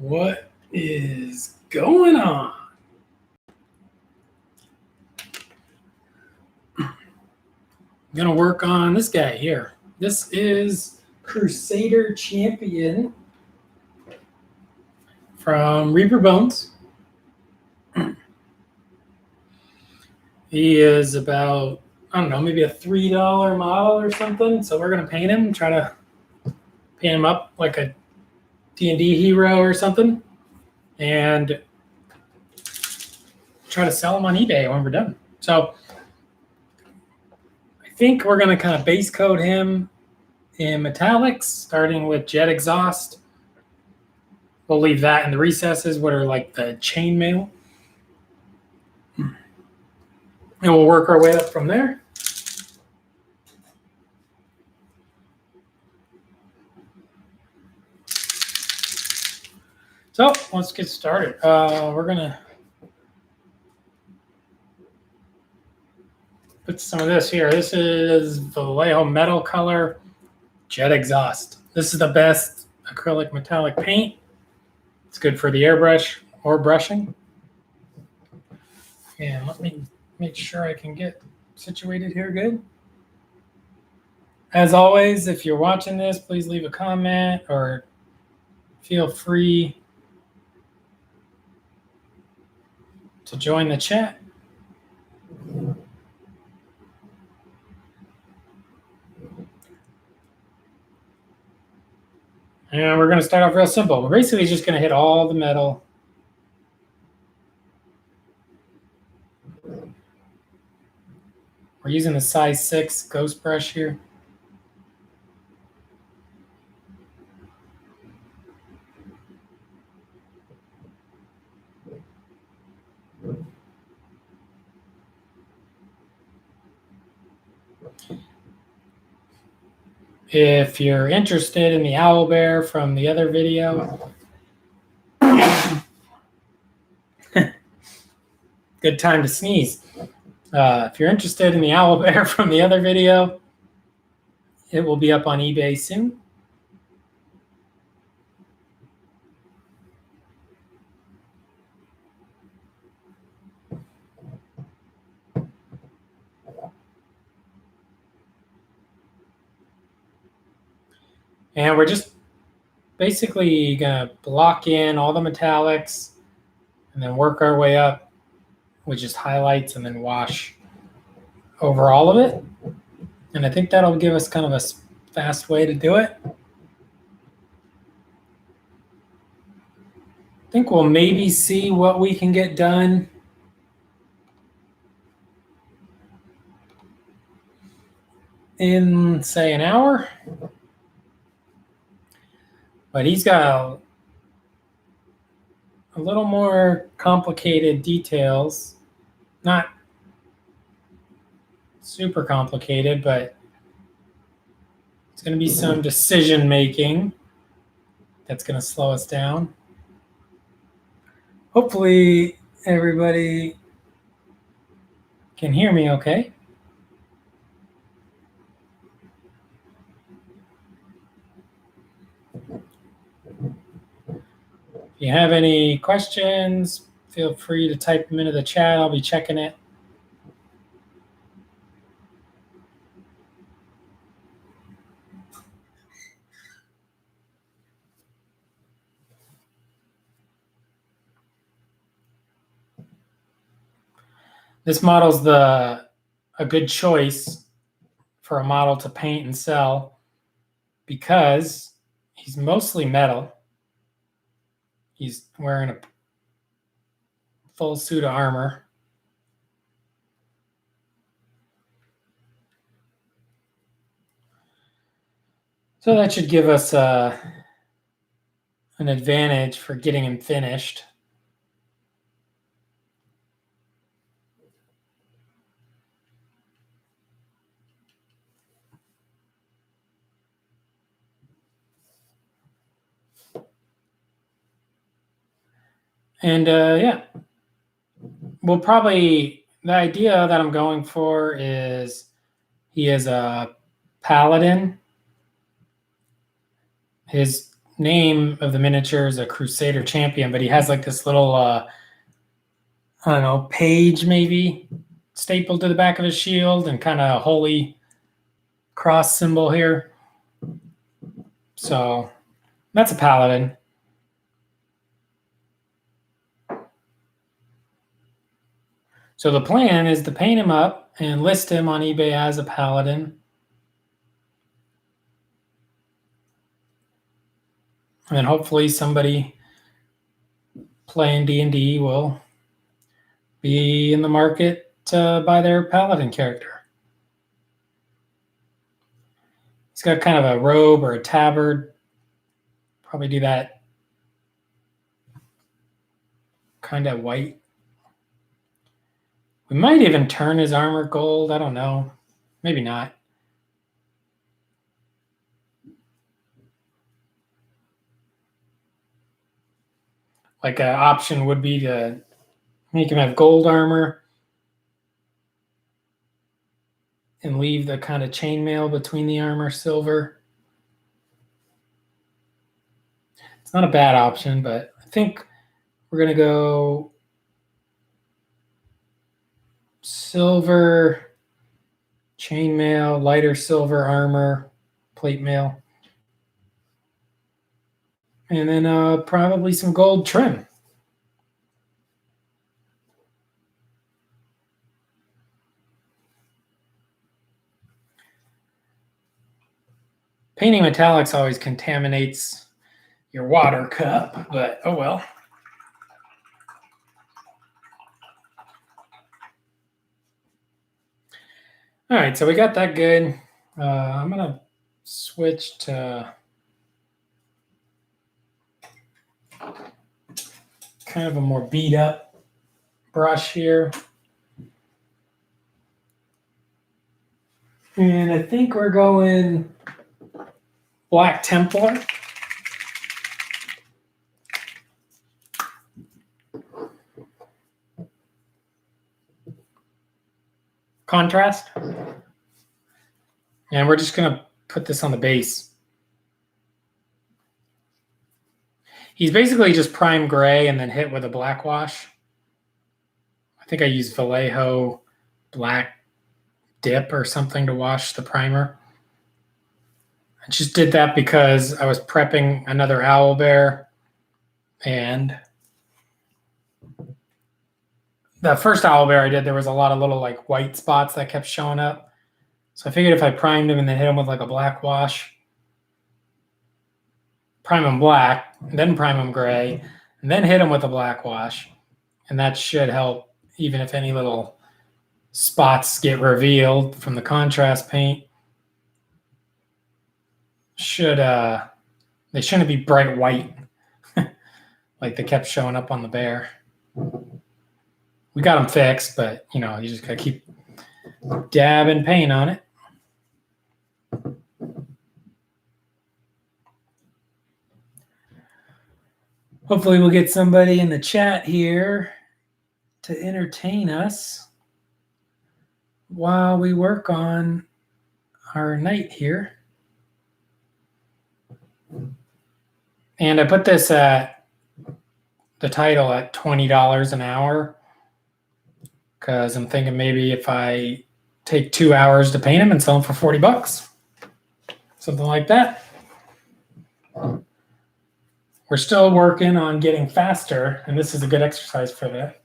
What is going on? I'm going to work on this guy here. This is Crusader Champion from Reaper Bones. He is about, I don't know, maybe a $3 model or something. So we're going to paint him, try to paint him up like a D&D hero or something, and try to sell him on eBay when we're done. So I think we're going to kind of base coat him in metallics, starting with jet exhaust. We'll leave that in the recesses, what are like the chainmail. And we'll work our way up from there. So let's get started. We're going to put some of this here. This is Vallejo Metal Color Jet Exhaust. This is the best acrylic metallic paint. It's good for the airbrush or brushing. And let me make sure I can get situated here good. As always, if you're watching this, please leave a comment or feel free to join the chat. And we're going to start off real simple. We're basically just going to hit all the metal. We're using the size 6 ghost brush here. If you're interested in the owl bear from the other video, good time to sneeze. If you're interested in the owl bear from the other video, it will be up on eBay soon. And we're just basically going to block in all the metallics and then work our way up with just highlights and then wash over all of it. And I think that'll give us kind of a fast way to do it. I think we'll maybe see what we can get done in, say, an hour. But he's got a little more complicated details. Not super complicated, but it's going to be some decision making that's going to slow us down. Hopefully everybody can hear me okay. If you have any questions, feel free to type them into the chat. I'll be checking it. This model's a good choice for a model to paint and sell because he's mostly metal. He's wearing a full suit of armor. So that should give us an advantage for getting him finished. And yeah, we'll probably, the idea that I'm going for is he is a paladin. His name of the miniature is a Crusader Champion, but he has like this little, I don't know, page maybe stapled to the back of his shield and kind of a holy cross symbol here. So that's a paladin. So the plan is to paint him up and list him on eBay as a paladin. And then hopefully somebody playing D&D will be in the market to buy their paladin character. He's got kind of a robe or a tabard. Probably do that kind of white. We might even turn his armor gold. I don't know. Maybe not. Like an option would be to make him have gold armor and leave the kind of chainmail between the armor silver. It's not a bad option, but I think we're going to go silver chainmail, lighter silver armor, plate mail, and then probably some gold trim. Painting metallics always contaminates your water cup, but oh well. All right, so we got that good. I'm going to switch to kind of a more beat up brush here. And I think we're going Black Templar. Contrast. And we're just going to put this on the base. He's basically just prime gray and then hit with a black wash. I think I used Vallejo black dip or something to wash the primer. I just did that because I was prepping another owlbear, and the first owlbear I did, there was a lot of little like white spots that kept showing up. So I figured if I primed him and then hit him with like a black wash, prime him black, and then prime him gray, and then hit him with a black wash, and that should help even if any little spots get revealed from the contrast paint. They shouldn't be bright white like they kept showing up on the bear. We got them fixed, but you just gotta keep dabbing paint on it. Hopefully we'll get somebody in the chat here to entertain us while we work on our night here. And I put this at the title at $20 an hour because I'm thinking maybe if I take 2 hours to paint them and sell them for $40, something like that. We're still working on getting faster, and this is a good exercise for that.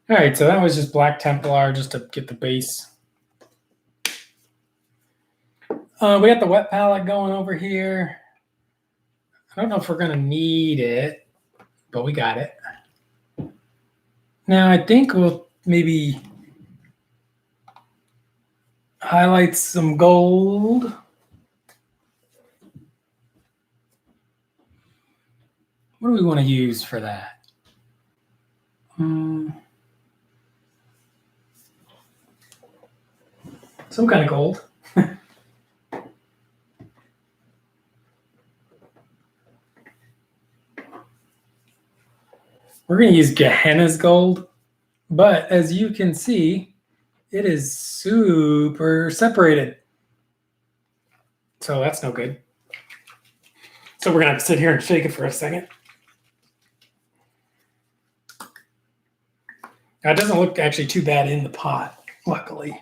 All right, so that was just Black Templar just to get the base. We got the wet palette going over here. I don't know if we're going to need it, but we got it. Now, I think we'll maybe highlight some gold. What do we want to use for that? Some kind of gold. We're going to use Gehenna's gold, but as you can see, it is super separated. So that's no good. So we're gonna have to sit here and shake it for a second. Now, it doesn't look actually too bad in the pot, luckily.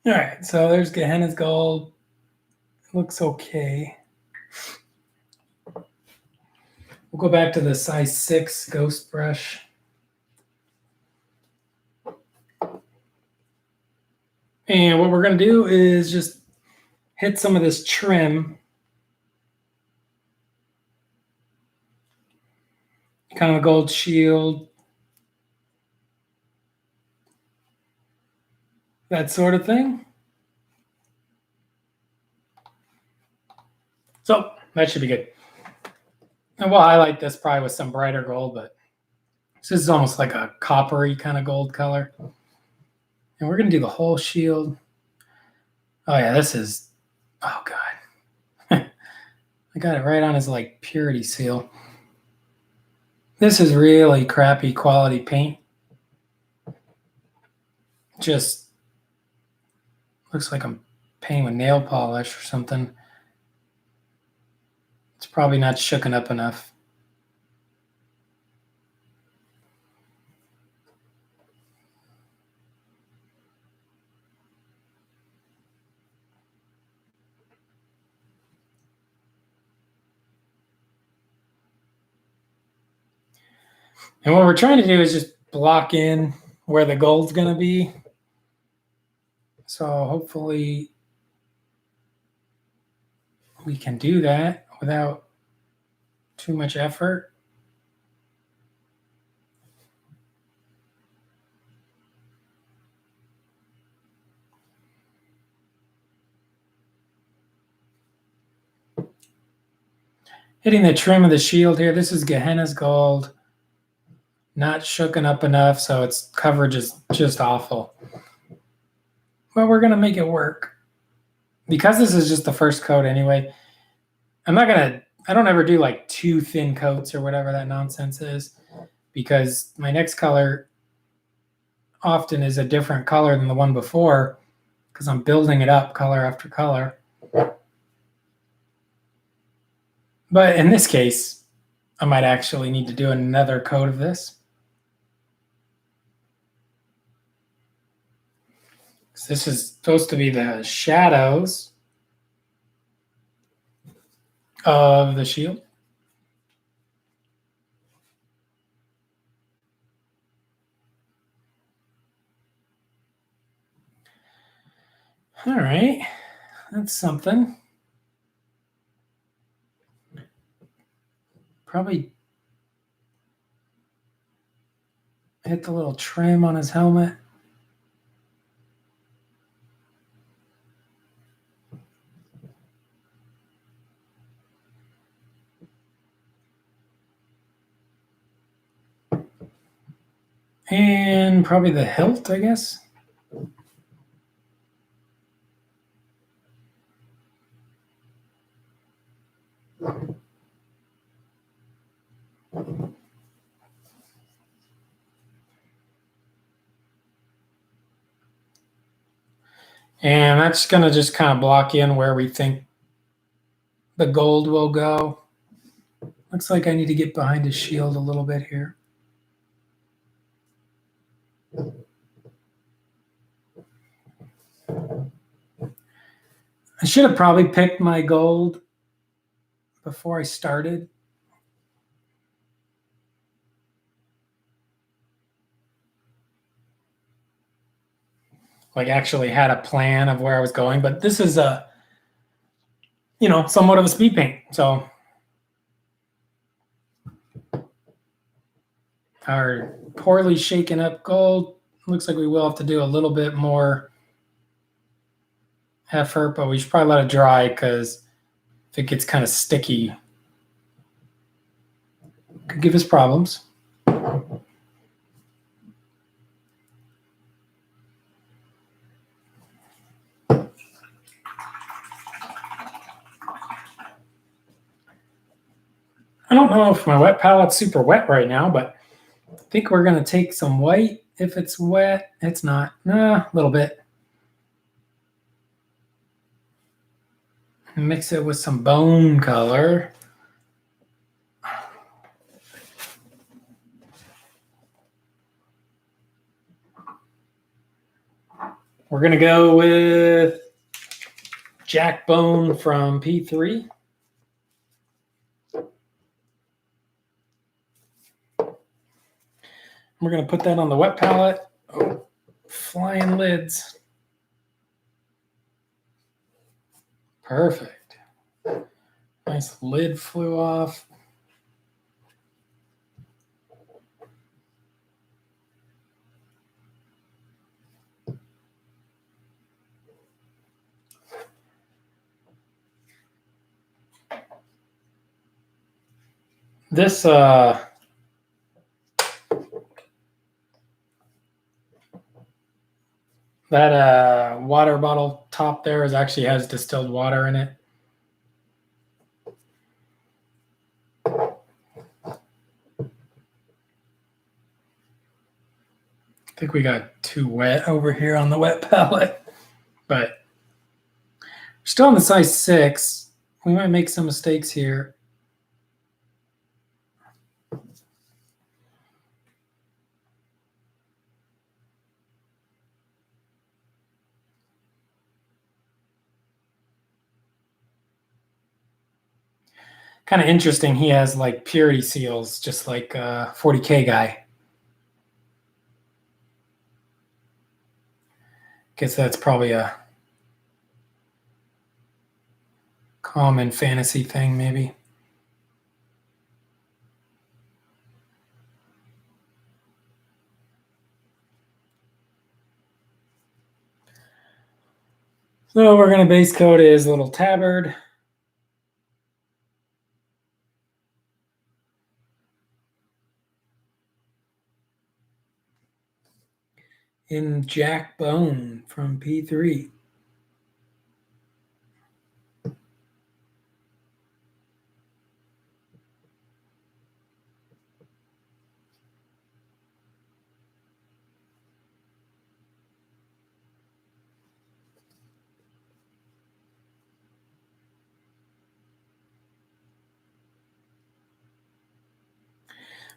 All right, so there's Gehenna's Gold. It looks okay. We'll go back to the size 6 ghost brush. And what we're going to do is just hit some of this trim. Kind of a gold shield. That sort of thing. So that should be good. And we'll highlight this probably with some brighter gold, but this is almost like a coppery kind of gold color. And we're going to do the whole shield. Oh yeah, this is, oh God. I got it right on his like purity seal. This is really crappy quality paint. Just looks like I'm painting with nail polish or something. It's probably not shooken up enough. And what we're trying to do is just block in where the gold's going to be. So hopefully we can do that without too much effort. Hitting the trim of the shield here. This is Gehenna's Gold. Not shooken up enough, so its coverage is just awful. But we're going to make it work. Because this is just the first coat anyway, I don't ever do like 2 thin coats or whatever that nonsense is, because my next color often is a different color than the one before because I'm building it up color after color. But in this case, I might actually need to do another coat of this. This is supposed to be the shadows of the shield. All right, that's something. Probably hit the little trim on his helmet. And probably the hilt, I guess. And that's going to just kind of block in where we think the gold will go. Looks like I need to get behind his shield a little bit here. I should have probably picked my gold before I started. Like actually had a plan of where I was going, but this is a, somewhat of a speed paint. So our poorly shaken up gold, looks like we will have to do a little bit more effort, but we should probably let it dry because if it gets kind of sticky, it could give us problems. I don't know if my wet palette's super wet right now, but I think we're going to take some white. If it's wet, it's not. A little bit. Mix it with some bone color. We're going to go with Jack Bone from P3. We're going to put that on the wet palette. Oh, flying lids. Perfect. Nice lid flew off. This that water bottle top there actually has distilled water in it. I think we got too wet over here on the wet palette, but we're still on the size 6. We might make some mistakes here. Kind of interesting. He has like purity seals, just like 40K guy. Guess that's probably a common fantasy thing, maybe. So we're going to base coat his little tabard. In Jack Bone from P3.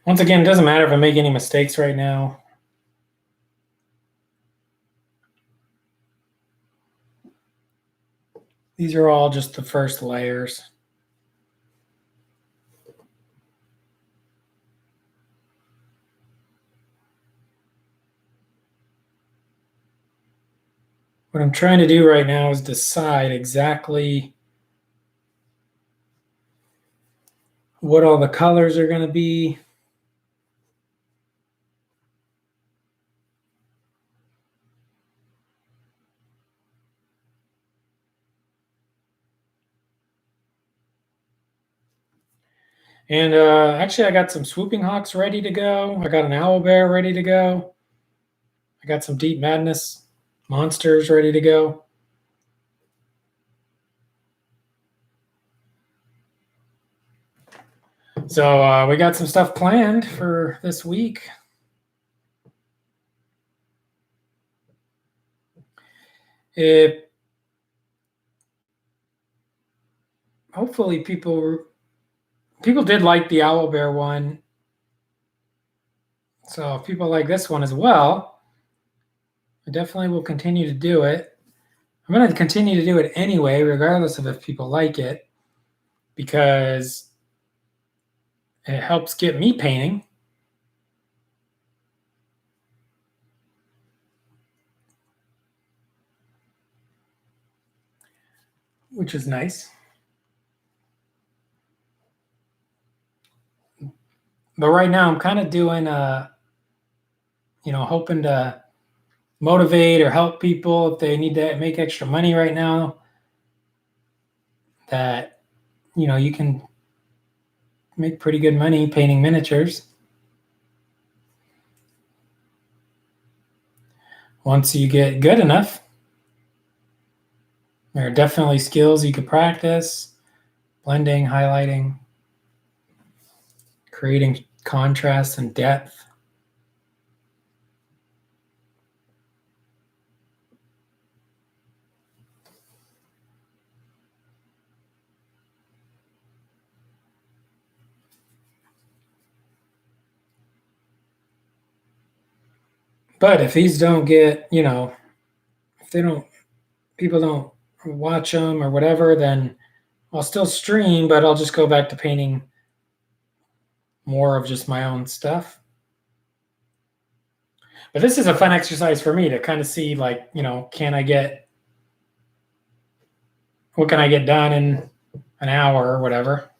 Once again, it doesn't matter if I make any mistakes right now. These are all just the first layers. What I'm trying to do right now is decide exactly what all the colors are going to be. And actually, I got some swooping hawks ready to go. I got an owl bear ready to go. I got some deep madness monsters ready to go. So we got some stuff planned for this week. Hopefully people did like the owl bear one. So if people like this one as well, I definitely will continue to do it. I'm going to continue to do it anyway, regardless of if people like it, because it helps get me painting. Which is nice. But right now I'm kind of doing hoping to motivate or help people if they need to make extra money right now, that you can make pretty good money painting miniatures once you get good enough. There are definitely skills you could practice: blending, highlighting, creating contrast and depth. But if these don't get, if people don't watch them or whatever, then I'll still stream, but I'll just go back to painting more of just my own stuff. But this is a fun exercise for me to kind of see, like, what can I get done in an hour or whatever.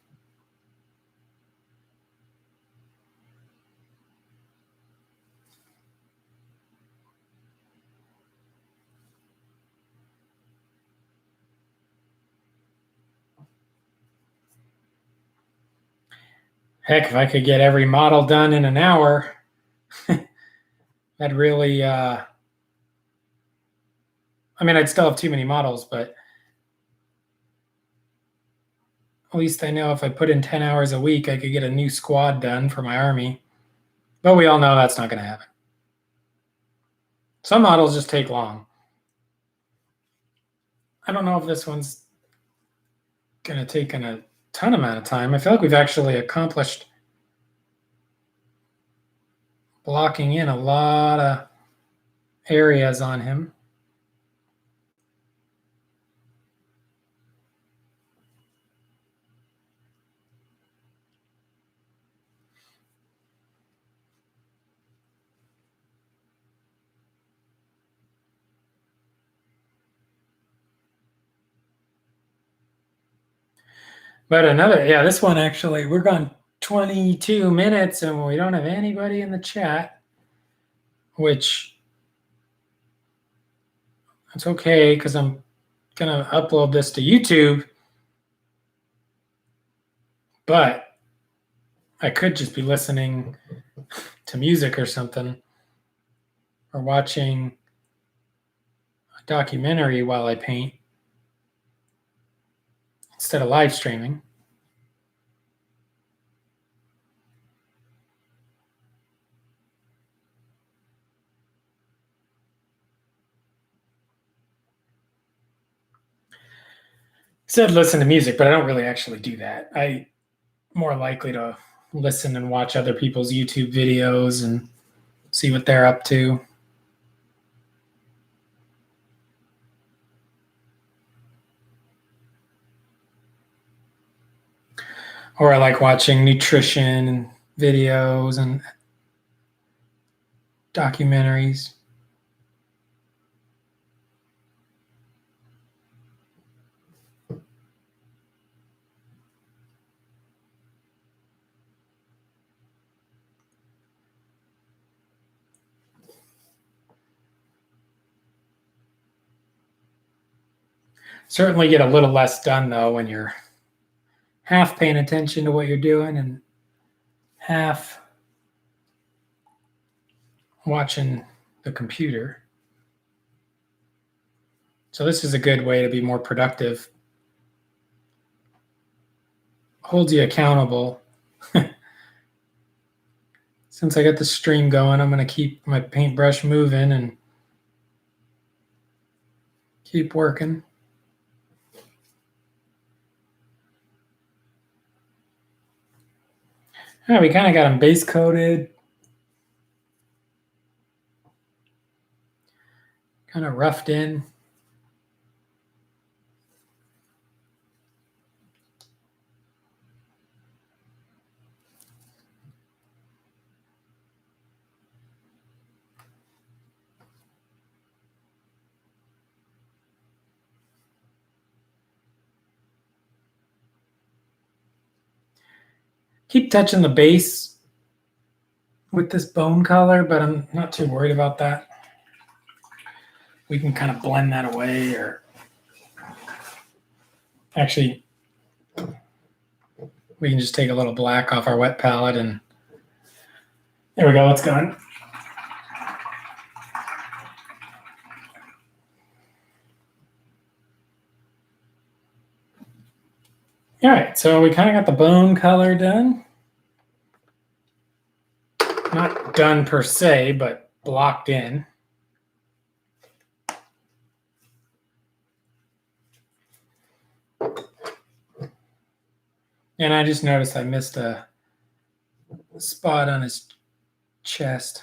Heck, if I could get every model done in an hour, that'd really, I'd still have too many models, but at least I know if I put in 10 hours a week, I could get a new squad done for my army. But we all know that's not going to happen. Some models just take long. I don't know if this one's going to take a ton amount of time. I feel like we've actually accomplished blocking in a lot of areas on him. But this one actually, we're gone 22 minutes and we don't have anybody in the chat, which it's okay because I'm going to upload this to YouTube. But I could just be listening to music or something, or watching a documentary while I paint instead of live streaming. Said listen to music, but I don't really actually do that. I'm more likely to listen and watch other people's YouTube videos and see what they're up to. Or I like watching nutrition videos and documentaries. Certainly get a little less done though when you're half paying attention to what you're doing and half watching the computer. So this is a good way to be more productive. Holds you accountable. Since I got the stream going, I'm going to keep my paintbrush moving and keep working. Yeah, we kind of got them base coated. Kind of roughed in. Keep touching the base with this bone color, but I'm not too worried about that. We can kind of blend that away, or actually we can just take a little black off our wet palette and there we go, it's gone. All right, so we kind of got the bone color done. Not done per se, but blocked in. And I just noticed I missed a spot on his chest.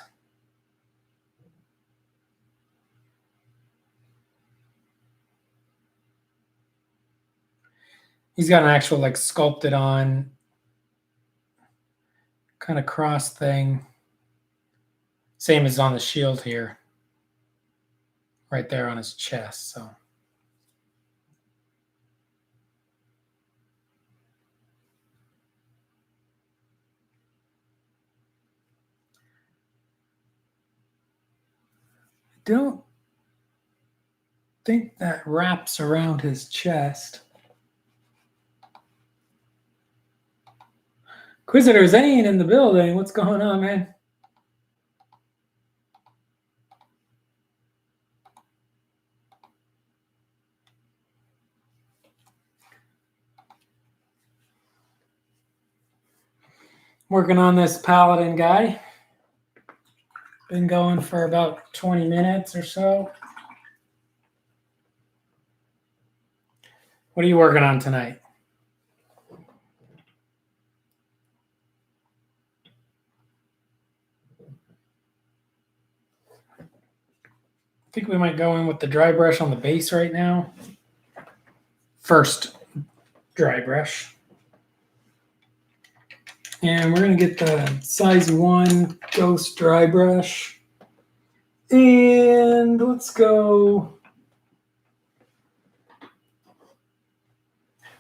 He's got an actual like sculpted on kind of cross thing. Same as on the shield here. Right there on his chest, so. Don't think that wraps around his chest. Inquisitor's ain't in the building. What's going on, man? Working on this paladin guy. Been going for about 20 minutes or so. What are you working on tonight? I think we might go in with the dry brush on the base right now. First dry brush. And we're going to get the size 1 ghost dry brush. And let's go.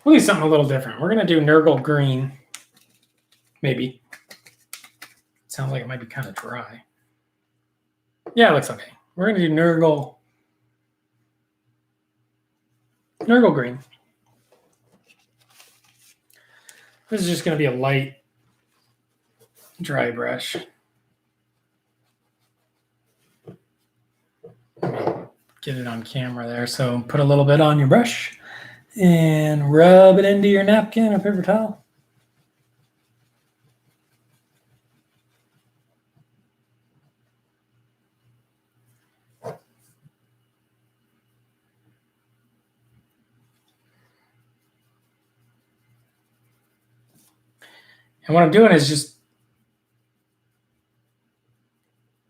We'll do something a little different. We're going to do Nurgle green. Maybe. Sounds like it might be kind of dry. Yeah, it looks okay. We're going to do Nurgle green. This is just going to be a light dry brush. Get it on camera there. So put a little bit on your brush and rub it into your napkin or paper towel. And what I'm doing is just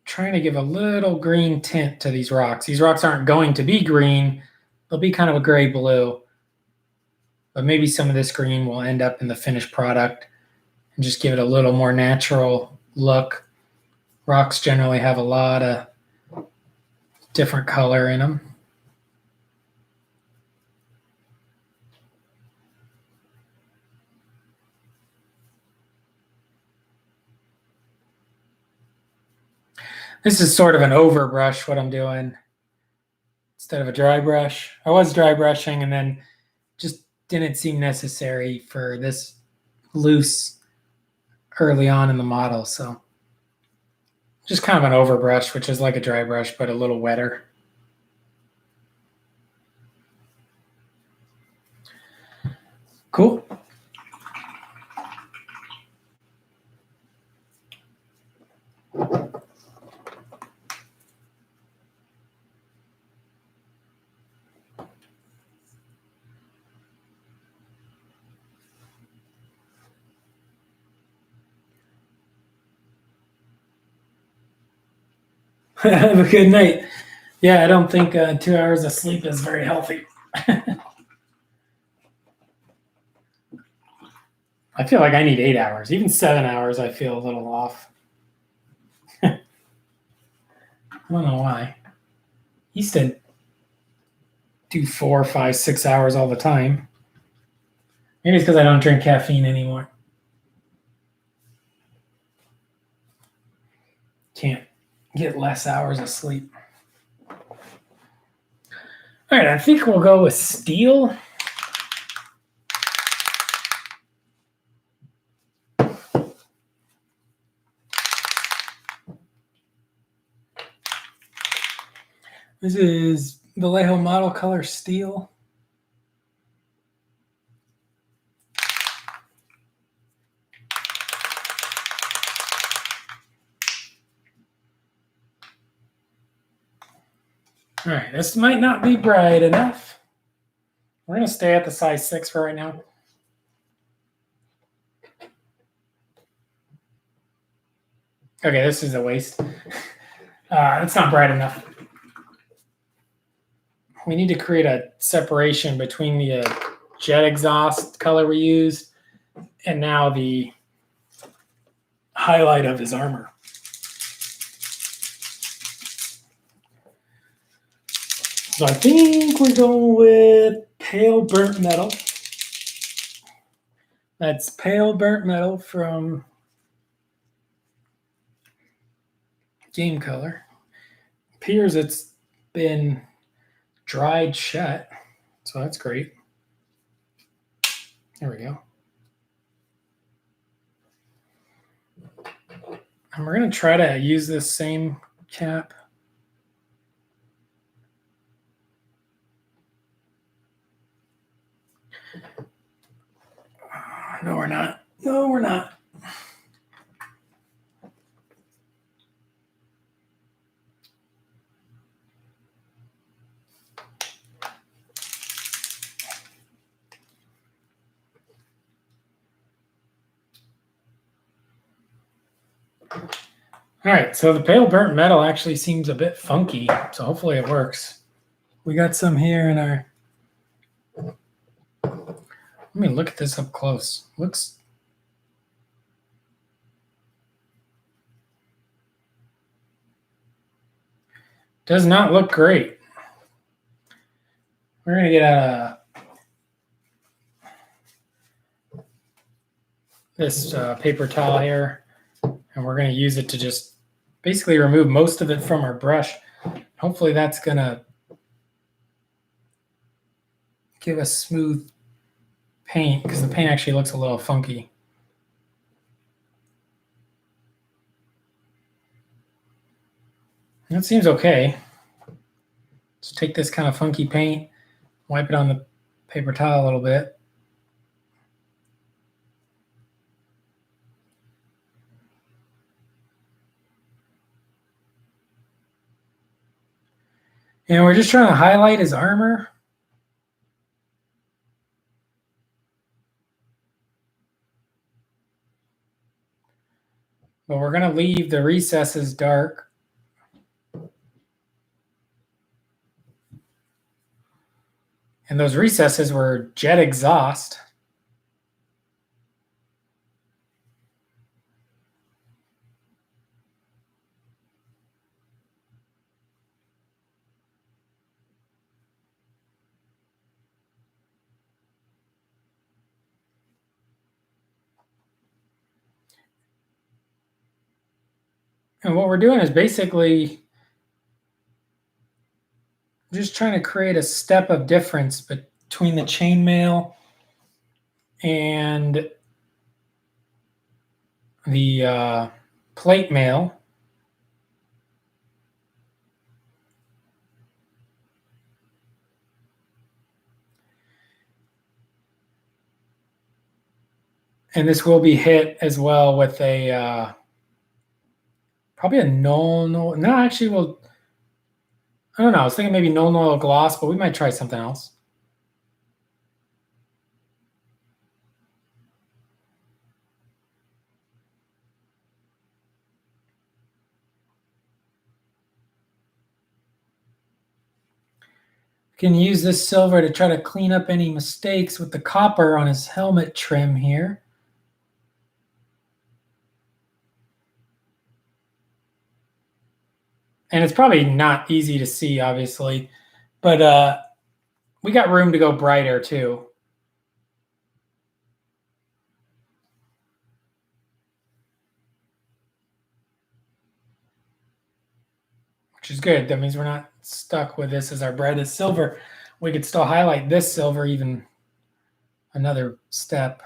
trying to give a little green tint to these rocks. These rocks aren't going to be green. They'll be kind of a gray blue. But maybe some of this green will end up in the finished product and just give it a little more natural look. Rocks generally have a lot of different color in them. This is sort of an overbrush, what I'm doing, instead of a dry brush. I was dry brushing and then just didn't seem necessary for this loose early on in the model. So just kind of an overbrush, which is like a dry brush, but a little wetter. Cool. Have a good night. Yeah, I don't think 2 hours of sleep is very healthy. I feel like I need 8 hours. Even 7 hours, I feel a little off. I don't know why. I used to do 4, 5, 6 hours all the time. Maybe it's because I don't drink caffeine anymore. Can't get less hours of sleep. All right, I think we'll go with steel. This is Vallejo Model Color Steel. All right, this might not be bright enough. We're going to stay at the size 6 for right now. Okay, this is a waste. It's not bright enough. We need to create a separation between the jet exhaust color we used, and now the highlight of his armor. So I think we're going with pale burnt metal. That's pale burnt metal from Game Color. Appears it's been dried shut, so that's great. There we go. And we're going to try to use this same cap. No, we're not. No, we're not. All right, so the pale burnt metal actually seems a bit funky, so hopefully it works. We got some here in our... Let me look at this up close. Looks... Does not look great. We're going to get this paper towel here, and we're going to use it to just basically remove most of it from our brush. Hopefully that's going to give us smooth paint, because the paint actually looks a little funky. That seems okay. Let's take this kind of funky paint, wipe it on the paper towel a little bit. And we're just trying to highlight his armor. But we're going to leave the recesses dark. And those recesses were jet exhaust. And what we're doing is basically just trying to create a step of difference between the chainmail and the plate mail. And this will be hit as well with a probably a no, actually we'll, I don't know, I was thinking maybe no oil gloss, but we might try something else. We can use this silver to try to clean up any mistakes with the copper on his helmet trim here. And it's probably not easy to see, obviously, but we got room to go brighter too. Which is good. That means we're not stuck with this as our brightest silver. We could still highlight this silver even another step.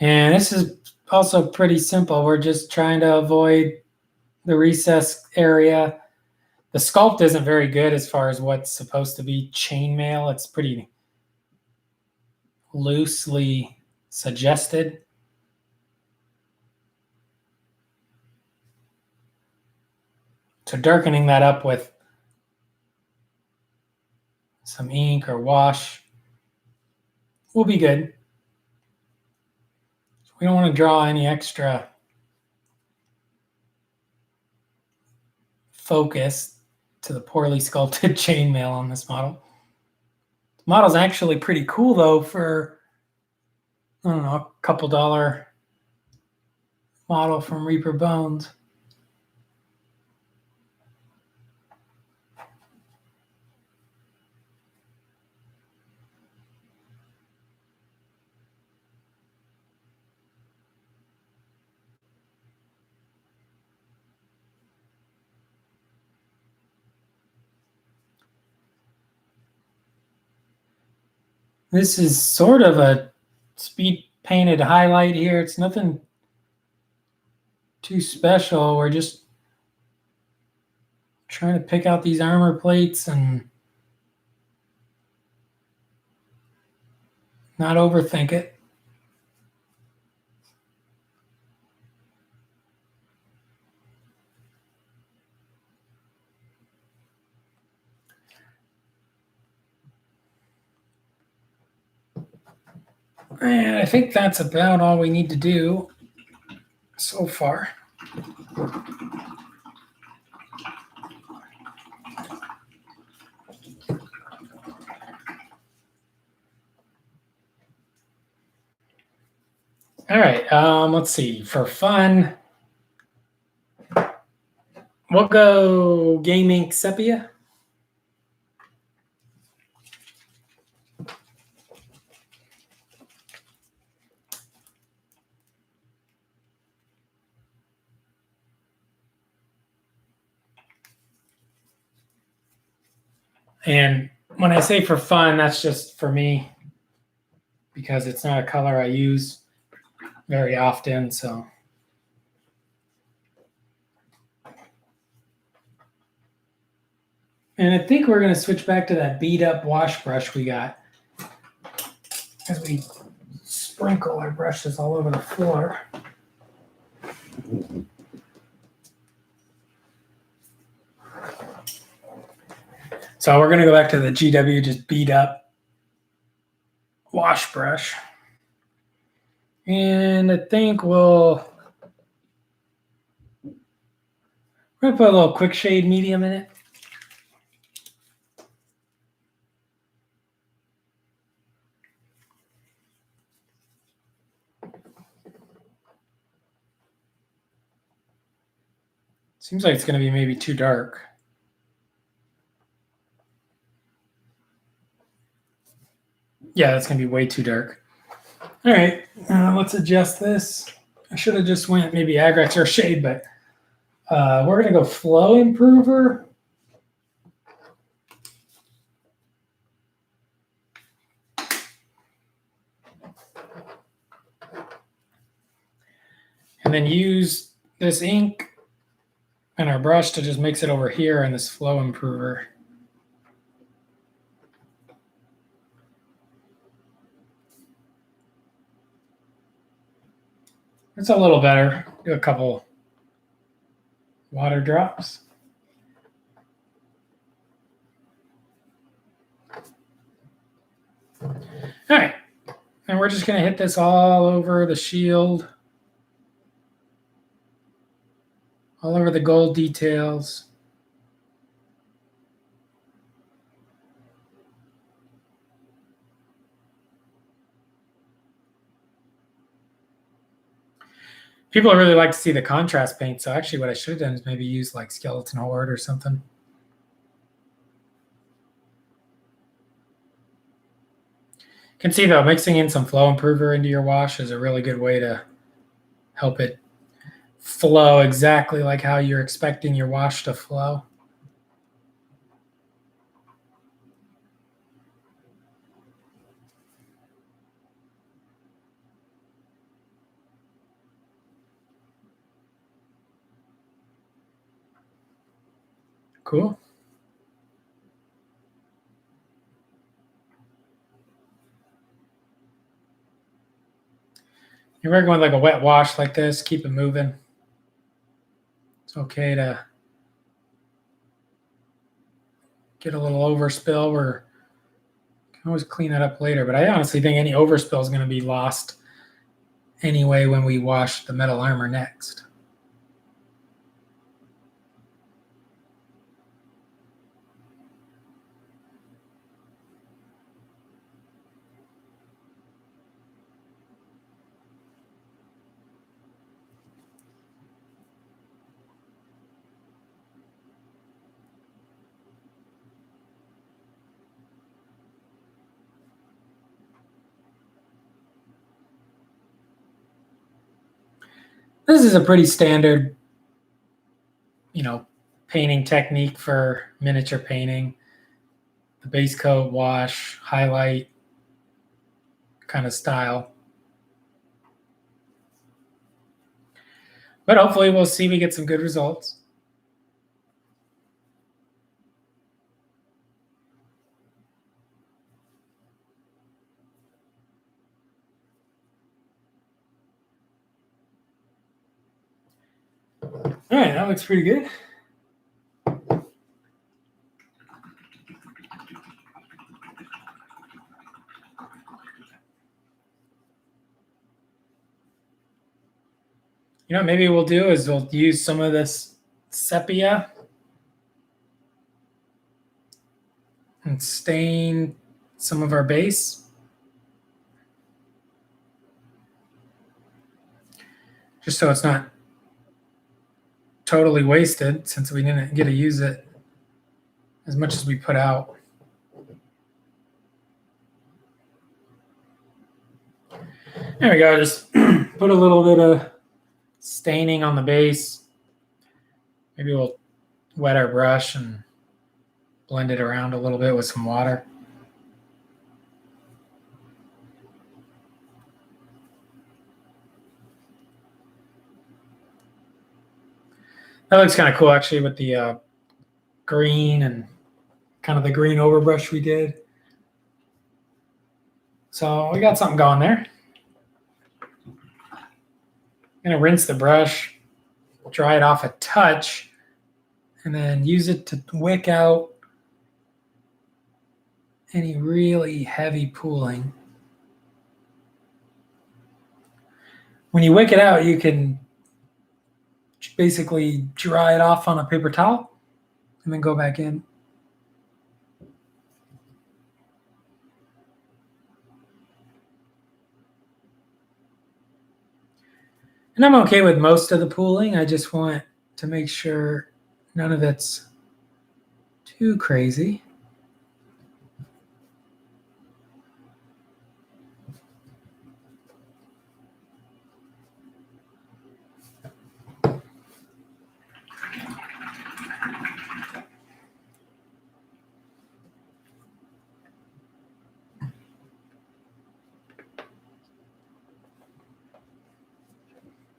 And this is also pretty simple. We're just trying to avoid the recess area. The sculpt isn't very good as far as what's supposed to be chainmail. It's pretty loosely suggested. So darkening that up with some ink or wash will be good. We don't want to draw any extra focus to the poorly sculpted chainmail on this model. The model's actually pretty cool though for, I don't know, a couple dollar model from Reaper Bones. This is sort of a speed painted highlight here. It's nothing too special. We're just trying to pick out these armor plates and not overthink it. And I think that's about all we need to do so far. All right, let's see. For fun, we'll go Game Ink Sepia. And when I say for fun, that's just for me because it's not a color I use very often. So, and I think we're going to switch back to that beat up wash brush we got as we sprinkle our brushes all over the floor. So we're going to go back to the GW just beat up wash brush. And I think we're going to put a little quick shade medium in it. Seems like it's going to be maybe too dark. Yeah, that's going to be way too dark. All right, let's adjust this. I should have just went maybe Agrax or shade, but we're going to go flow improver. And then use this ink and our brush to just mix it over here in this flow improver. It's a little better. Do a couple water drops. All right, and we're just going to hit this all over the shield, all over the gold details. People really like to see the contrast paint, so actually what I should have done is maybe use like Skeleton Horde or something. You can see though, mixing in some flow improver into your wash is a really good way to help it flow exactly like how you're expecting your wash to flow. Cool. You're working with like a wet wash like this, keep it moving. It's okay to get a little overspill. We can always clean that up later, but I honestly think any overspill is going to be lost anyway when we wash the metal armor next. This is a pretty standard, painting technique for miniature painting. The base coat, wash, highlight kind of style. But hopefully we'll see we get some good results. All right, that looks pretty good. Maybe we'll do is we'll use some of this sepia and stain some of our base. Just so it's not totally wasted, since we didn't get to use it as much as we put out. There we go. Just put a little bit of staining on the base. Maybe we'll wet our brush and blend it around a little bit with some water. That looks kind of cool, actually, with the green and kind of the green overbrush we did. So we got something going there. I'm going to rinse the brush, dry it off a touch, and then use it to wick out any really heavy pooling. When you wick it out, you can basically dry it off on a paper towel and then go back in. And I'm okay with most of the pooling. I just want to make sure none of it's too crazy.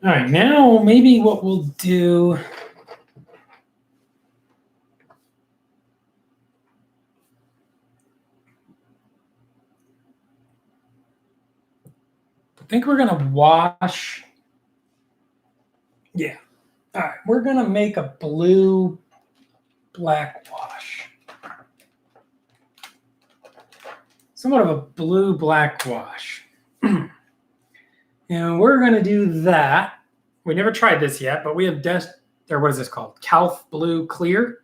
All right, now maybe what we'll do, I think we're gonna wash. Yeah. All right, we're gonna make a blue-black wash. Somewhat of a blue-black wash. And we're going to do that. We never tried this yet, but we have what is this called? Calf Blue Clear.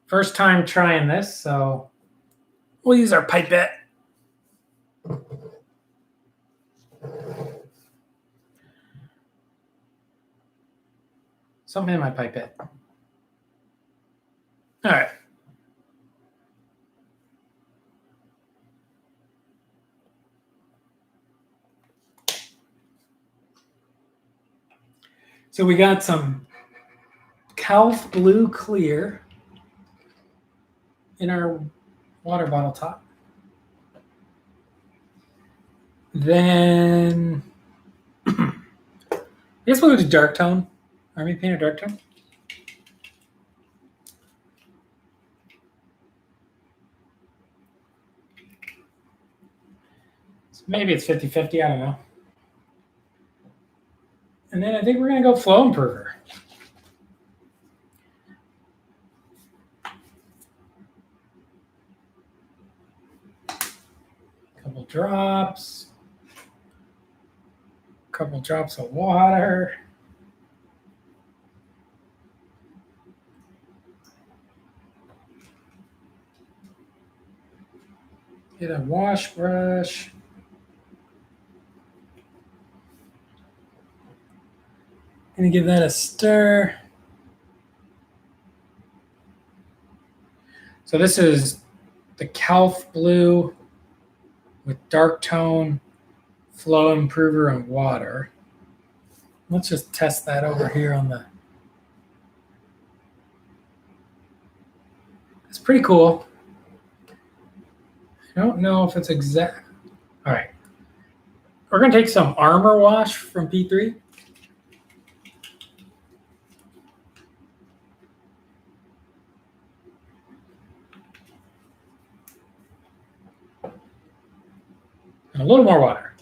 First time trying this, so we'll use our pipette. Something in my pipette. All right. So we got some Calf Blue Clear in our water bottle top. Then I guess we'll go to dark tone. Army paint or dark tone? Maybe it's 50-50, I don't know. And then I think we're going to go flow improver. Couple drops of water. Get a wash brush. Gonna give that a stir. So this is the Calf Blue with dark tone, flow improver, and water. Let's just test that over here on the. It's pretty cool. I don't know if it's exact. All right. We're going to take some Armor Wash from P3. And a little more water.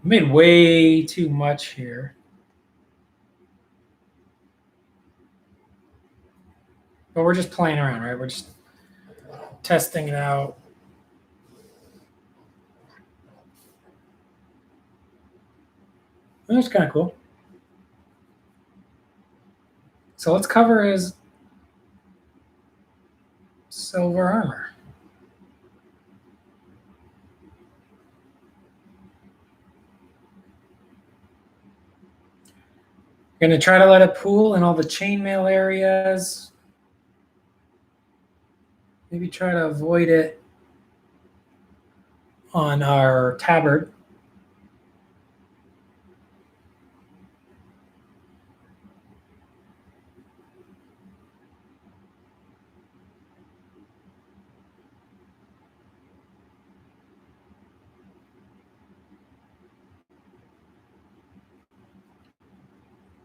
Made way too much here. But we're just playing around, right? We're just testing it out. That's kind of cool. So let's cover his silver armor. Going to try to let it pool in all the chainmail areas. Maybe try to avoid it on our tabard.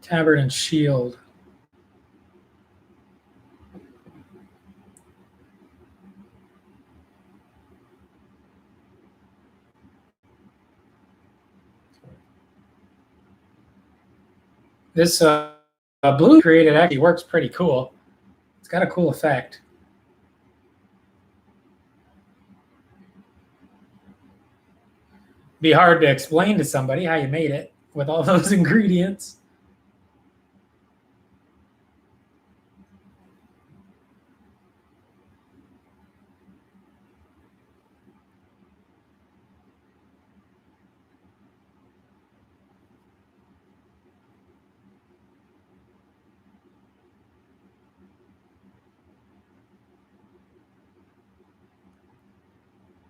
Tabard and shield. This blue created actually works pretty cool. It's got a cool effect. Be hard to explain to somebody how you made it with all those ingredients.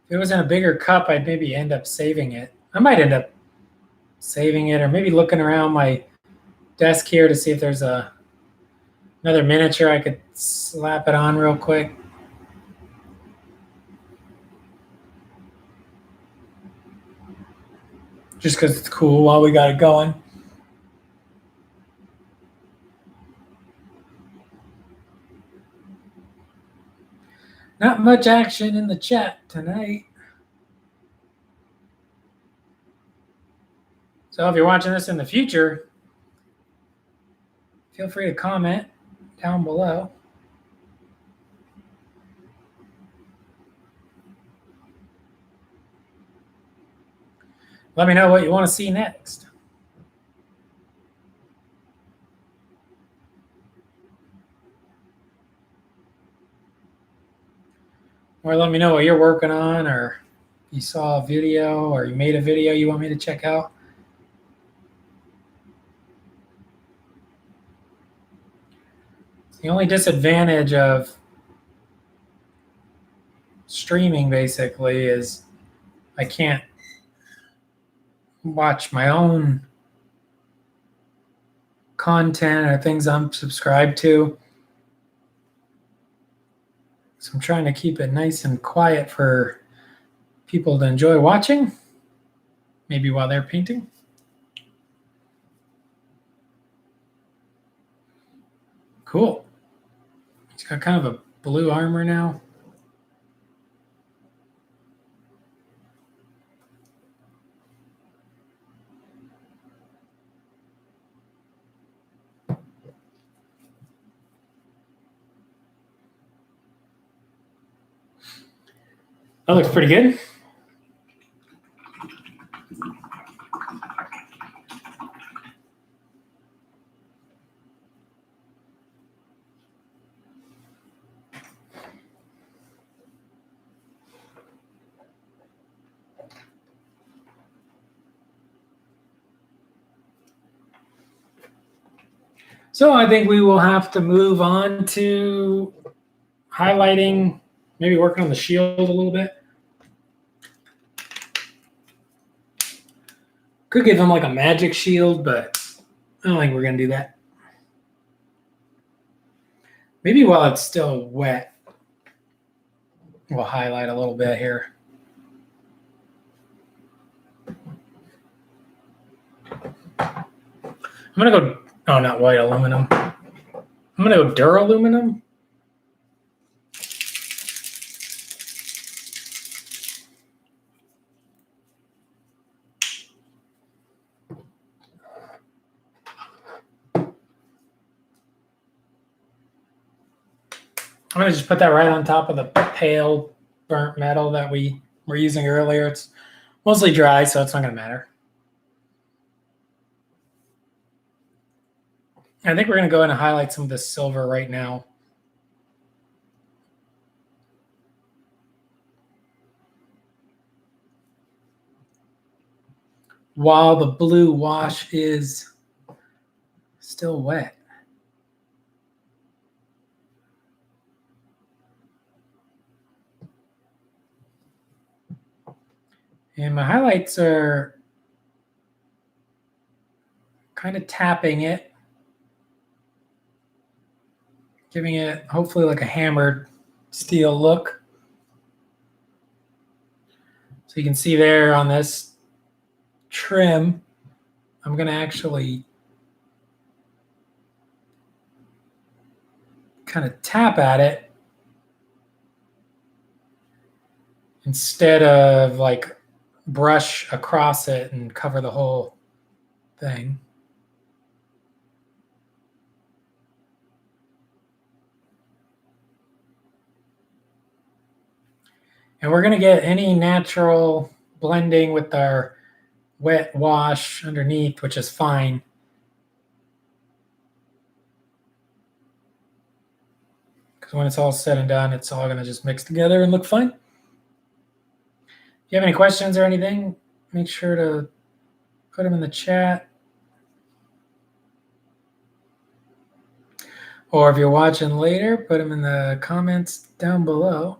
If it was in a bigger cup, I'd maybe end up saving it. I might end up saving it, or maybe looking around my desk here to see if there's another miniature I could slap it on real quick. Just because it's cool while we got it going. Not much action in the chat tonight. So if you're watching this in the future, feel free to comment down below. Let me know what you want to see next. Or let me know what you're working on, or you saw a video, or you made a video you want me to check out. The only disadvantage of streaming basically is I can't watch my own content or things I'm subscribed to. So I'm trying to keep it nice and quiet for people to enjoy watching, maybe while they're painting. Cool. Just got kind of a blue armor now. That looks pretty good. So I think we will have to move on to highlighting, maybe working on the shield a little bit. Could give him like a magic shield, but I don't think we're going to do that. Maybe while it's still wet, we'll highlight a little bit here. I'm going to go, oh, not white aluminum. I'm going to go duraluminum. I'm going to just put that right on top of the pale burnt metal that we were using earlier. It's mostly dry, so it's not going to matter. I think we're going to go in and highlight some of this silver right now. While the blue wash is still wet. And my highlights are kind of tapping it, giving it hopefully like a hammered steel look. So you can see there on this trim, I'm going to actually kind of tap at it instead of like brush across it and cover the whole thing. And we're going to get any natural blending with our wet wash underneath, which is fine. Because when it's all said and done, it's all going to just mix together and look fine. If you have any questions or anything, make sure to put them in the chat. Or if you're watching later, put them in the comments down below.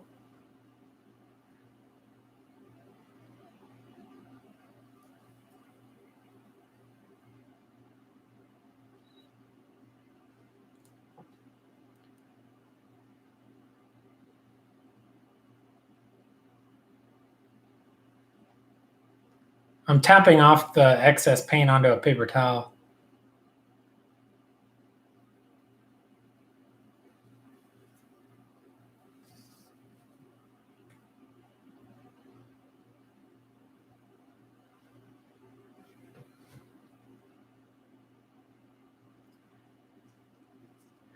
I'm tapping off the excess paint onto a paper towel.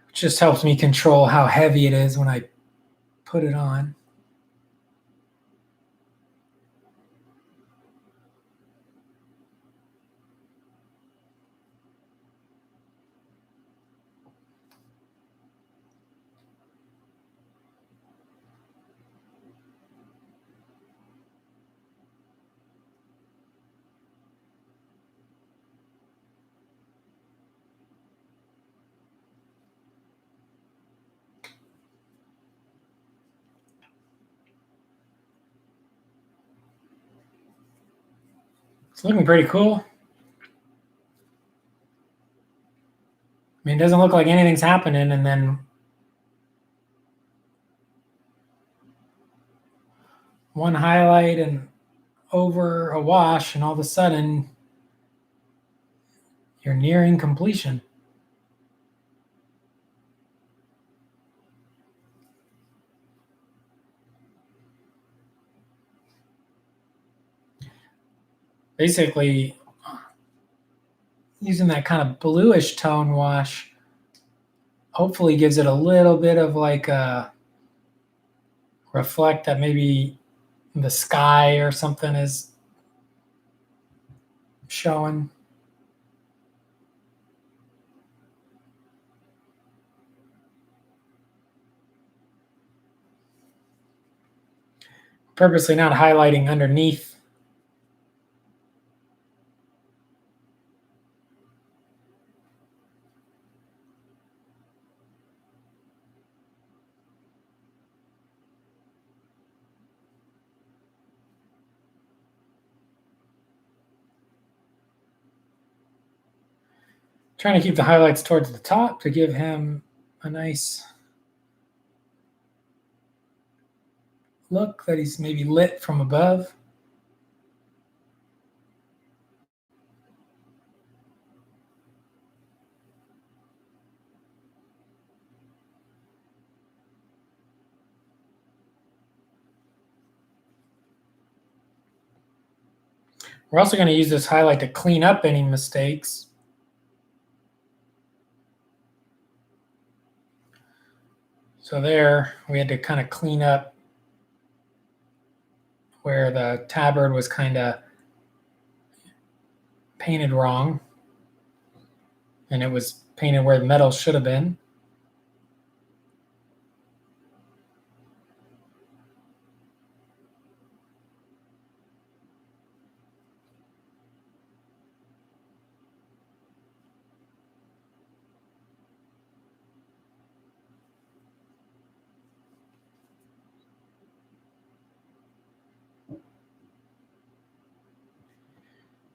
Which just helps me control how heavy it is when I put it on. It's looking pretty cool. I mean, it doesn't look like anything's happening, and then one highlight and over a wash, and all of a sudden you're nearing completion. basically using that kind of bluish tone wash hopefully gives it a little bit of like a reflect that maybe the sky or something is showing. Purposely not highlighting underneath. Trying to keep the highlights towards the top to give him a nice look that he's maybe lit from above. We're also going to use this highlight to clean up any mistakes. So there, we had to kind of clean up where the tabard was kind of painted wrong. And it was painted where the metal should have been.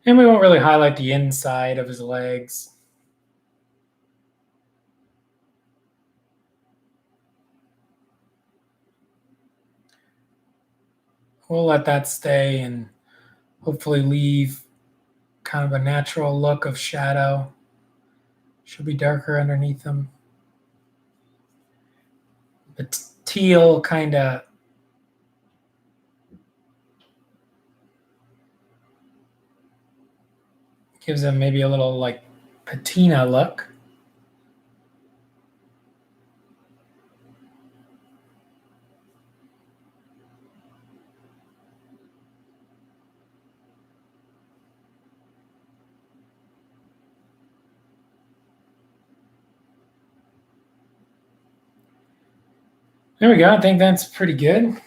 And we won't really highlight the inside of his legs. We'll let that stay and hopefully leave kind of a natural look of shadow. Should be darker underneath them. The teal kind of gives them maybe a little like patina look. There we go. I think that's pretty good.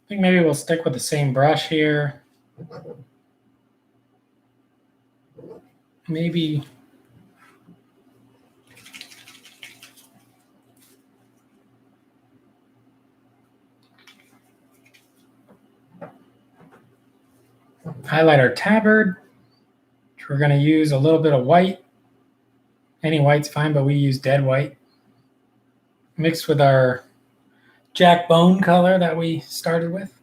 I think maybe we'll stick with the same brush here. Maybe highlight our tabard, which we're going to use a little bit of white. Any white's fine, but we use dead white mixed with our jack bone color that we started with.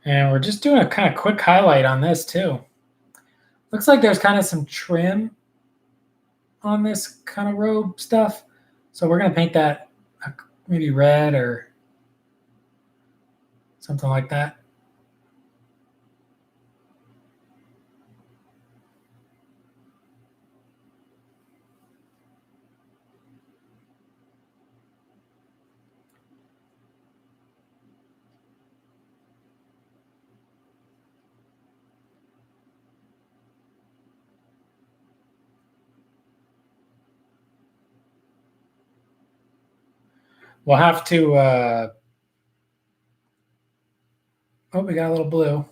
And we're just doing a kind of quick highlight on this too. Looks like there's kind of some trim on this kind of robe stuff. So we're going to paint that maybe red or something like that. We'll have to, oh, we got a little blue.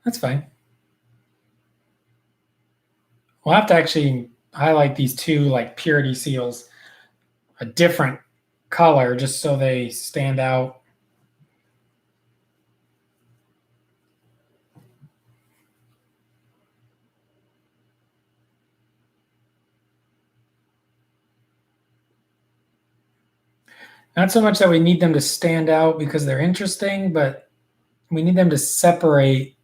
That's fine. We'll have to actually highlight these two like purity seals a different color just so they stand out. Not so much that we need them to stand out because they're interesting, but we need them to separate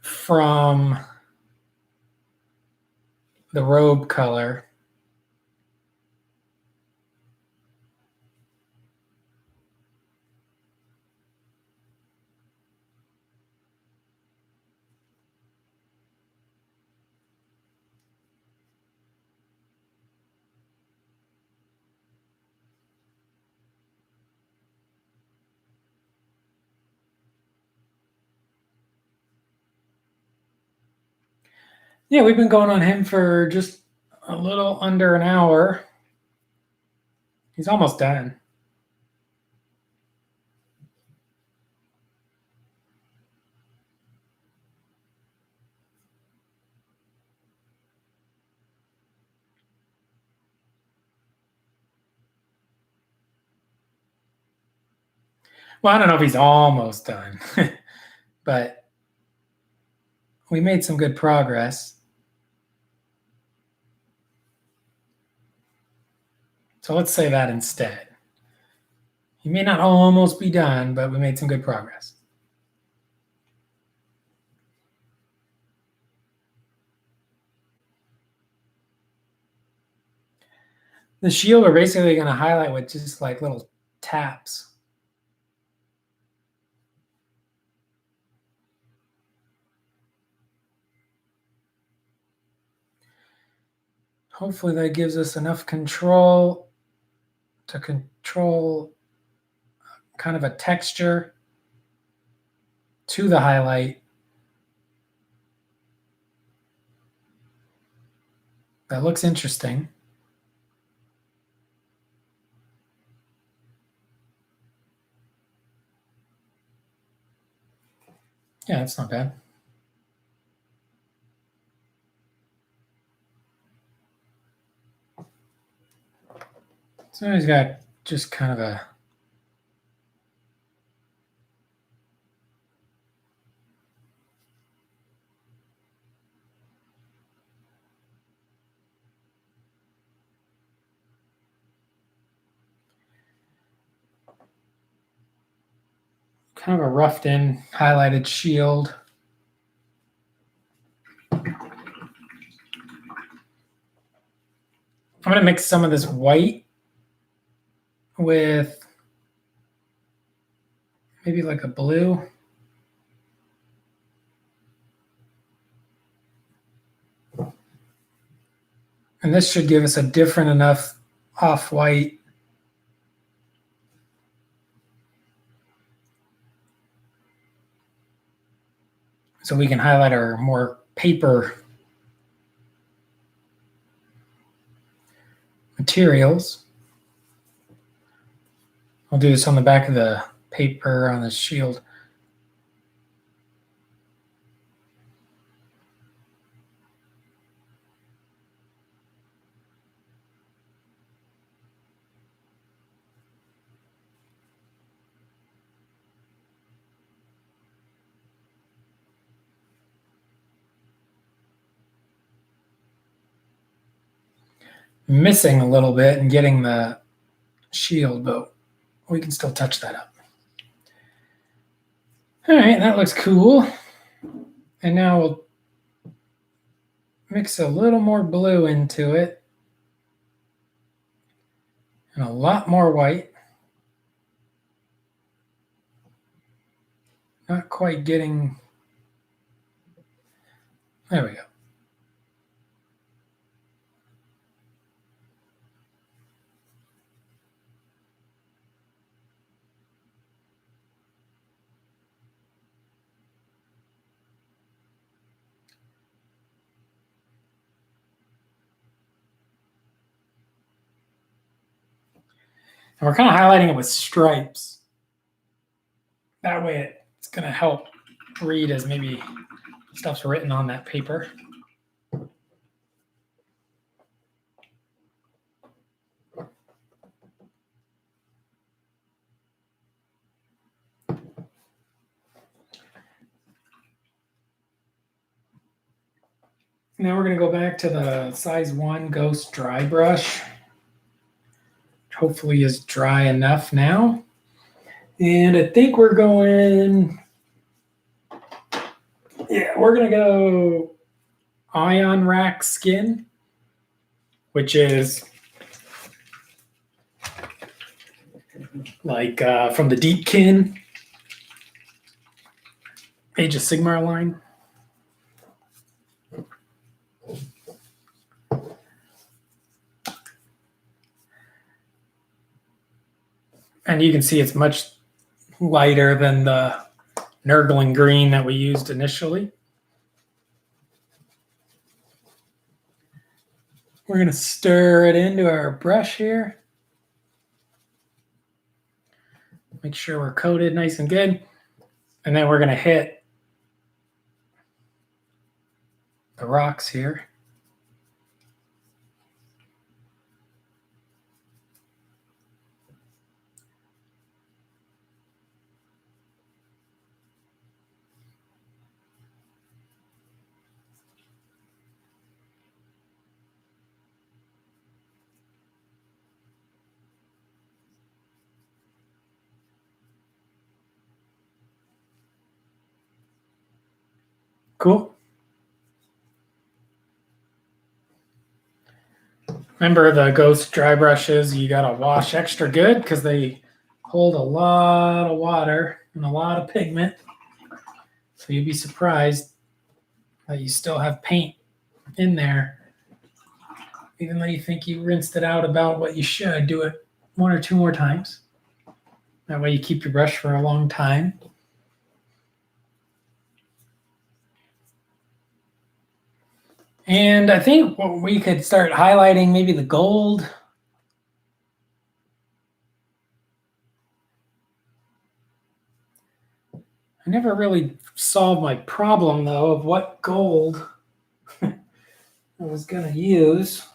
from the robe color. Yeah, we've been going on him for just a little under an hour. He's almost done. Well, I don't know if he's almost done, but we made some good progress. So let's say that instead. He may not almost be done, but we made some good progress. The shield we're basically going to highlight with just like little taps. Hopefully that gives us enough control to control kind of a texture to the highlight that looks interesting. Yeah, that's not bad. So he's got just kind of a kind of a roughed in highlighted shield. I'm going to mix some of this white with maybe like a blue. And this should give us a different enough off-white so we can highlight our more paper materials. I'll do this on the back of the paper on the shield. Missing a little bit and getting the shield, but we can still touch that up. All right, that looks cool. And now we'll mix a little more blue into it and a lot more white. Not quite getting, there we go. And we're kind of highlighting it with stripes. That way it's going to help read as maybe stuff's written on that paper. Now we're going to go back to the size 1 Ghost dry brush. Hopefully is dry enough now. And I think we're going, we're going to go Ion Rack Skin, which is like from the Deepkin Age of Sigmar line. And you can see it's much lighter than the Nurgling green that we used initially. We're going to stir it into our brush here. Make sure we're coated nice and good. And then we're going to hit the rocks here. Cool. Remember the Ghost dry brushes, you gotta wash extra good because they hold a lot of water and a lot of pigment. So you'd be surprised that you still have paint in there. Even though you think you rinsed it out about what you should, do it 1 or 2 more times. That way you keep your brush for a long time. And I think we could start highlighting maybe the gold. I never really solved my problem, though, of what gold I was going to use.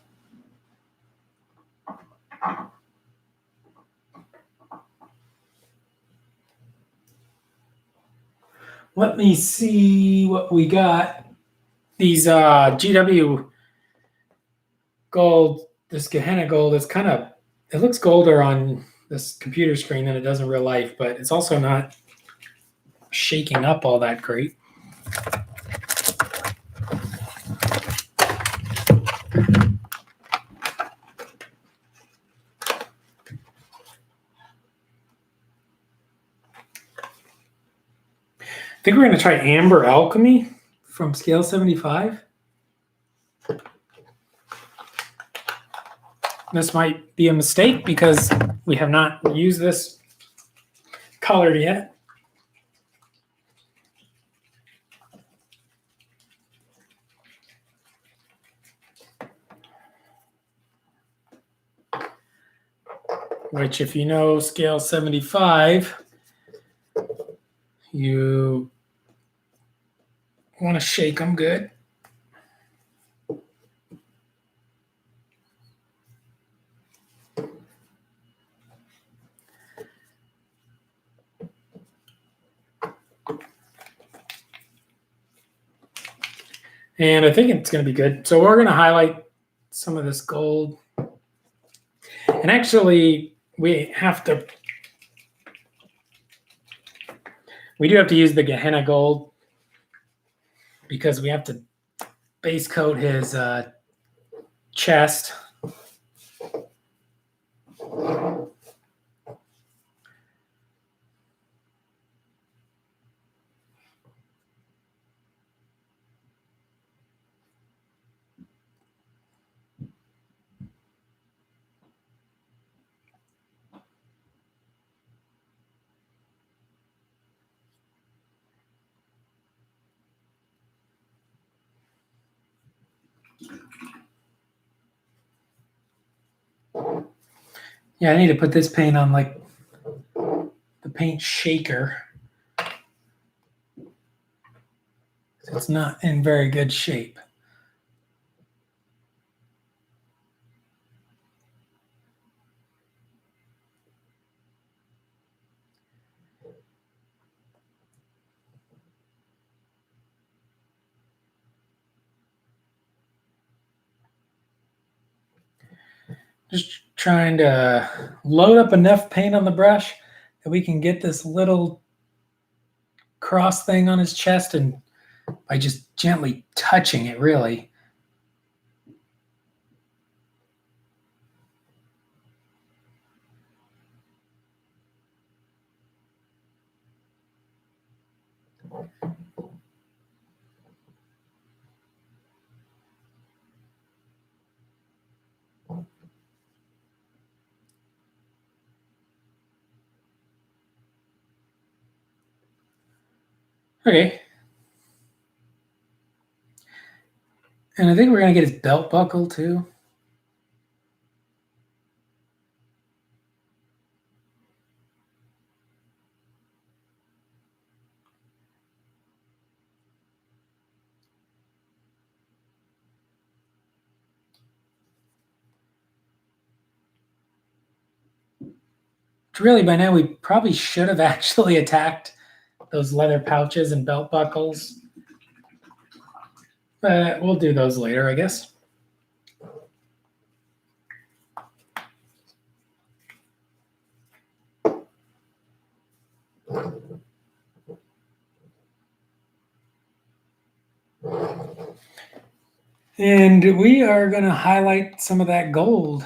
Let me see what we got. These GW gold, this Gehenna gold is kind of, it looks golder on this computer screen than it does in real life, but it's also not shaking up all that great. I think we're going to try Amber Alchemy from Scale 75. This might be a mistake because we have not used this color yet. Which, if you know Scale 75, you want to shake them good. And I think it's going to be good. So we're going to highlight some of this gold. And actually, we do have to use the Gehenna gold because we have to base coat his chest. Yeah, I need to put this paint on like the paint shaker. It's not in very good shape. Just trying to load up enough paint on the brush that we can get this little cross thing on his chest, and by just gently touching it, really. Okay. And I think we're going to get his belt buckle too. Really, by now, we probably should have actually attacked those leather pouches and belt buckles. But we'll do those later, I guess. And we are going to highlight some of that gold.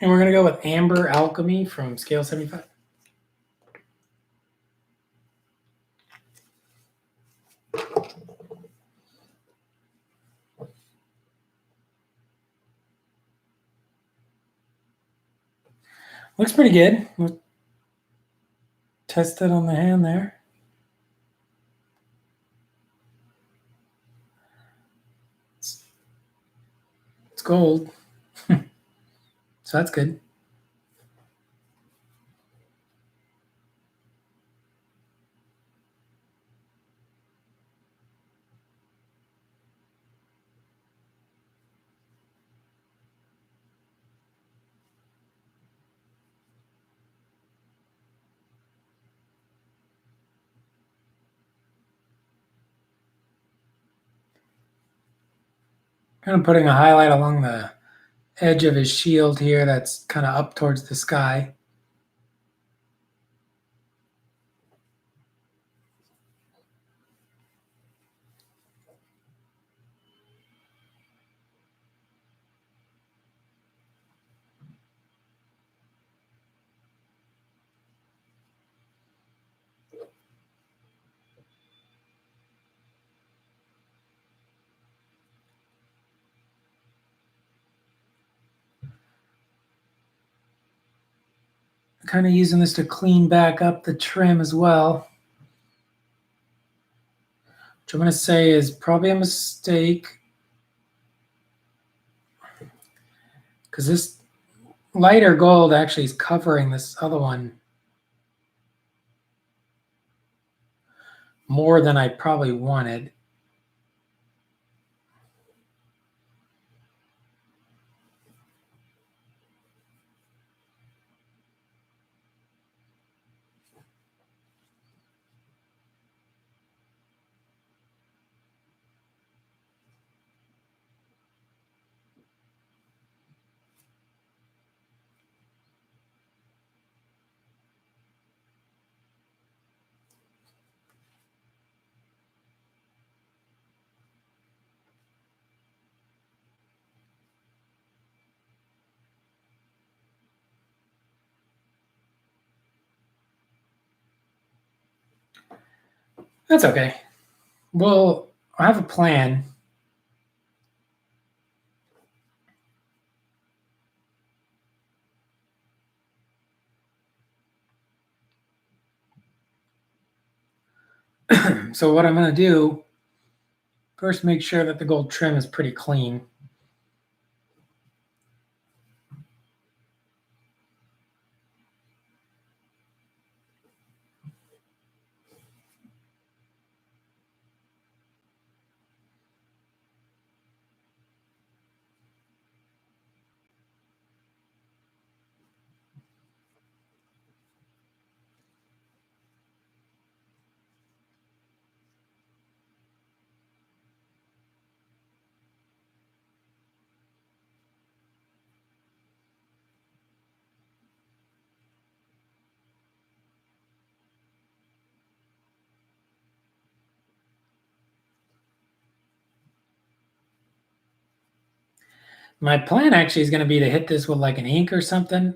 And we're going to go with Amber Alchemy from Scale 75. Looks pretty good. We'll test it on the hand there. It's gold. So that's good. Kind of putting a highlight along the edge of his shield here that's kind of up towards the sky. Kind of using this to clean back up the trim as well, which I'm going to say is probably a mistake, because this lighter gold actually is covering this other one more than I probably wanted. That's okay. Well, I have a plan. So what I'm going to do, first make sure that the gold trim is pretty clean. My plan actually is going to be to hit this with like an ink or something.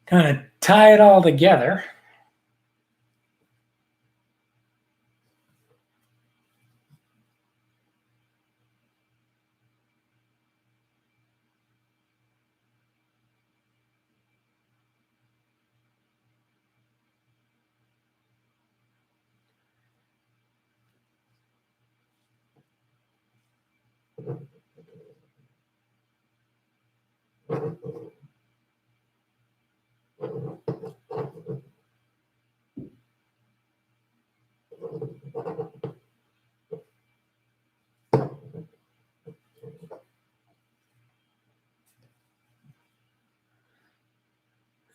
Kind of tie it all together.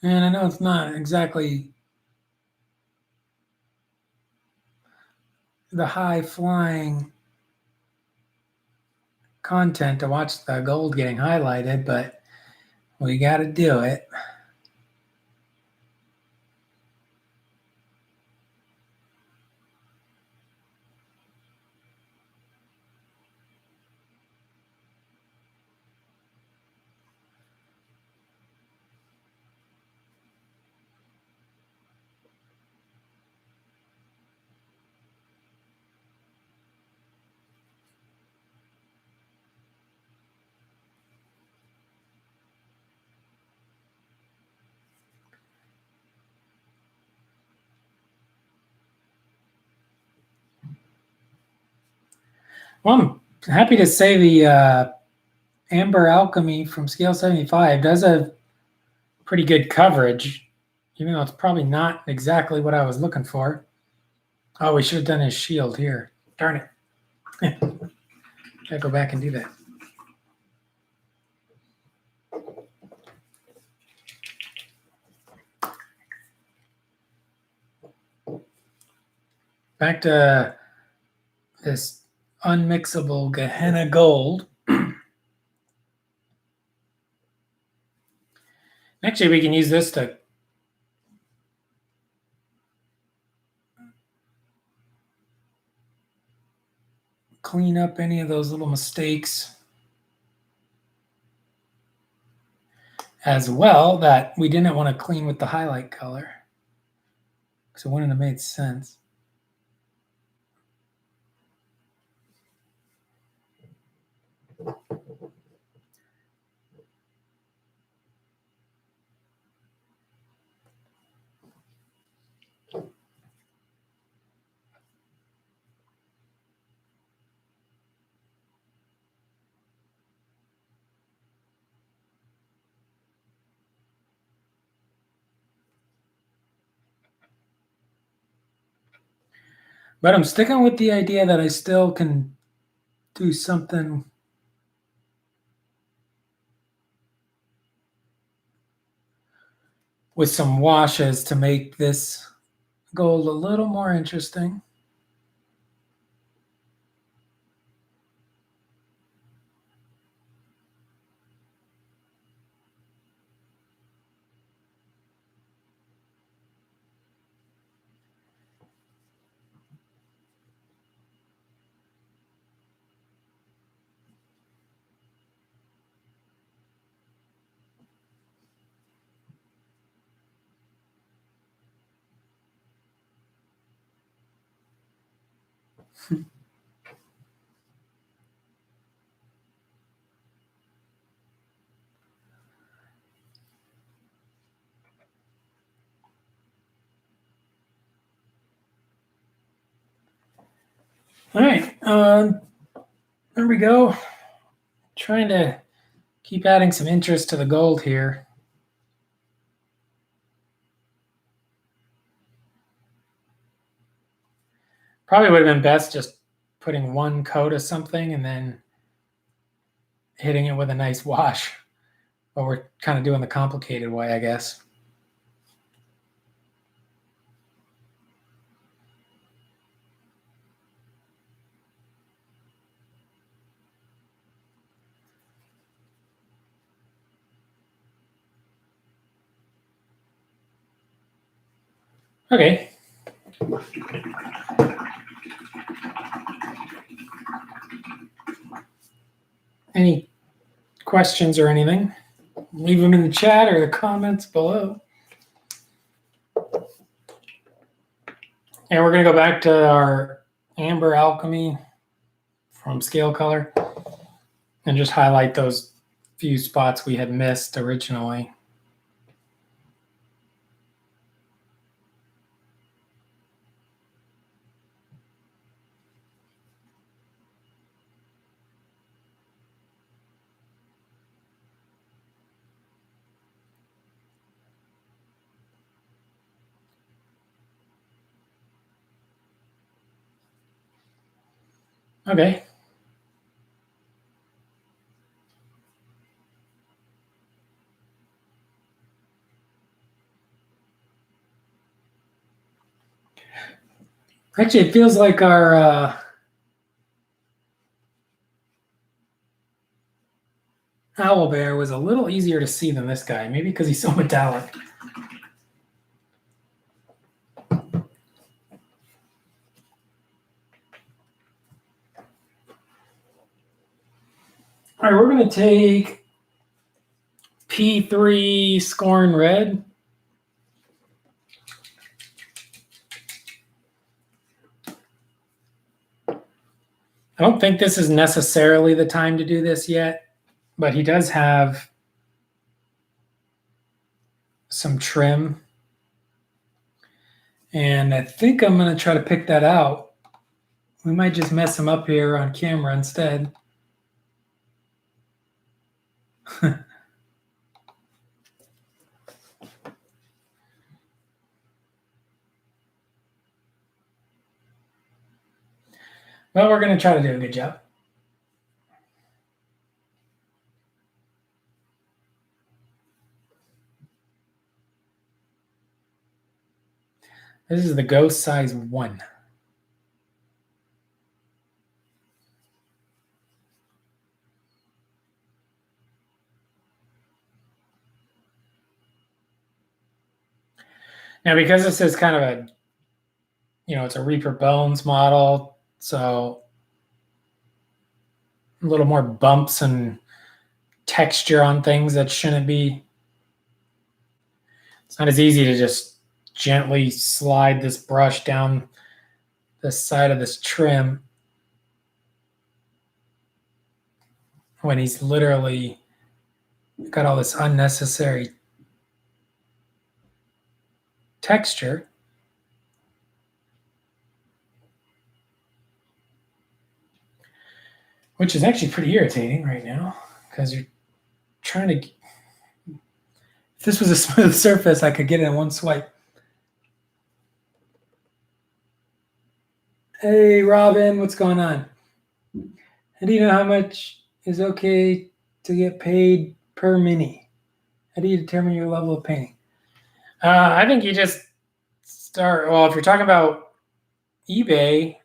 And I know it's not exactly the high flying content to watch the gold getting highlighted, but we got to do it. Well, I'm happy to say the Amber Alchemy from Scale 75 does have pretty good coverage, even though it's probably not exactly what I was looking for. Oh, we should have done his shield here. Darn it. Gotta go back and do that. Back to this unmixable Gehenna gold. Actually, we can use this to clean up any of those little mistakes as well that we didn't want to clean with the highlight color. So it wouldn't have made sense. But I'm sticking with the idea that I still can do something with some washes to make this gold a little more interesting. All right, there we go. Trying to keep adding some interest to the gold here. Probably would have been best just putting one coat of something and then hitting it with a nice wash. But we're kind of doing the complicated way, I guess. Okay. Any questions or anything? Leave them in the chat or the comments below. And we're going to go back to our amber alchemy from scale color and just highlight those few spots we had missed originally. Okay. Actually, it feels like our owl bear was a little easier to see than this guy, maybe because he's so metallic. All right, we're going to take P3 Scorn Red. I don't think this is necessarily the time to do this yet, but he does have some trim. And I think I'm going to try to pick that out. We might just mess him up here on camera instead. Well, we're going to try to do a good job. This is the Ghost size 1. Now, because this is kind of a, it's a Reaper Bones model, so a little more bumps and texture on things that shouldn't be. It's not as easy to just gently slide this brush down the side of this trim when he's literally got all this unnecessary texture. Which is actually pretty irritating right now because you're trying to. If this was a smooth surface, I could get it in one swipe. Hey, Robin, what's going on? How do you know how much is okay to get paid per mini? How do you determine your level of painting? I think you just start. Well, if you're talking about eBay,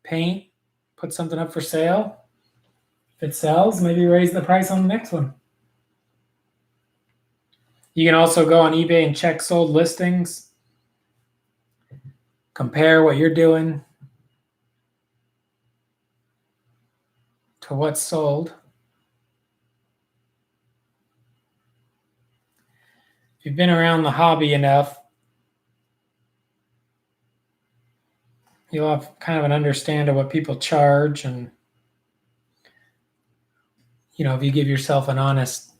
paint, put something up for sale. If it sells, maybe raise the price on the next one. You can also go on eBay and check sold listings. Compare what you're doing to what's sold. If you've been around the hobby enough, you'll have kind of an understanding of what people charge, and if you give yourself an honest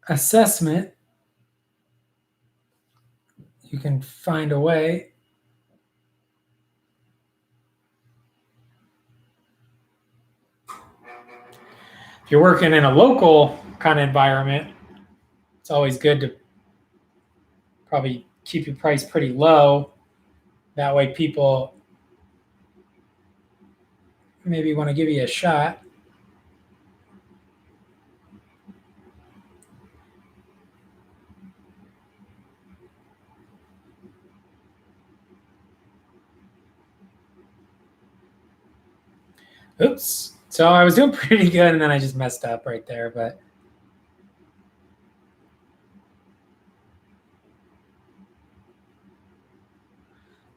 assessment, you can find a way. If you're working in a local kind of environment, it's always good to probably keep your price pretty low. That way people maybe want to give you a shot. Oops. So I was doing pretty good, and then I just messed up right there, but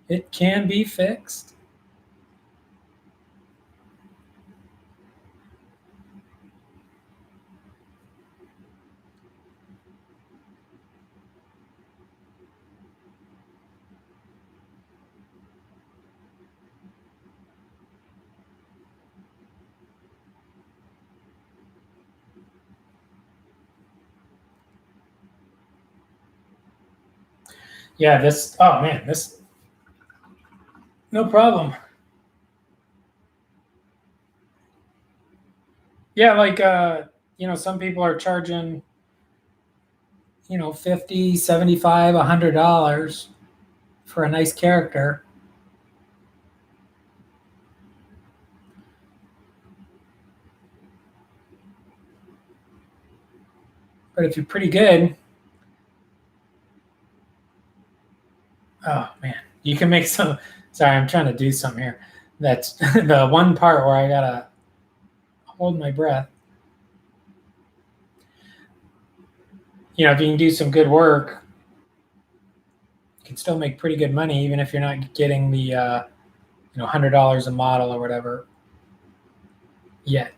it can be fixed. Yeah, oh man, no problem. Yeah, like, some people are charging, 50, 75, $100 for a nice character. But if you're pretty good, oh man, you can make some. Sorry, I'm trying to do something here. That's the one part where I gotta hold my breath. If you can do some good work, you can still make pretty good money, even if you're not getting the $100 a model or whatever yet.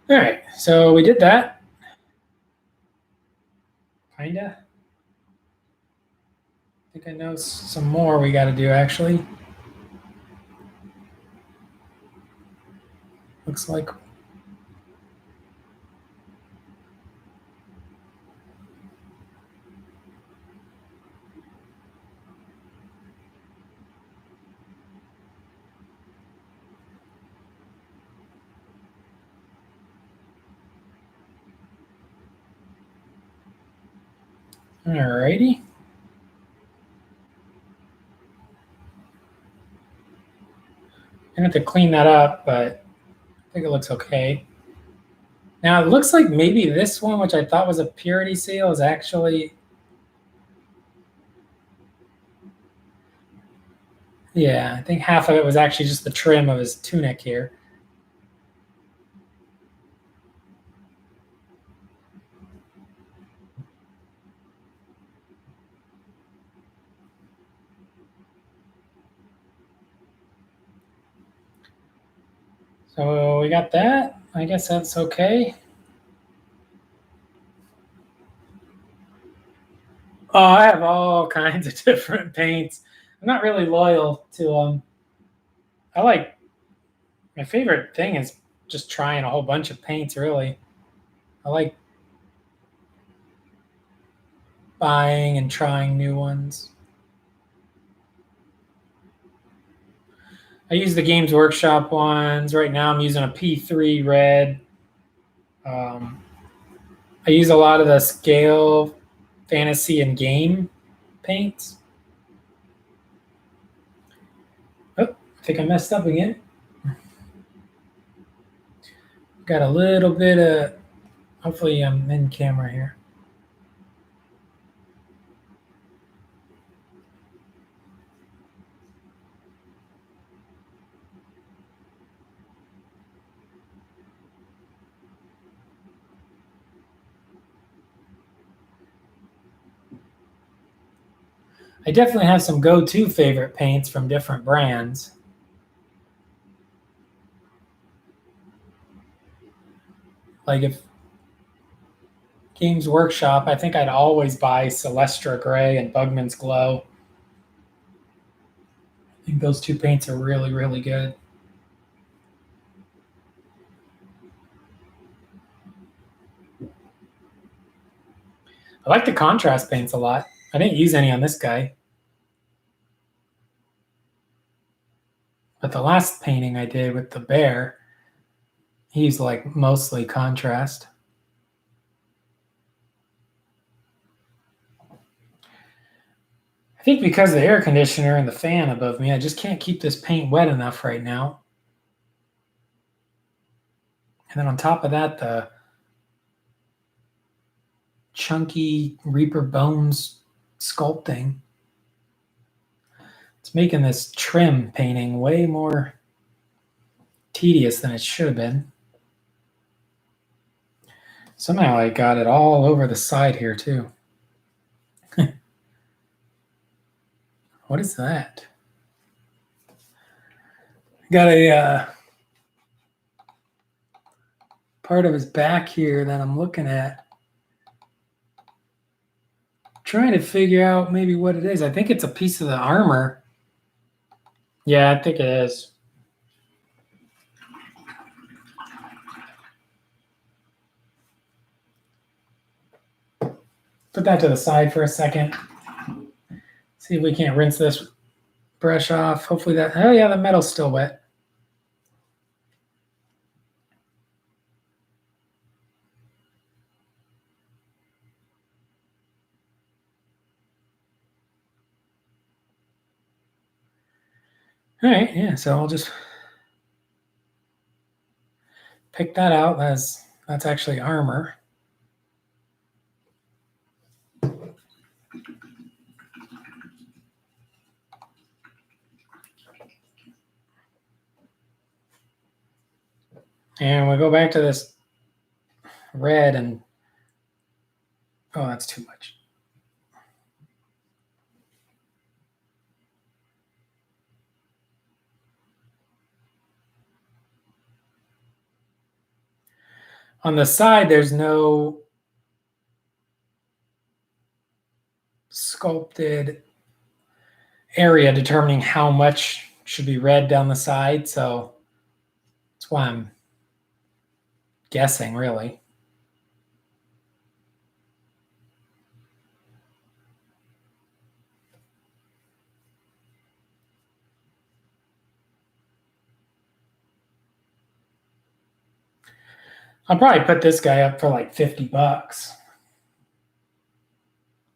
All right, so we did that. Kinda. I think I know some more we got to do actually. Looks like. Alrighty. I have to clean that up, but I think it looks okay. Now it looks like maybe this one, which I thought was a purity seal, is actually, yeah, I think half of it was actually just the trim of his tunic here. So we got that. I guess that's okay. Oh, I have all kinds of different paints. I'm not really loyal to them. I like, my favorite thing is just trying a whole bunch of paints, really. I like buying and trying new ones. I use the Games Workshop ones. Right now I'm using a P3 red. I use a lot of the scale, fantasy, and game paints. Oh, I think I messed up again. Got a little bit of, hopefully I'm in camera here. I definitely have some go-to favorite paints from different brands. Like if Games Workshop, I think I'd always buy Celestra Gray and Bugman's Glow. I think those two paints are really, really good. I like the contrast paints a lot. I didn't use any on this guy. But the last painting I did with the bear, he's like mostly contrast. I think because of the air conditioner and the fan above me, I just can't keep this paint wet enough right now. And then on top of that, the chunky Reaper Bones sculpting. It's making this trim painting way more tedious than it should have been. Somehow I got it all over the side here too. What is that? Got a part of his back here that I'm looking at. Trying to figure out maybe what it is. I think it's a piece of the armor. Yeah, I think it is. Put that to the side for a second. See if we can't rinse this brush off. Hopefully that, oh yeah, the metal's still wet. All right, yeah, so I'll just pick that out. That's actually armor. And we'll go back to this red and, oh, that's too much. On the side, there's no sculpted area determining how much should be red down the side, so that's why I'm guessing, really. I'll probably put this guy up for like $50,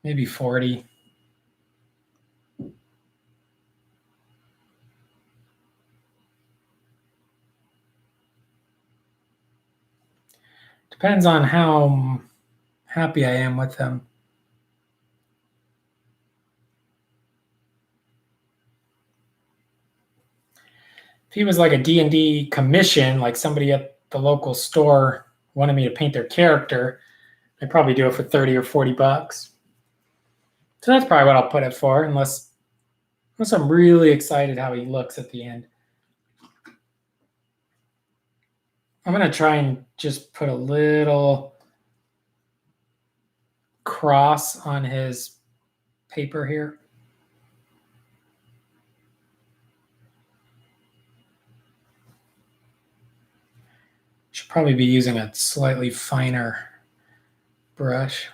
maybe 40. Depends on how happy I am with them. If he was like a D&D commission, like somebody at the local store wanted me to paint their character, I'd probably do it for 30 or $40. So that's probably what I'll put it for, unless I'm really excited how he looks at the end. I'm going to try and just put a little cross on his paper here. Should probably be using a slightly finer brush.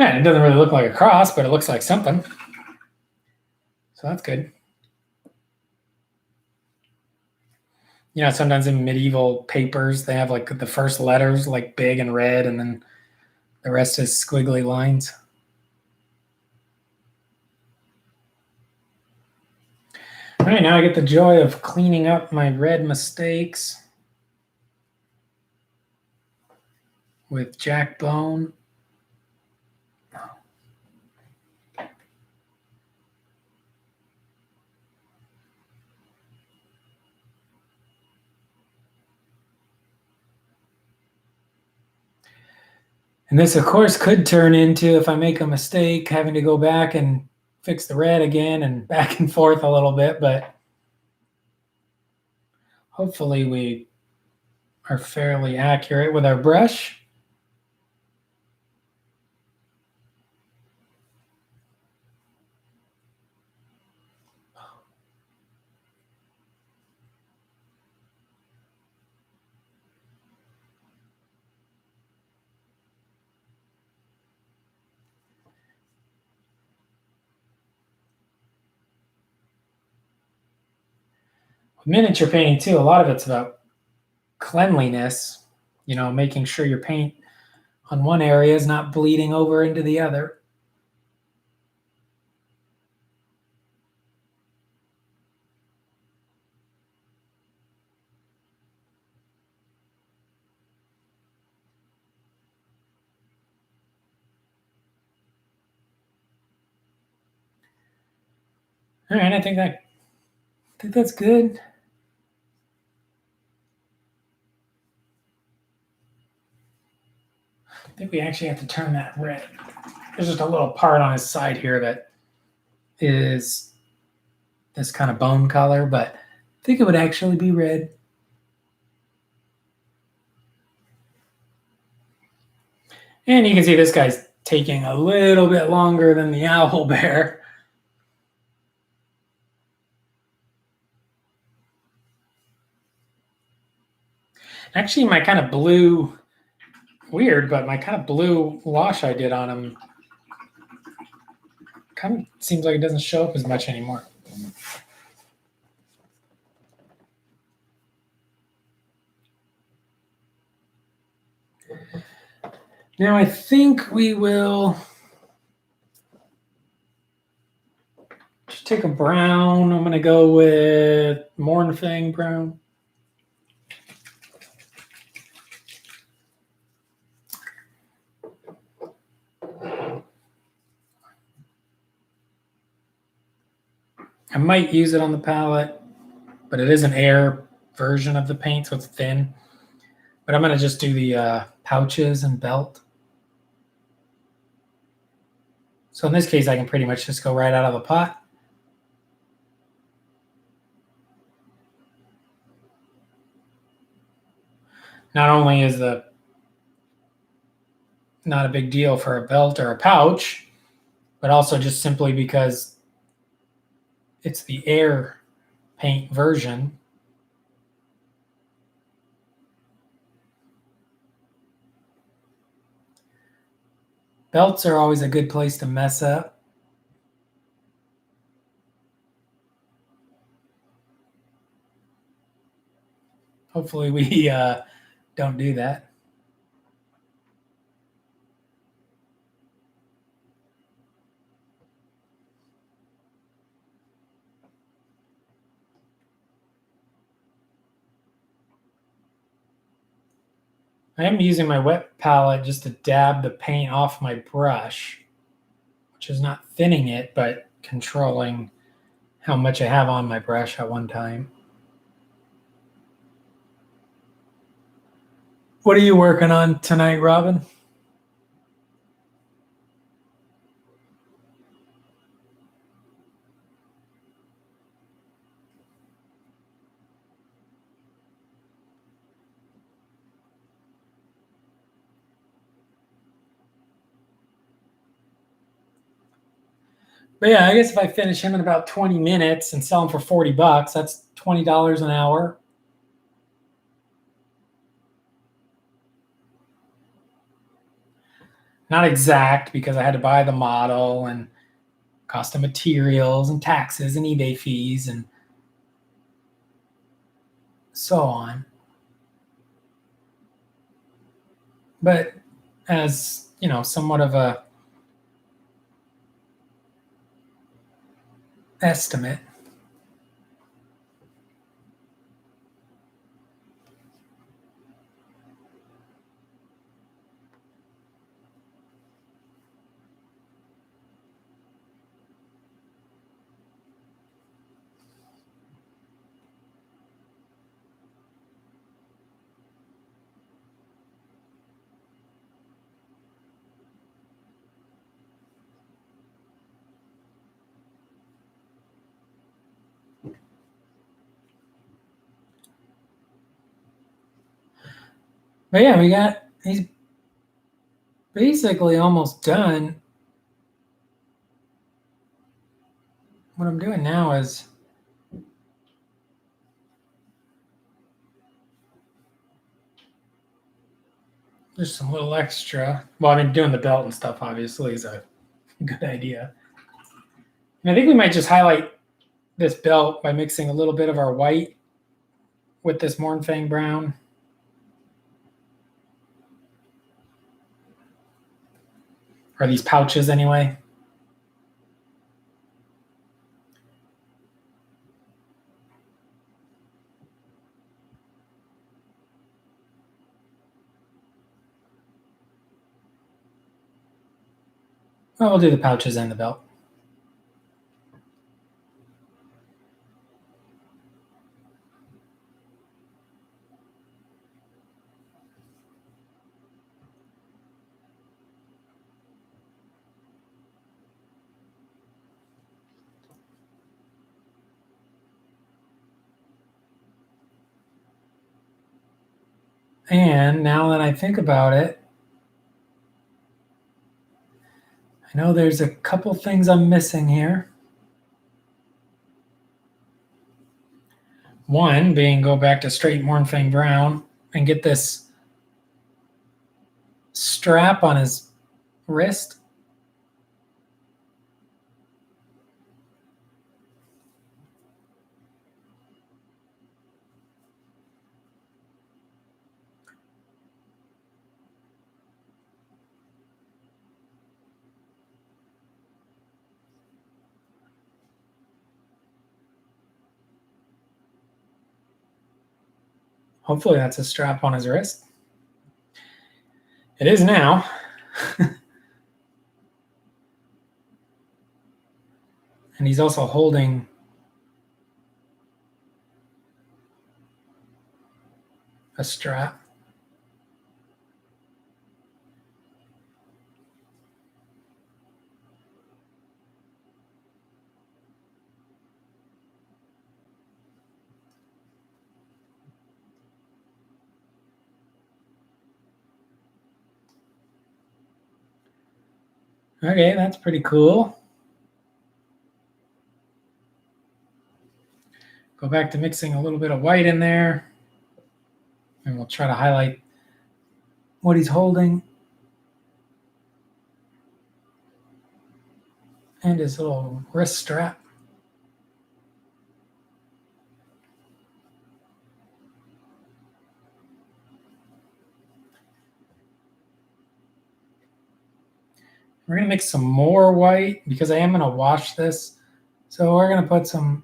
And it doesn't really look like a cross, but it looks like something. So that's good. You know, sometimes in medieval papers, they have like the first letters like big and red, and then the rest is squiggly lines. All right, now I get the joy of cleaning up my red mistakes with Jack Bone. And this, of course, could turn into, if I make a mistake, having to go back and fix the red again and back and forth a little bit, but hopefully we are fairly accurate with our brush. Miniature painting too, a lot of it's about cleanliness, making sure your paint on one area is not bleeding over into the other. All right, I think that's good. I think we actually have to turn that red. There's just a little part on his side here that is this kind of bone color, but I think it would actually be red. And you can see this guy's taking a little bit longer than the owl bear. Actually, my kind of blue, weird, but my kind of blue wash I did on him kind of seems like it doesn't show up as much anymore. Now I think we will just take a brown. I'm going to go with Mornfang brown. I might use it on the palette, but it is an air version of the paint, so it's thin. But I'm going to just do the pouches and belt. So in this case, I can pretty much just go right out of the pot. Not only is the not a big deal for a belt or a pouch, but also just simply because it's the air paint version. Belts are always a good place to mess up. Hopefully we don't do that. I am using my wet palette just to dab the paint off my brush, which is not thinning it, but controlling how much I have on my brush at one time. What are you working on tonight, Robin? But yeah, I guess if I finish him in about 20 minutes and sell him for $40, that's $20 an hour. Not exact because I had to buy the model and cost of materials and taxes and eBay fees and so on. But as, somewhat of a estimate. But yeah, he's basically almost done. What I'm doing now is just some little extra. Well, I mean, doing the belt and stuff obviously is a good idea. And I think we might just highlight this belt by mixing a little bit of our white with this Mournfang brown. Or these pouches anyway. Well, we'll do the pouches and the belt. And now that I think about it, I know there's a couple things I'm missing here. One being go back to straight Mournfang brown and get this strap on his wrist. Hopefully that's a strap on his wrist. It is now. And he's also holding a strap. Okay, that's pretty cool. Go back to mixing a little bit of white in there. And we'll try to highlight what he's holding. And his little wrist strap. We're going to mix some more white because I am going to wash this. So we're going to put some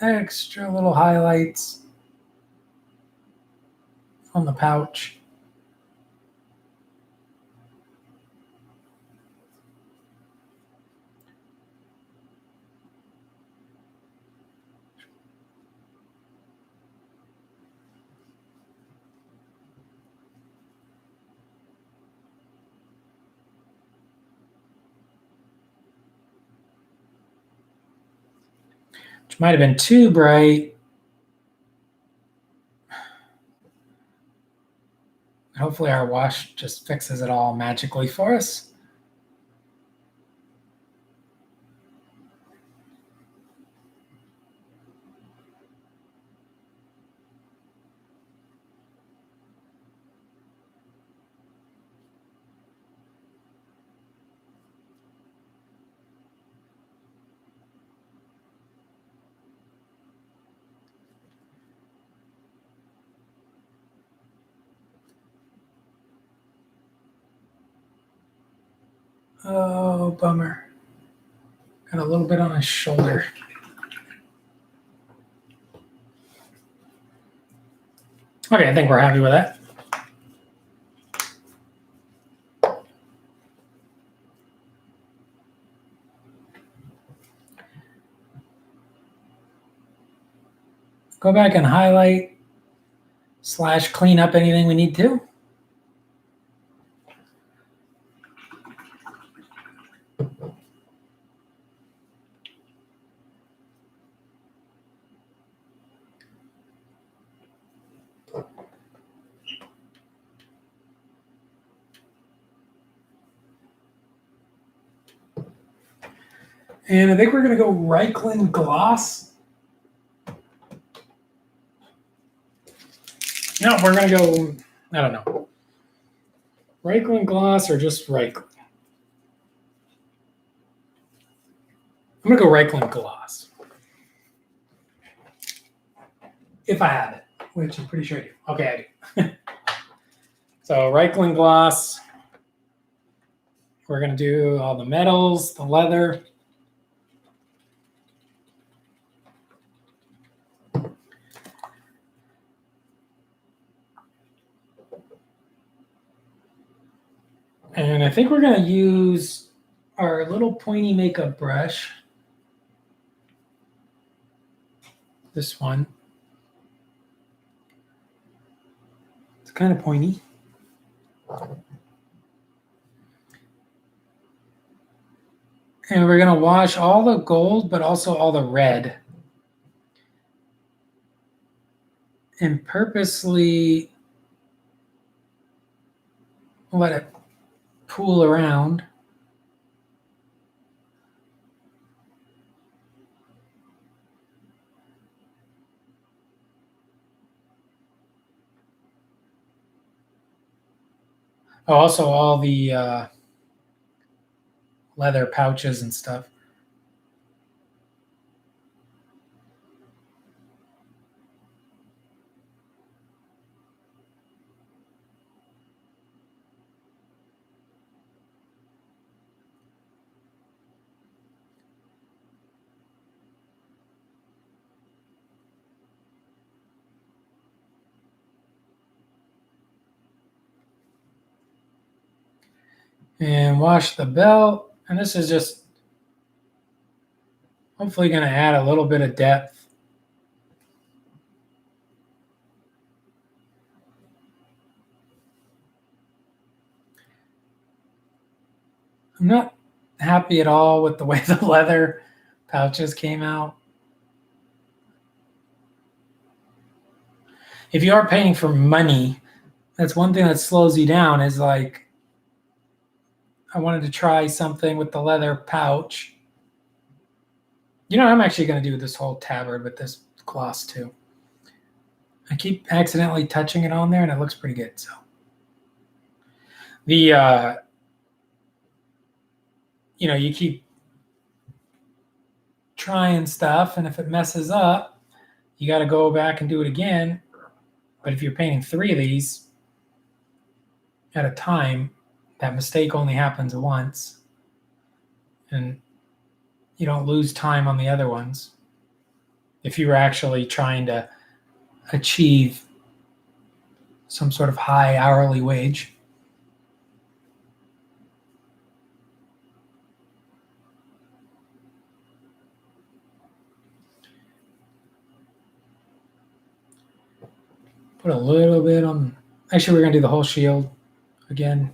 extra little highlights on the pouch. Which might have been too bright. Hopefully our wash just fixes it all magically for us. Oh, bummer. Got a little bit on his shoulder. Okay, I think we're happy with that. Go back and highlight / clean up anything we need to. And I think we're going to go Reichland gloss. No, we're going to go, I don't know, Reichland gloss or just Reichland. I'm going to go Reichland gloss. If I have it, which I'm pretty sure I do. Okay, I do. So Reichland gloss. We're going to do all the metals, the leather. And I think we're going to use our little pointy makeup brush. This one. It's kind of pointy. And we're going to wash all the gold, but also all the red. And purposely let it pool around. Oh, also all the leather pouches and stuff. And wash the belt. And this is just hopefully going to add a little bit of depth. I'm not happy at all with the way the leather pouches came out. If you are painting for money, that's one thing that slows you down is like, I wanted to try something with the leather pouch. You know, I'm actually going to do this whole tabard with this gloss too. I keep accidentally touching it on there and it looks pretty good. So the, you keep trying stuff, and if it messes up, you got to go back and do it again. But if you're painting 3 of these at a time, that mistake only happens once, and you don't lose time on the other ones. If you were actually trying to achieve some sort of high hourly wage. Put a little bit on. Actually, we're going to do the whole shield again.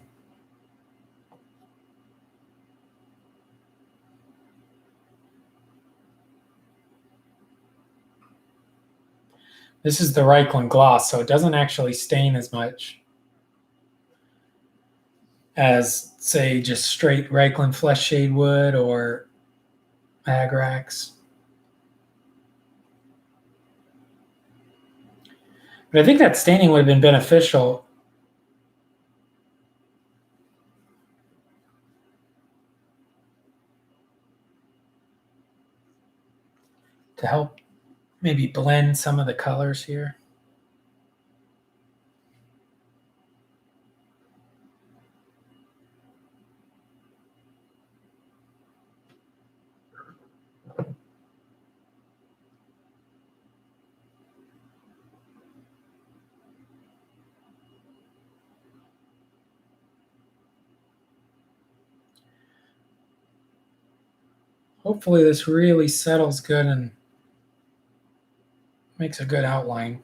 This is the Reichland gloss, so it doesn't actually stain as much as, say, just straight Reichland flesh shade would or Agrax. But I think that staining would have been beneficial to help maybe blend some of the colors here. Hopefully this really settles good and makes a good outline.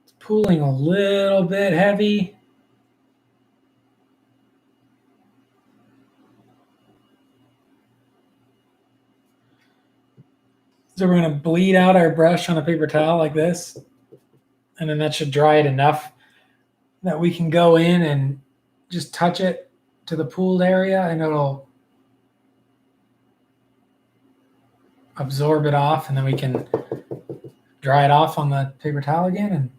It's pooling a little bit heavy. So we're going to bleed out our brush on a paper towel like this. And then that should dry it enough that we can go in and just touch it to the pooled area and it'll absorb it off, and then we can dry it off on the paper towel again.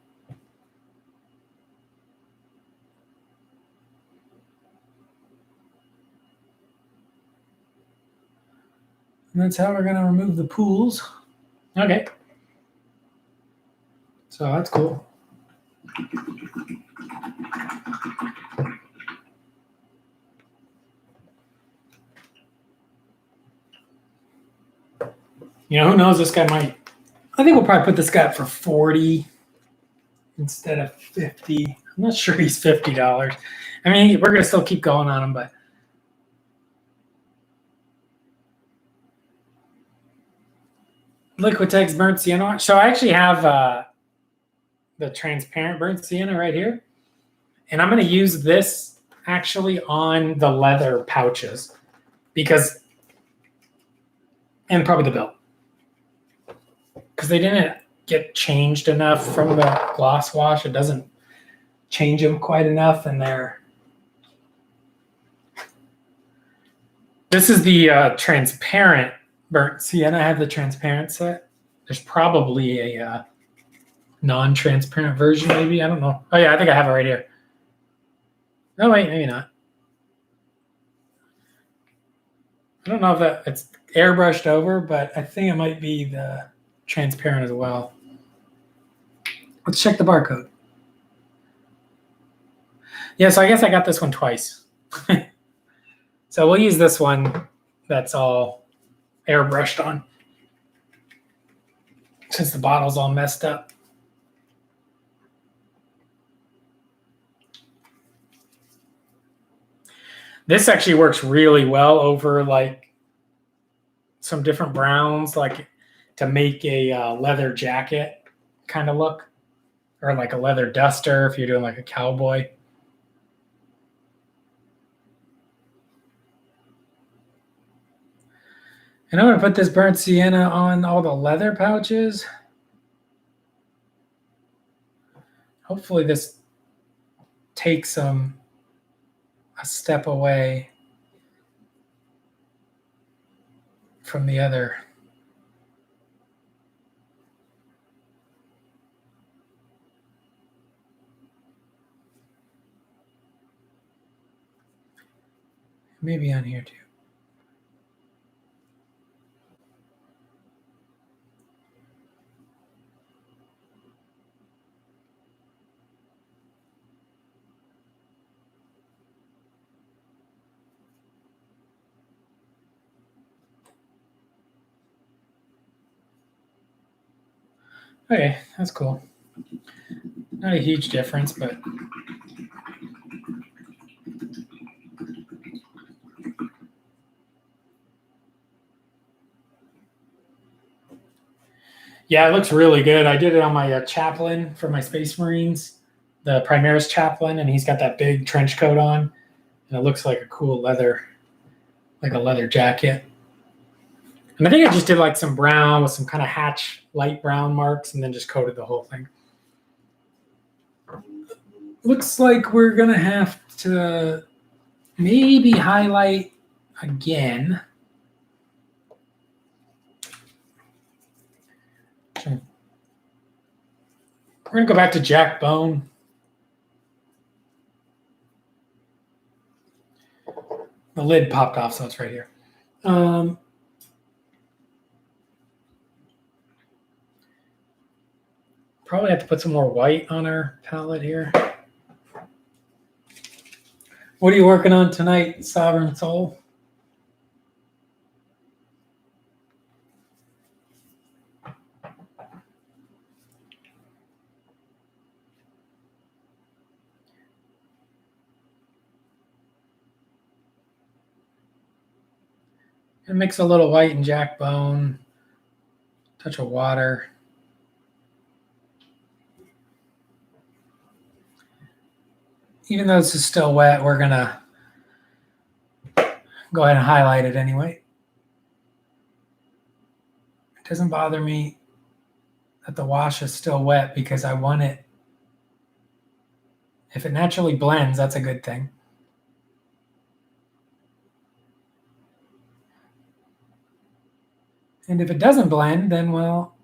And that's how we're going to remove the pools. Okay. So that's cool. You know, who knows? This guy might. I think we'll probably put this guy up for 40 instead of 50. I'm not sure he's $50. I mean, we're going to still keep going on him, but. Liquitex burnt sienna. So I actually have the transparent burnt sienna right here. And I'm going to use this actually on the leather pouches because, and probably the belt, because they didn't get changed enough from the gloss wash. It doesn't change them quite enough, and this is the transparent burnt sienna. I have the transparent set. There's probably a non-transparent version, maybe. I don't know. Oh yeah, I think I have it right here. No, wait, maybe not. I don't know if that it's airbrushed over, but I think it might be the transparent as well. Let's check the barcode. Yeah, so I guess I got this one twice. So we'll use this one that's all airbrushed on, since the bottle's all messed up. This actually works really well over like some different browns, like to make a leather jacket kind of look, or like a leather duster if you're doing like a cowboy. And I'm going to put this burnt sienna on all the leather pouches. Hopefully this takes a step away from the other. Maybe on here too. Okay, that's cool. Not a huge difference, but yeah, it looks really good. I did it on my chaplain for my Space Marines, the Primaris chaplain, and he's got that big trench coat on, and it looks like a cool leather, like a leather jacket. And I think I just did like some brown with some kind of hatch light brown marks, and then just coated the whole thing. Looks like we're gonna have to maybe highlight again. We're gonna go back to Jack Bone. The lid popped off, so it's right here. Probably have to put some more white on our palette here. What are you working on tonight, Sovereign Soul? And mix a little white and Jack Bone, touch of water. Even though this is still wet, we're gonna go ahead and highlight it anyway. doesn't bother me that the wash is still wet because I want it. If it naturally blends, that's a good thing. And if it doesn't blend, then, well,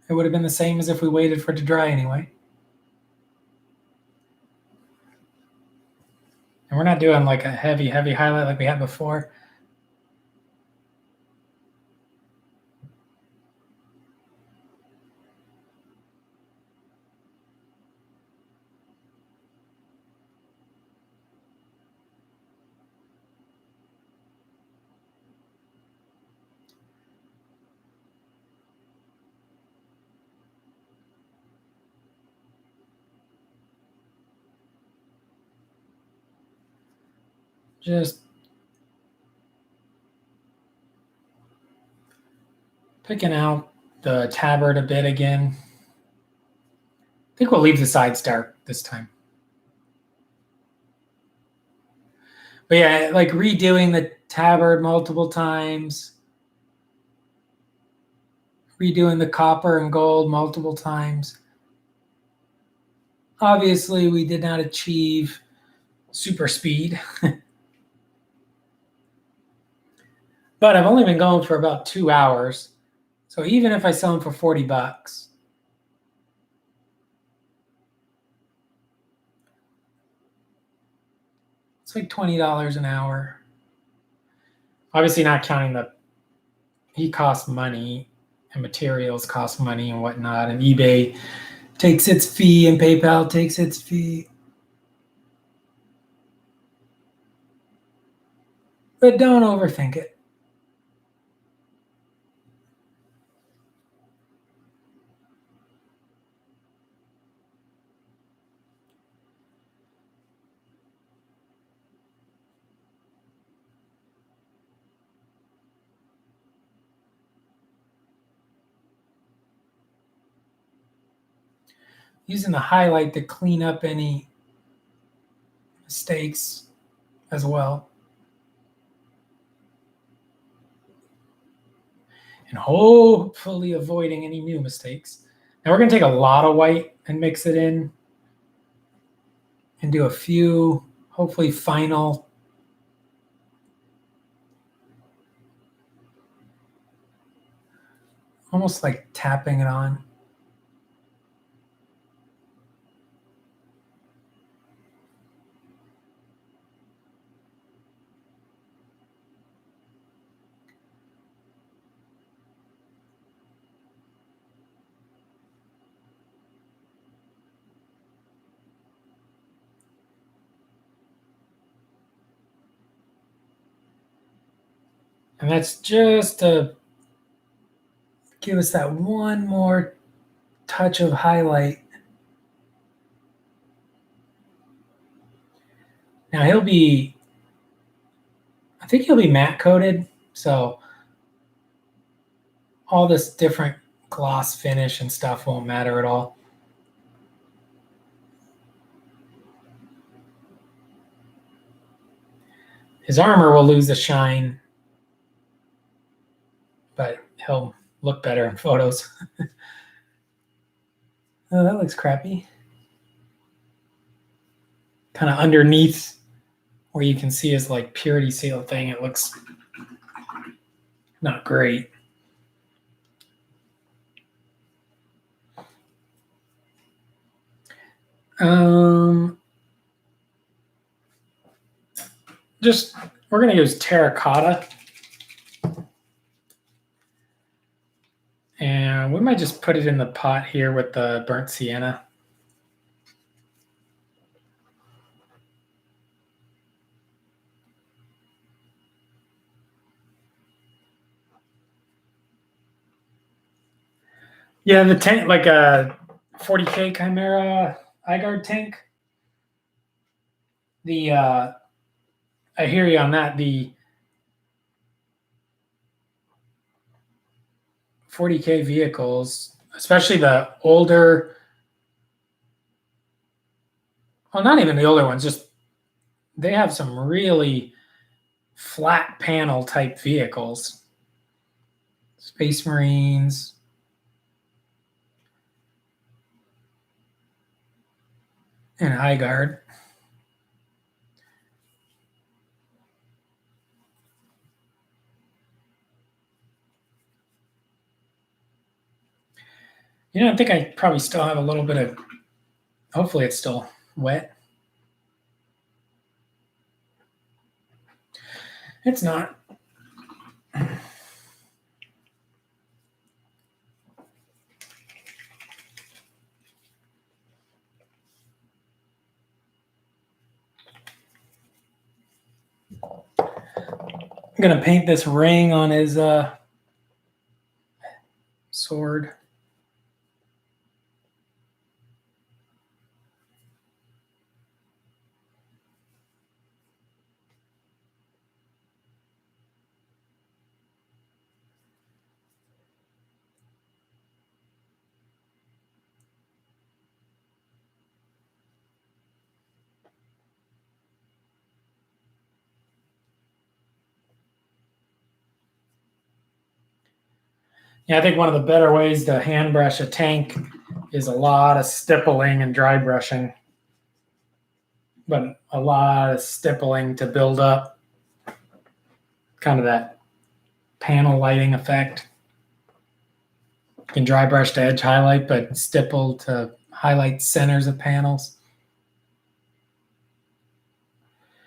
it would have been the same as if we waited for it to dry anyway. And we're not doing like a heavy highlight like we had before. Just picking out the tabard a bit again. I think we'll leave the sides dark this time. But yeah, like redoing the tabard multiple times, redoing the copper and gold multiple times. Obviously, we did not achieve super speed. But I've only been going for about 2 hours. So even if I sell them for $40, it's like $20 an hour. Obviously not counting he costs money and materials cost money and whatnot, and eBay takes its fee and PayPal takes its fee. But don't overthink it. Using the highlight to clean up any mistakes as well. And hopefully avoiding any new mistakes. Now we're going to take a lot of white and mix it in and do a few, hopefully final almost like tapping it on. And that's just to give us that one more touch of highlight. Now I think he'll be matte coated, so all this different gloss finish and stuff won't matter at all. His armor will lose the shine, but he'll look better in photos. Oh, that looks crappy. Kind of underneath where you can see his like purity seal thing, it looks not great. Just we're gonna use terracotta, and we might just put it in the pot here with the burnt sienna. Yeah, the tank, like a 40K Chimera eye guard tank. I hear you on that. The 40K vehicles, especially the older, well, not even the older ones, just they have some really flat panel type vehicles. Space Marines. And High Guard. I think I probably still have a little bit of, hopefully it's still wet. It's not. I'm going to paint this ring on his sword. Yeah, I think one of the better ways to hand brush a tank is a lot of stippling and dry brushing. But a lot of stippling to build up kind of that panel lighting effect. You can dry brush to edge highlight, but stipple to highlight centers of panels.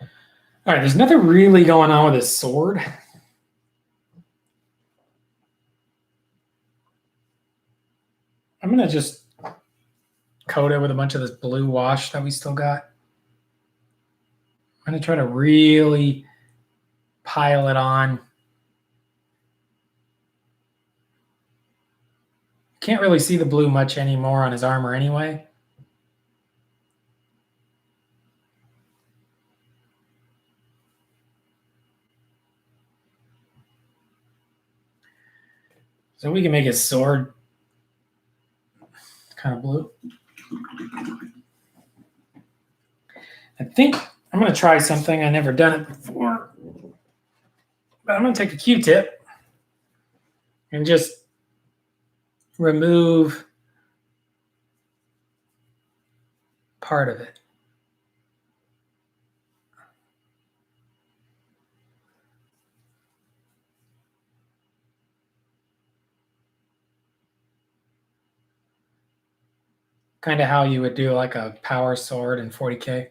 All right, there's nothing really going on with this sword. I'm going to just coat it with a bunch of this blue wash that we still got. I'm going to try to really pile it on. Can't really see the blue much anymore on his armor anyway. So we can make his sword kind of blue. I think I'm going to try something. I've never done it before. But I'm going to take a Q-tip and just remove part of it. Kind of how you would do like a power sword in 40K.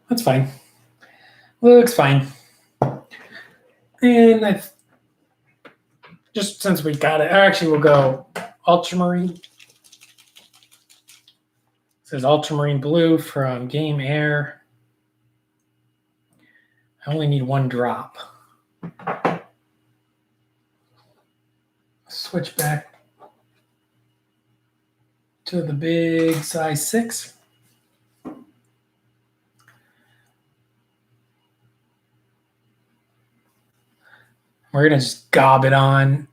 That's fine. Looks fine. And just since we got it, actually we'll go ultramarine. It says ultramarine blue from Game Air. I only need one drop. Switch back to the big size 6. We're going to just gob it on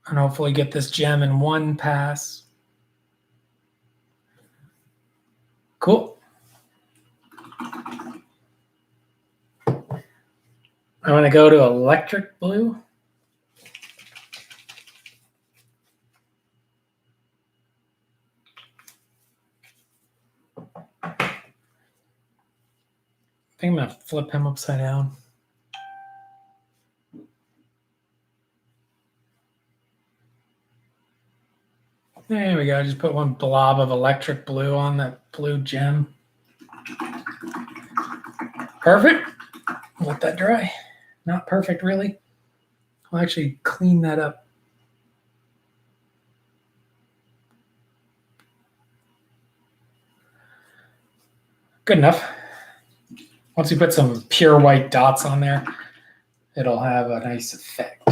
and hopefully get this gem in one pass. Cool. I'm going to go to electric blue. I think I'm going to flip him upside down. There we go. Just put one blob of electric blue on that blue gem. Perfect. Let that dry. Not perfect, really. I'll actually clean that up. Good enough. Once we put some pure white dots on there, it'll have a nice effect.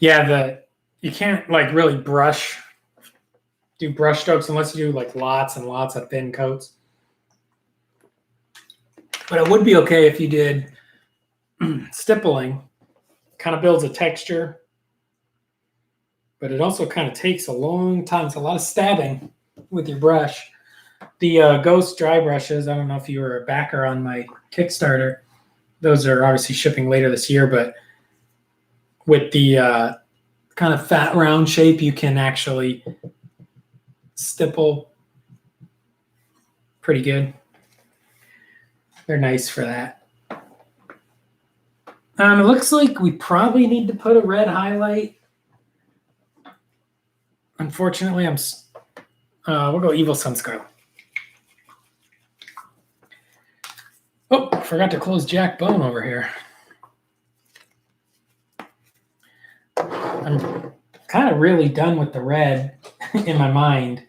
Yeah, you can't like really do brush strokes unless you do like lots and lots of thin coats. But it would be okay if you did stippling kind of builds a texture, but it also kind of takes a long time. It's a lot of stabbing with your brush. The Ghost dry brushes, I don't know if you were a backer on my Kickstarter. Those are obviously shipping later this year, but with the kind of fat round shape, you can actually stipple pretty good. They're nice for that. It looks like we probably need to put a red highlight. Unfortunately, we'll go Evil Sunscarlet. Oh, forgot to close Jack Bone over here. I'm kind of really done with the red in my mind.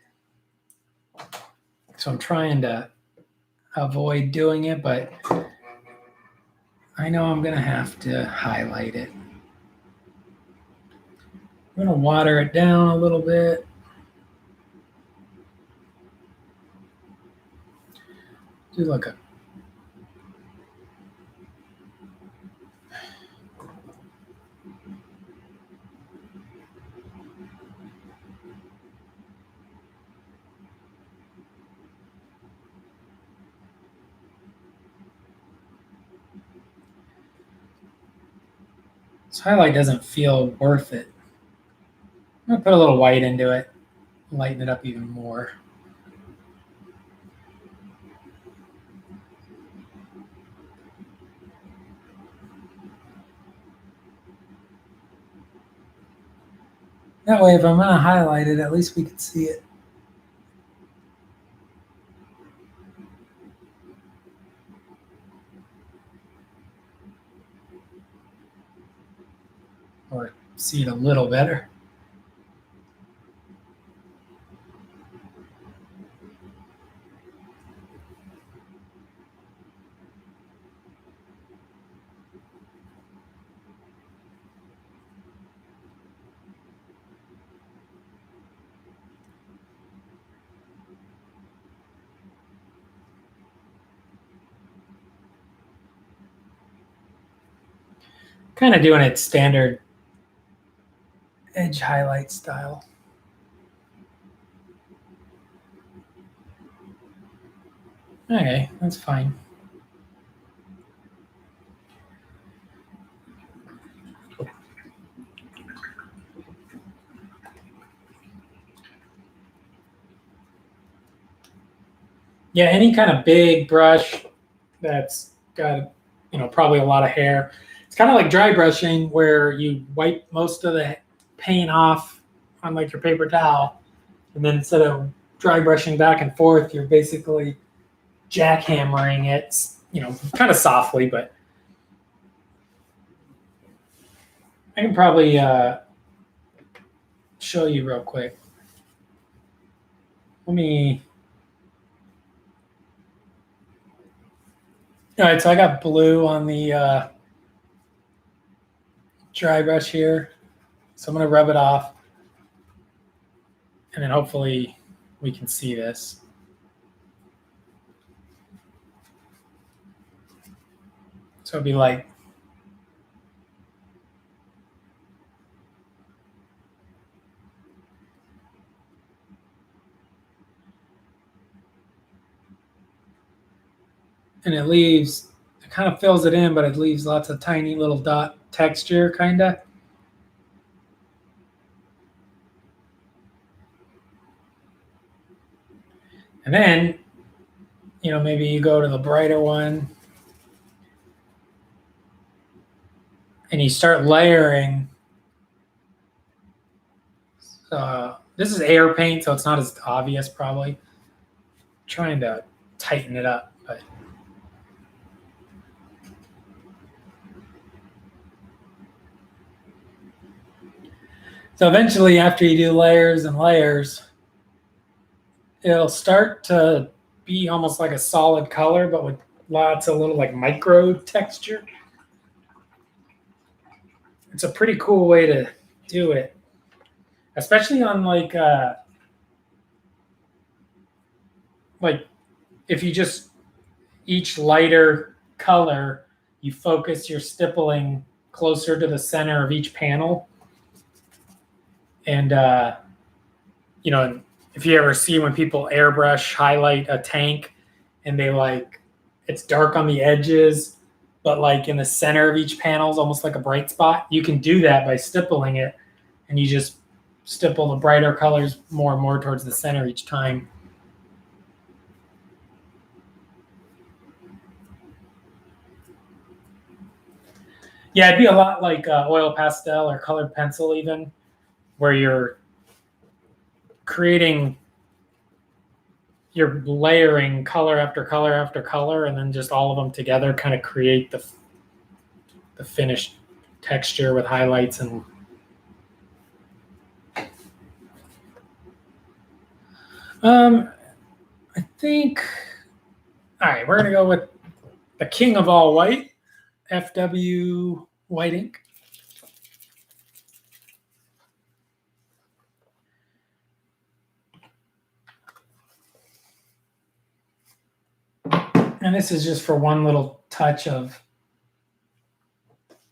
So I'm trying to avoid doing it, but I know I'm going to have to highlight it. I'm going to water it down a little bit. Do like a this highlight doesn't feel worth it. I'm going to put a little white into it, lighten it up even more. That way, if I'm going to highlight it, at least we can see it. Or see it a little better. Kind of doing it standard edge highlight style. Okay, that's fine. Yeah, any kind of big brush that's got, probably a lot of hair. It's kind of like dry brushing where you wipe most of the paint off on like your paper towel, and then instead of dry brushing back and forth, you're basically jackhammering it, kind of softly, but I can probably show you real quick. All right, so I got blue on the dry brush here. So I'm going to rub it off. And then hopefully we can see this. So it'd be like, and it kind of fills it in, but it leaves lots of tiny little dot texture, kind of. And then, maybe you go to the brighter one and you start layering. This is air paint, so it's not as obvious probably. I'm trying to tighten it up, but so eventually after you do layers and layers, it'll start to be almost like a solid color, but with lots of little like micro texture. It's a pretty cool way to do it, especially on like if you just each lighter color, you focus your stippling closer to the center of each panel. And, if you ever see when people airbrush highlight a tank and they it's dark on the edges, but in the center of each panel is almost like a bright spot. You can do that by stippling it, and you just stipple the brighter colors more and more towards the center each time. Yeah, it'd be a lot like oil pastel or colored pencil, even, where you're layering color after color after color, and then just all of them together kind of create the finished texture with highlights. And I think, all right, we're gonna go with the king of all white, FW white ink. And this is just for one little touch of,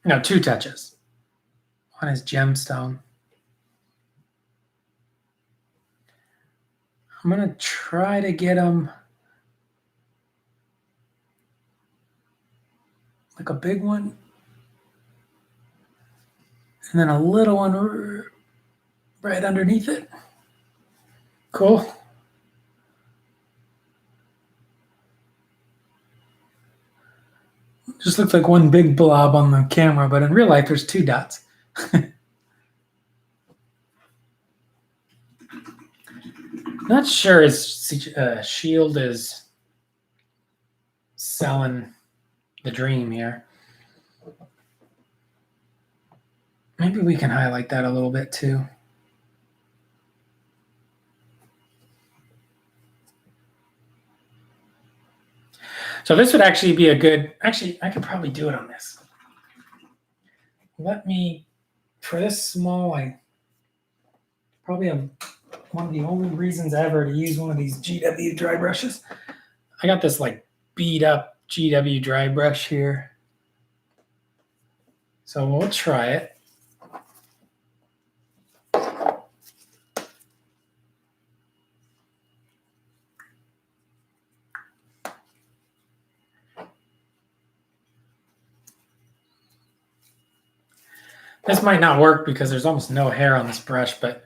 no, two touches. One is gemstone. I'm going to try to get them like a big one, and then a little one right underneath it. Cool. Just looks like one big blob on the camera, but in real life, there's two dots. Not sure his shield is selling the dream here. Maybe we can highlight that a little bit too. So this would actually be a good, actually, I could probably do it on this. For this small, I probably have one of the only reasons ever to use one of these GW dry brushes. I got this beat up GW dry brush here. So we'll try it. This might not work because there's almost no hair on this brush, but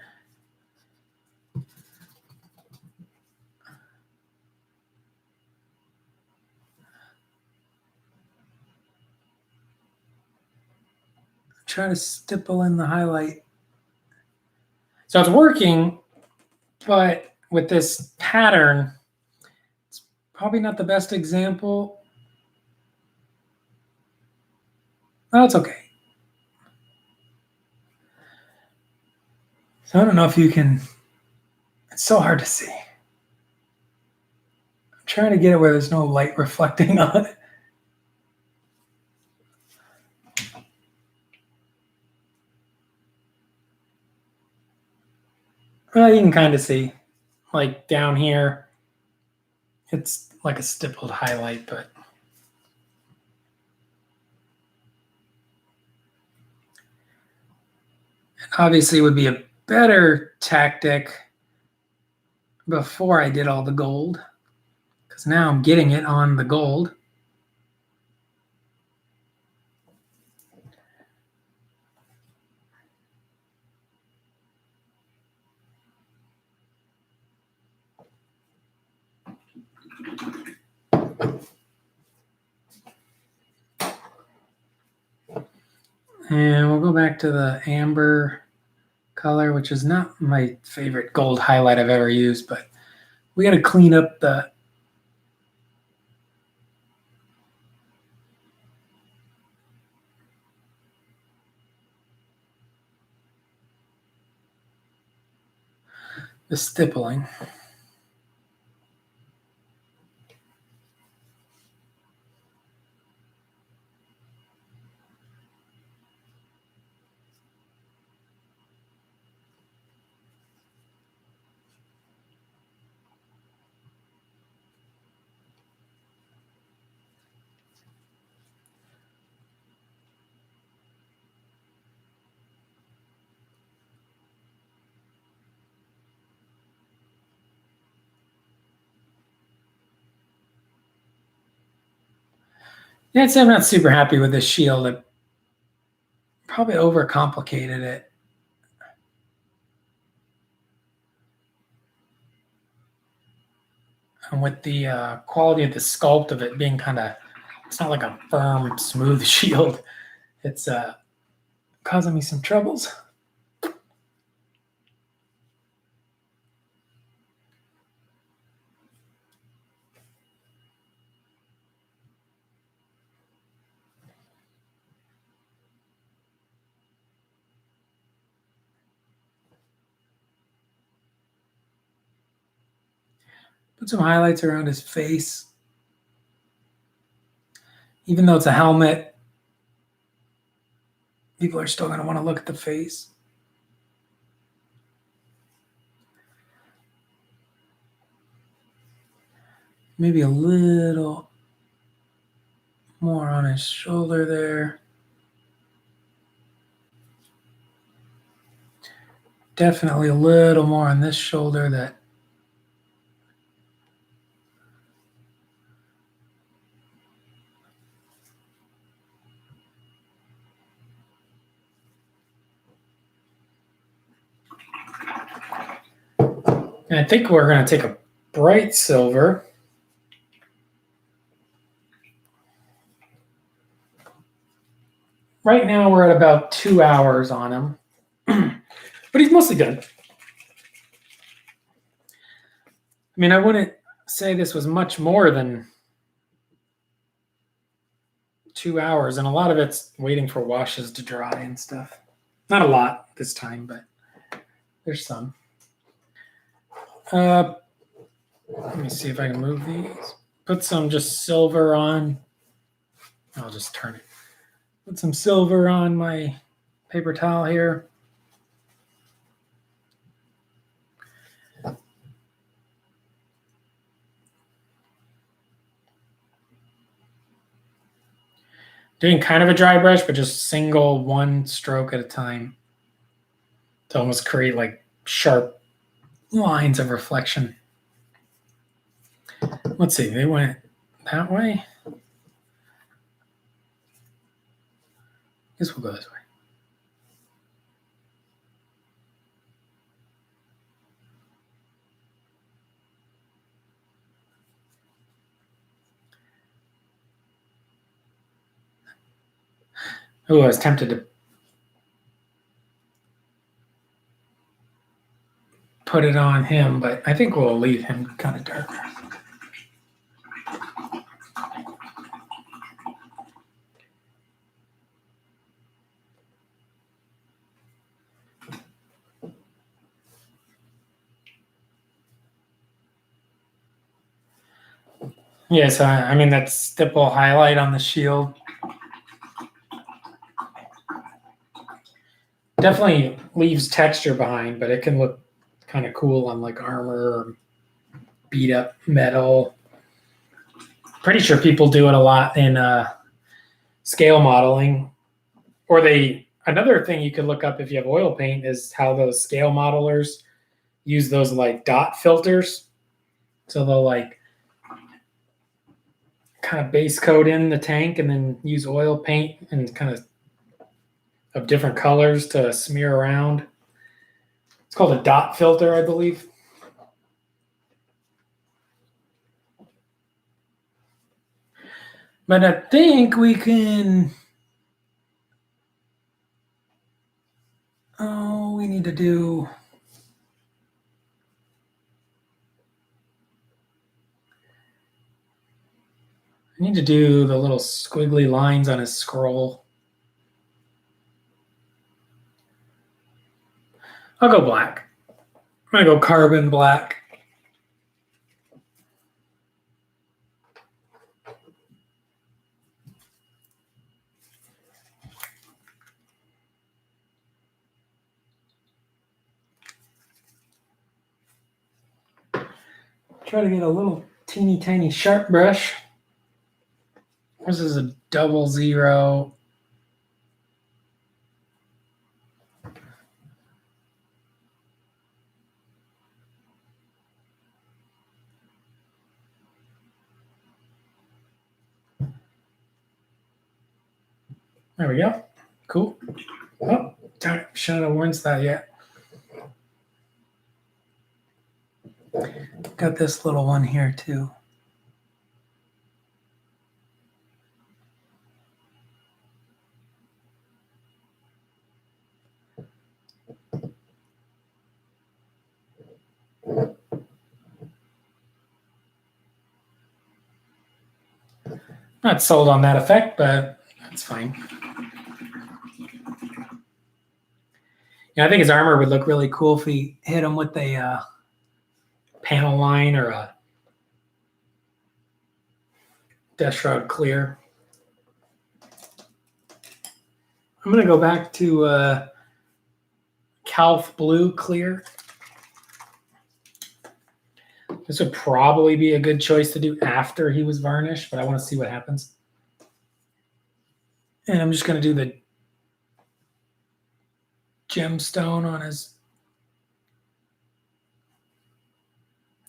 try to stipple in the highlight. So it's working, but with this pattern, it's probably not the best example. Oh, it's okay. So I don't know if you can, it's so hard to see. I'm trying to get it where there's no light reflecting on it. Well, you can kind of see, down here, it's like a stippled highlight, but obviously it would be a better tactic before I did all the gold, because now I'm getting it on the gold. And we'll go back to the amber color, which is not my favorite gold highlight I've ever used, but we got to clean up the stippling. Yeah, I'd say I'm not super happy with this shield. I probably overcomplicated it. And with the quality of the sculpt of it being kind of, it's not like a firm, smooth shield. It's causing me some troubles. Put some highlights around his face. Even though it's a helmet, people are still going to want to look at the face. Maybe a little more on his shoulder there. Definitely a little more on this shoulder that and I think we're going to take a bright silver. Right now we're at about 2 hours on him, but he's mostly done. I mean, I wouldn't say this was much more than 2 hours, and a lot of it's waiting for washes to dry and stuff. Not a lot this time, but there's some. Let me see if I can move these. Put some just silver on. I'll just turn it. Put some silver on my paper towel here. Doing kind of a dry brush, but just single one stroke at a time to almost create like sharp lines of reflection. Let's see, they went that way. I guess we'll go this way. Oh, I was tempted to put it on him, but I think we'll leave him kind of darker. Yes, I mean that stipple highlight on the shield definitely leaves texture behind, but it can look kind of cool on like armor or beat up metal. Pretty sure people do it a lot in scale modeling. Or another thing you could look up if you have oil paint is how those scale modelers use those like dot filters. So they'll like kind of base coat in the tank and then use oil paint and kind of different colors to smear around. It's called a dot filter, I believe. But I think we can. Oh, we need to do. I need to do the little squiggly lines on his scroll. I'll go black. I'm going to go carbon black. Try to get a little teeny tiny sharp brush. This is a 00. There we go. Cool. Oh, darn it. Shouldn't have rinsed that yet. Got this little one here too. Not sold on that effect, but that's fine. Yeah, I think his armor would look really cool if we hit him with a panel line or a Death Shroud clear. I'm going to go back to Calf Blue clear. This would probably be a good choice to do after he was varnished, but I want to see what happens. And I'm just going to do the gemstone on his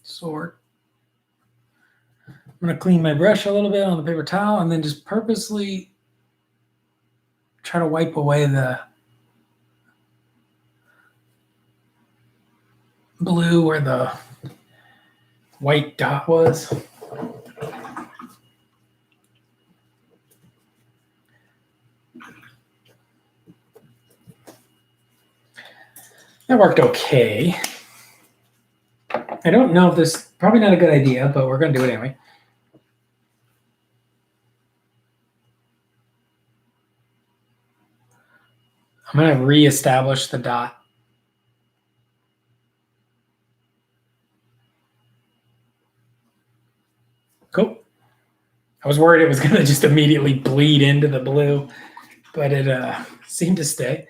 sword. I'm going to clean my brush a little bit on the paper towel and then just purposely try to wipe away the blue where the white dot was. That worked okay. I don't know if this, probably not a good idea, but we're going to do it anyway. I'm going to reestablish the dot. Cool. I was worried it was going to just immediately bleed into the blue, but it seemed to stay.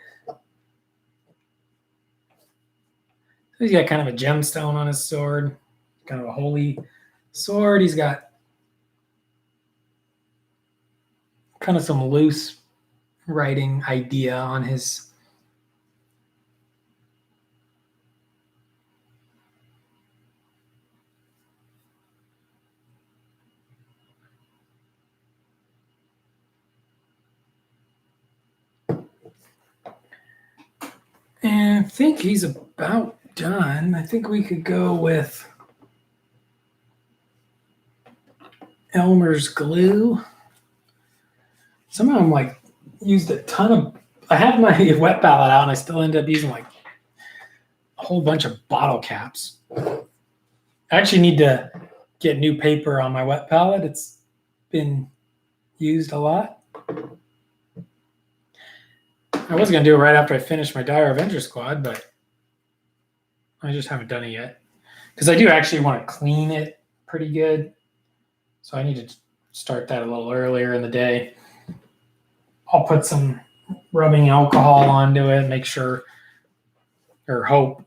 He's got kind of a gemstone on his sword, kind of a holy sword. He's got kind of some loose writing idea on his and I think he's about done. I think we could go with Elmer's glue. Somehow I'm like used a ton of, I have my wet palette out and I still end up using like a whole bunch of bottle caps. I actually need to get new paper on my wet palette. It's been used a lot. I was going to do it right after I finished my Dire Avenger Squad, but I just haven't done it yet. Because I do actually want to clean it pretty good. So I need to start that a little earlier in the day. I'll put some rubbing alcohol onto it, make sure, or hope,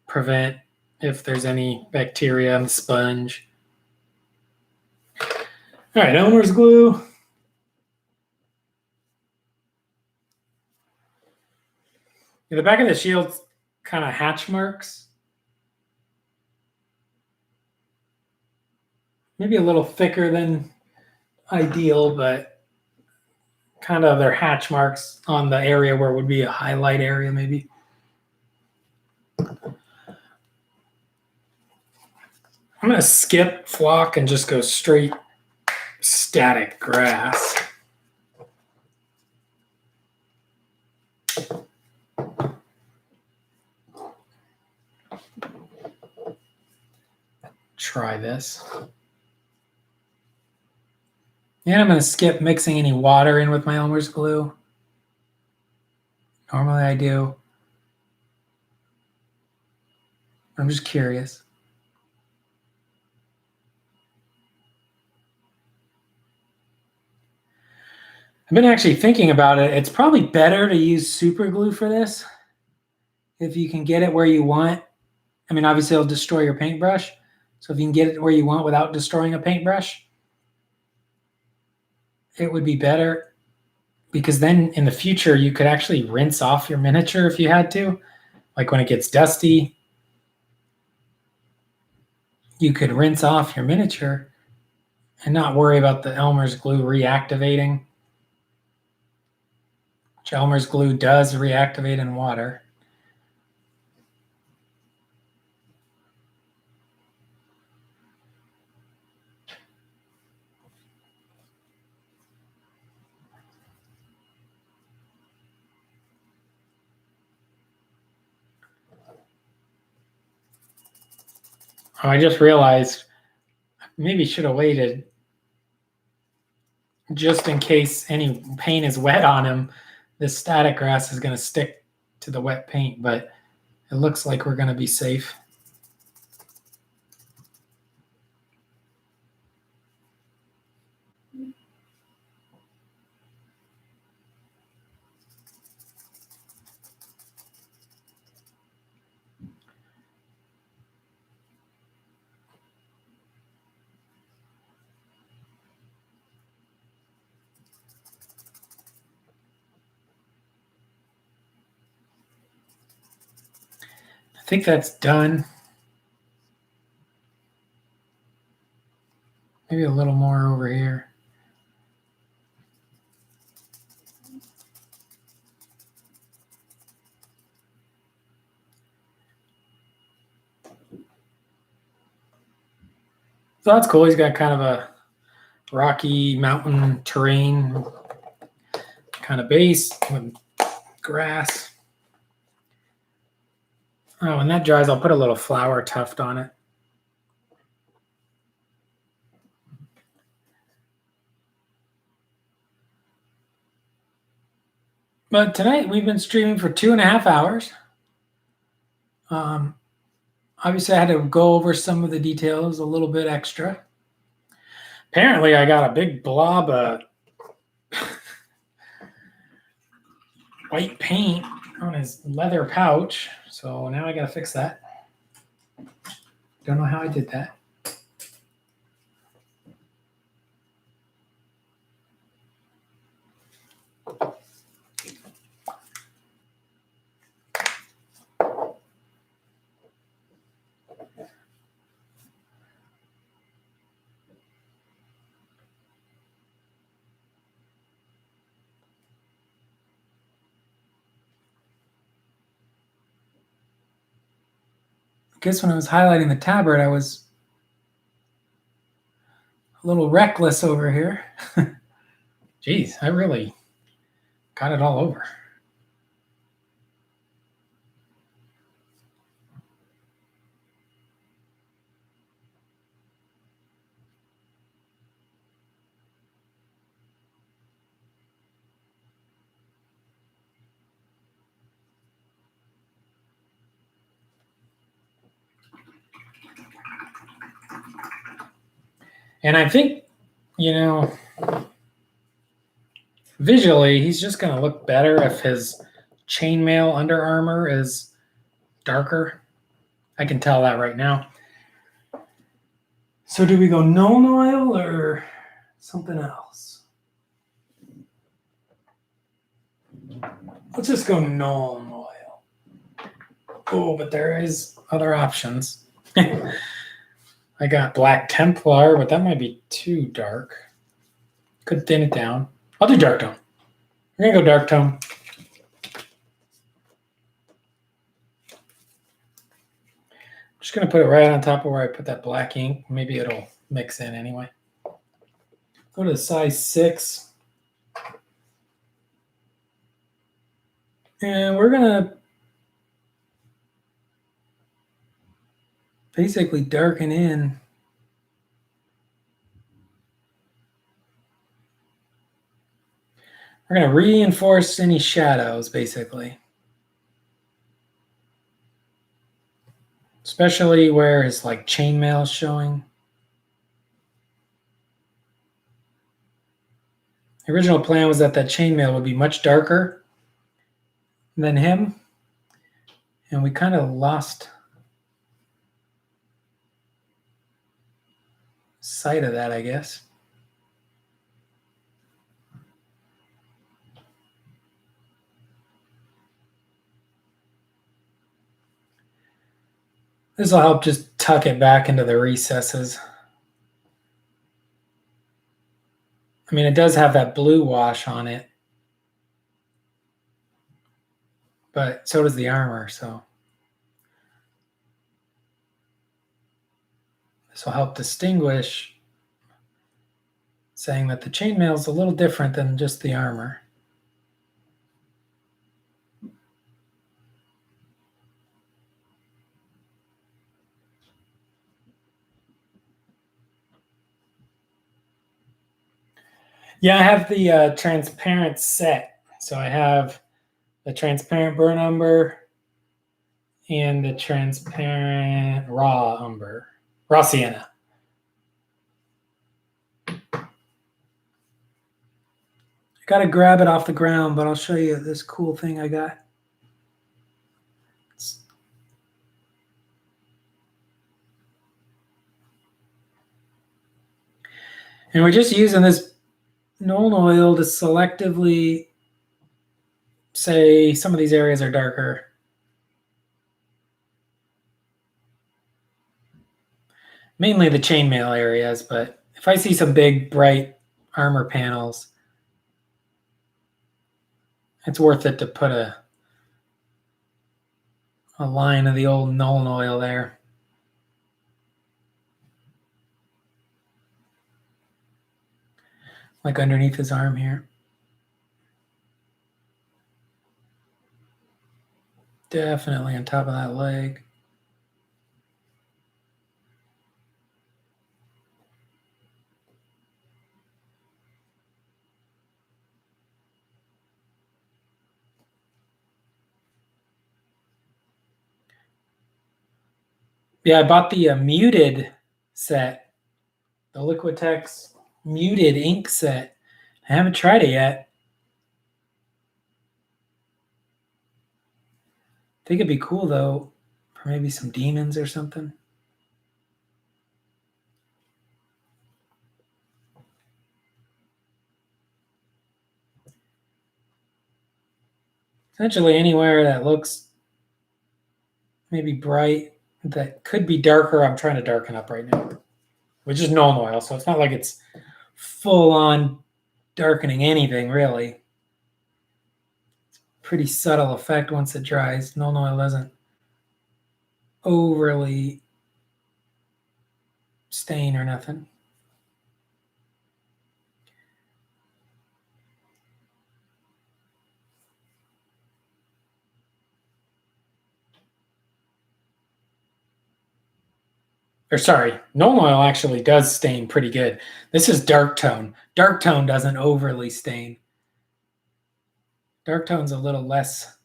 prevent if there's any bacteria on the sponge. All right, Elmer's glue. The back of the shield's kind of hatch marks. Maybe a little thicker than ideal, but kind of their hatch marks on the area where it would be a highlight area maybe. I'm going to skip flock and just go straight static grass. Try this. And I'm going to skip mixing any water in with my Elmer's glue. Normally I do. I'm just curious. I've been actually thinking about it. It's probably better to use super glue for this. If you can get it where you want. I mean, obviously it'll destroy your paintbrush. So if you can get it where you want without destroying a paintbrush, it would be better, because then in the future you could actually rinse off your miniature if you had to. Like when it gets dusty, you could rinse off your miniature and not worry about the Elmer's glue reactivating. Chalmers glue does reactivate in water. Oh, I just realized maybe should have waited just in case any paint is wet on him. This static grass is going to stick to the wet paint, but it looks like we're going to be safe. I think that's done. Maybe a little more over here. So that's cool. He's got kind of a rocky mountain terrain kind of base with grass. Oh, when that dries, I'll put a little flower tuft on it. But tonight we've been streaming for 2.5 hours. Obviously, I had to go over some of the details a little bit extra. Apparently, I got a big blob of white paint on his leather pouch. So now I got to fix that. Don't know how I did that. I guess when I was highlighting the tabard, I was a little reckless over here. Geez, I really got it all over. And I think, visually, he's just going to look better if his chainmail Under Armour is darker. I can tell that right now. So do we go Nuln Oil or something else? Let's just go Nuln Oil. Oh, but there is other options. I got Black Templar, but that might be too dark. Could thin it down. I'll do dark tone. We're gonna go dark tone. I'm just gonna put it right on top of where I put that black ink. Maybe it'll mix in anyway. Go to size 6. And we're gonna basically darken in. We're going to reinforce any shadows, basically. Especially where his chainmail is showing. The original plan was that chainmail would be much darker than him. And we kind of lost sight of that, I guess. This will help just tuck it back into the recesses. I mean, it does have that blue wash on it. but so does the armor. So this will help distinguish, saying that the chainmail is a little different than just the armor. Yeah, I have the transparent set. So I have the transparent burnt umber and the transparent raw sienna. I gotta grab it off the ground, but I'll show you this cool thing I got. And we're just using this Nuln oil to selectively say some of these areas are darker. Mainly the chainmail areas, but if I see some big, bright armor panels, it's worth it to put a line of the old Nuln oil there. Like underneath his arm here. Definitely on top of that leg. Yeah, I bought the muted set, the Liquitex muted ink set. I haven't tried it yet. I think it'd be cool though, for maybe some demons or something. Essentially anywhere that looks maybe bright, that could be darker, I'm trying to darken up right now, which is Nuln oil, so it's not like it's full on darkening anything really. It's a pretty subtle effect once it dries. Nuln oil doesn't overly stain or nothing. Or sorry, Nuln oil actually does stain pretty good. This is dark tone. Dark tone doesn't overly stain. Dark tone's a little less,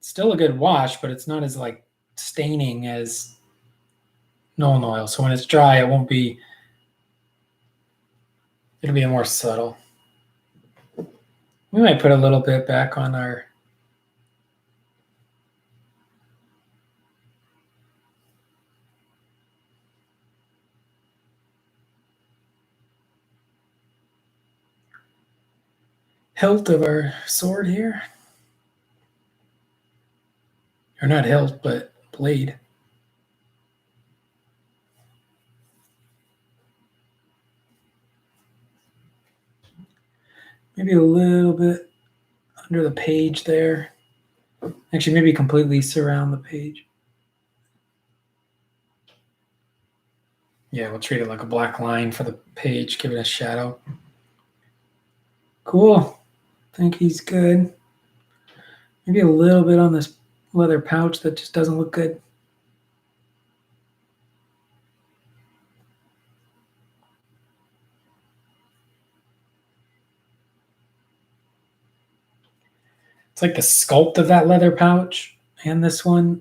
still a good wash, but it's not as like staining as Nuln oil. So when it's dry, it won't be, it'll be more subtle. We might put a little bit back on our hilt of our sword here. Or not hilt, but blade. Maybe a little bit under the page there. Actually, maybe completely surround the page. Yeah, we'll treat it like a black line for the page, give it a shadow. Cool. I think he's good. Maybe a little bit on this leather pouch that just doesn't look good. It's like the sculpt of that leather pouch and this one,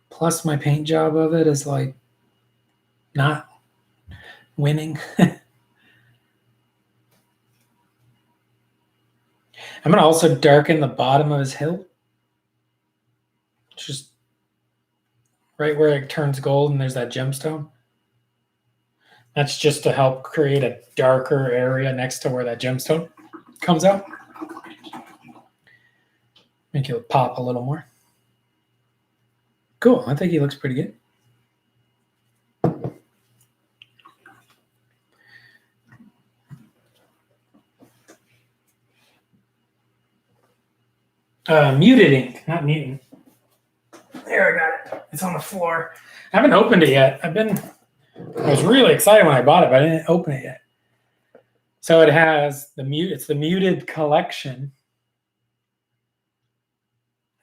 plus my paint job of it is like not winning. I'm going to also darken the bottom of his hilt. Just right where it turns gold and there's that gemstone. That's just to help create a darker area next to where that gemstone comes out. Make it pop a little more. Cool. I think he looks pretty good. Muted ink, not mutant. There, I got it. It's on the floor. I haven't opened it yet. I was really excited when I bought it, but I didn't open it yet. So it has it's the muted collection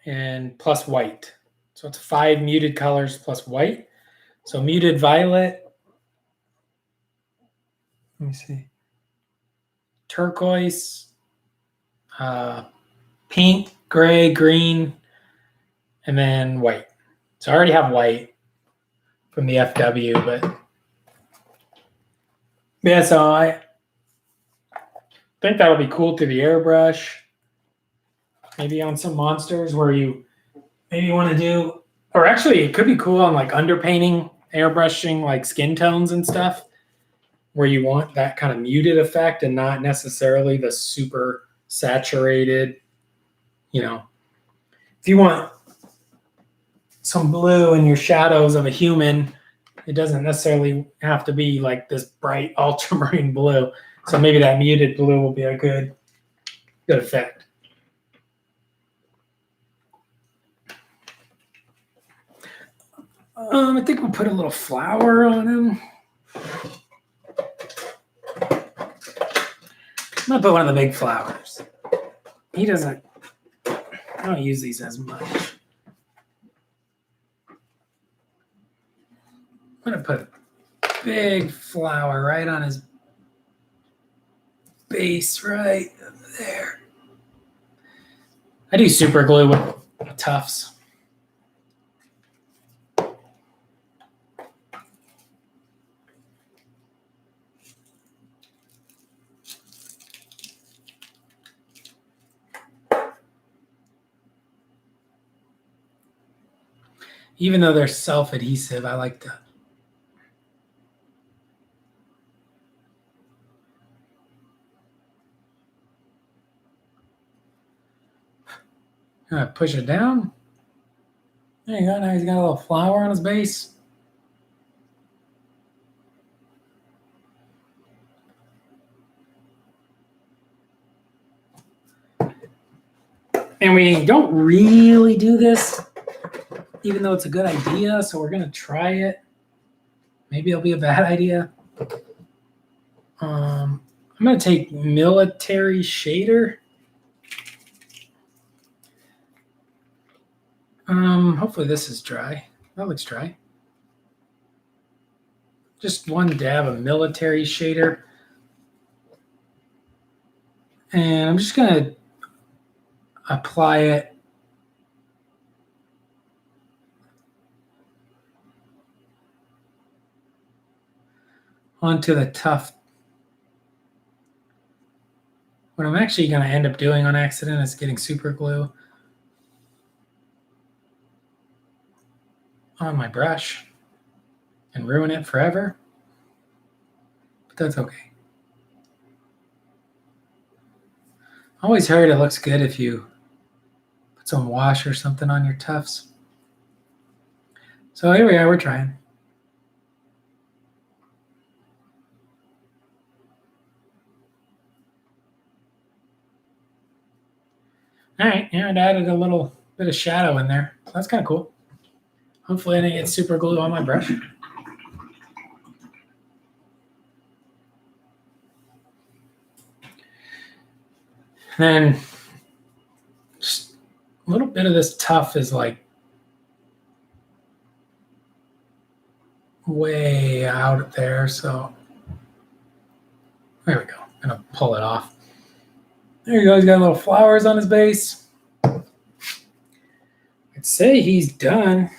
and plus white. So it's 5 muted colors plus white. So muted violet. Let me see. Turquoise, pink, gray, green, and then white. So I already have white from the FW, but yeah, so I think that'll be cool through the airbrush. Maybe on some monsters where you maybe want to do, or actually it could be cool on like underpainting, airbrushing like skin tones and stuff, where you want that kind of muted effect and not necessarily the super saturated, if you want some blue in your shadows of a human, it doesn't necessarily have to be like this bright ultramarine blue. So maybe that muted blue will be a good effect. I think we'll put a little flower on him. I'm gonna put one of the big flowers. He doesn't. I don't use these as much. I'm gonna put a big flower right on his base, right there. I do super glue with tufts. Even though they're self-adhesive, I like to. Push it down. There you go. Now he's got a little flower on his base. And we don't really do this, even though it's a good idea. So we're going to try it. Maybe it'll be a bad idea. I'm going to take military shader. Hopefully this is dry. That looks dry. Just one dab of military shader. And I'm just going to apply it onto the tuft. What I'm actually going to end up doing on accident is getting super glue on my brush and ruin it forever. But that's okay. I always heard it looks good if you put some wash or something on your tufts. So here we are, we're trying. All right, yeah, it added a little bit of shadow in there. So that's kind of cool. Hopefully I didn't get super glue on my brush. And then just a little bit of this tuft is like way out there. So there we go. I'm going to pull it off. There you go. He's got little flowers on his base. I'd say he's done.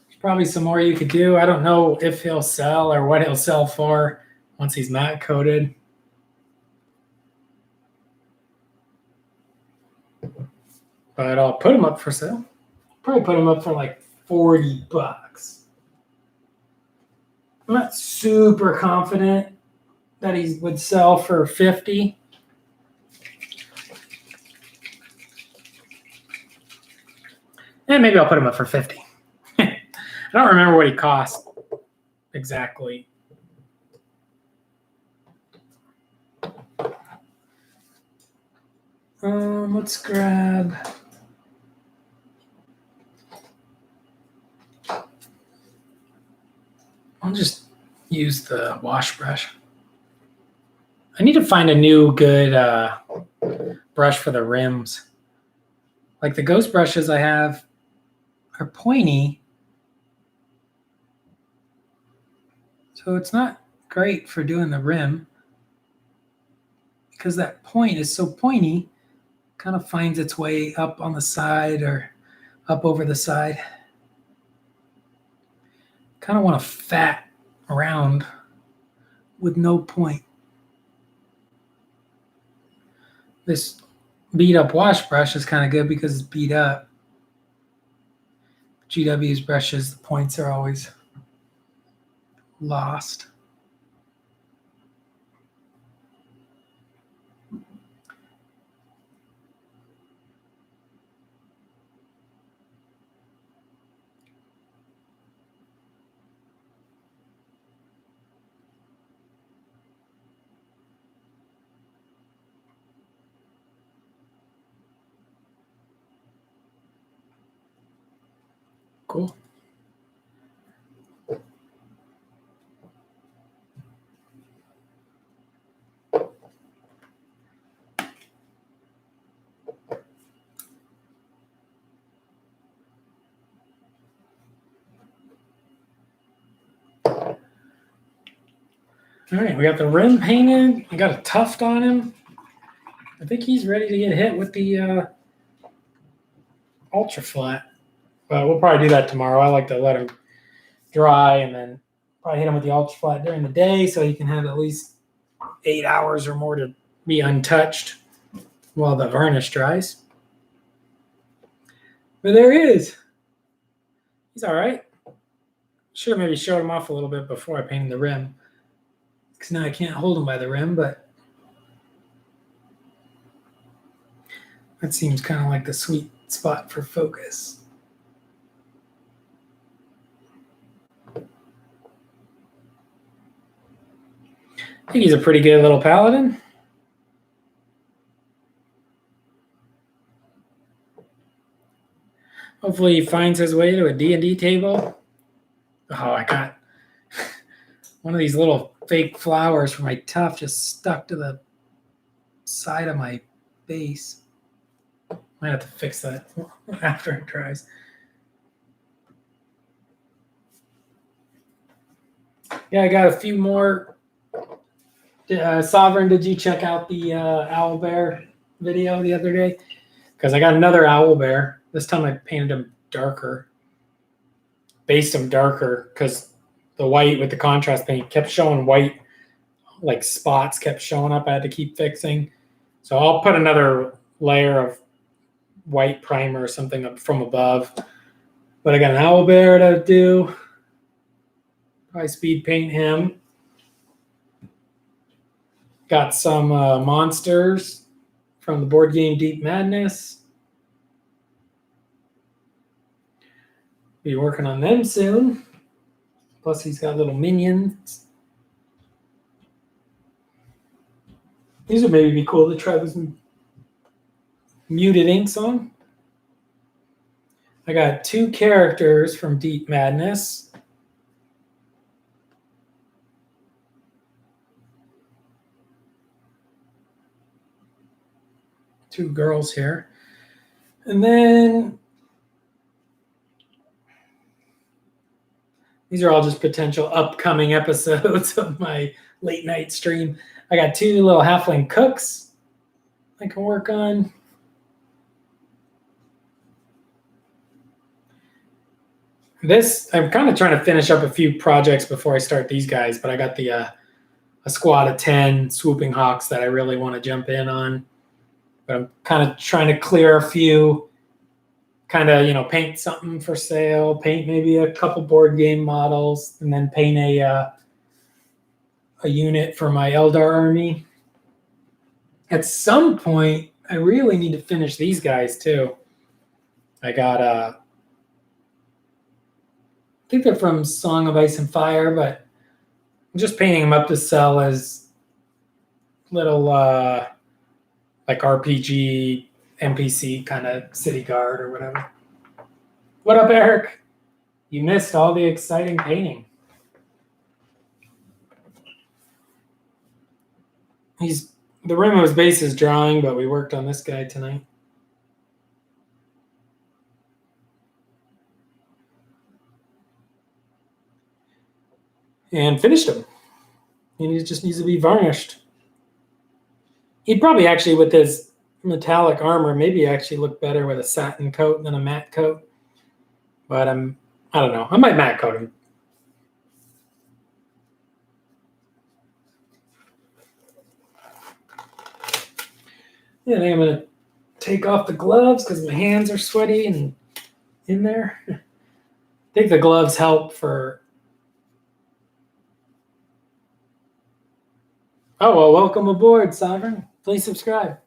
There's probably some more you could do. I don't know if he'll sell or what he'll sell for once he's matte coated. But I'll put him up for sale. Probably put him up for like $40. I'm not super confident that he would sell for 50. And maybe I'll put him up for 50. I don't remember what he cost exactly. Let's grab. I'll just use the wash brush. I need to find a new good brush for the rims. Like the ghost brushes I have are pointy, so it's not great for doing the rim because that point is so pointy, kind of finds its way up on the side or up over the side. Kind of want a fat round with no point. This beat up wash brush is kind of good because it's beat up. GW's brushes, the points are always lost. Cool. All right, we got the rim painted. I got a tuft on him. I think he's ready to get hit with the ultra flat. But we'll probably do that tomorrow. I like to let him dry and then probably hit him with the ultra flat during the day so he can have at least 8 hours or more to be untouched while the varnish dries. But there he is. He's all right. Should have maybe showed him off a little bit before I painted the rim. Because now I can't hold him by the rim, but that seems kind of like the sweet spot for focus. I think he's a pretty good little paladin. Hopefully he finds his way to a D&D table. Oh, I got one of these little fake flowers from my tuft just stuck to the side of my base. Might have to fix that after it dries. Yeah, I got a few more. Sovereign, did you check out the owl bear video the other day? Because I got another owl bear. This time I painted him darker. Based him darker because the white with the contrast paint kept showing white, like spots kept showing up. I had to keep fixing. So I'll put another layer of white primer or something up from above. But I got an owl bear to do. Probably speed paint him. Got some monsters from the board game Deep Madness. Be working on them soon. Plus he's got little minions. These would maybe be cool to try with some muted inks on. I got 2 characters from Deep Madness. Two girls here. And then these are all just potential upcoming episodes of my late night stream. I got 2 little halfling cooks I can work on. This, I'm kind of trying to finish up a few projects before I start these guys, but I got the a squad of 10 swooping hawks that I really want to jump in on. But I'm kind of trying to clear a few, kind of, paint something for sale, paint maybe a couple board game models, and then paint a unit for my Eldar army. At some point, I really need to finish these guys too. I got I think they're from Song of Ice and Fire, but I'm just painting them up to sell as little like RPG, NPC kind of city guard or whatever. What up, Eric? You missed all the exciting painting. The rim of his base is drawing, but we worked on this guy tonight. And finished him. And he just needs to be varnished. He'd probably actually, with his metallic armor, maybe actually look better with a satin coat than a matte coat. But I don't know. I might matte coat him. Yeah, I think I'm going to take off the gloves because my hands are sweaty and in there. I think the gloves help for... Oh, well, welcome aboard, Sovereign. Please subscribe.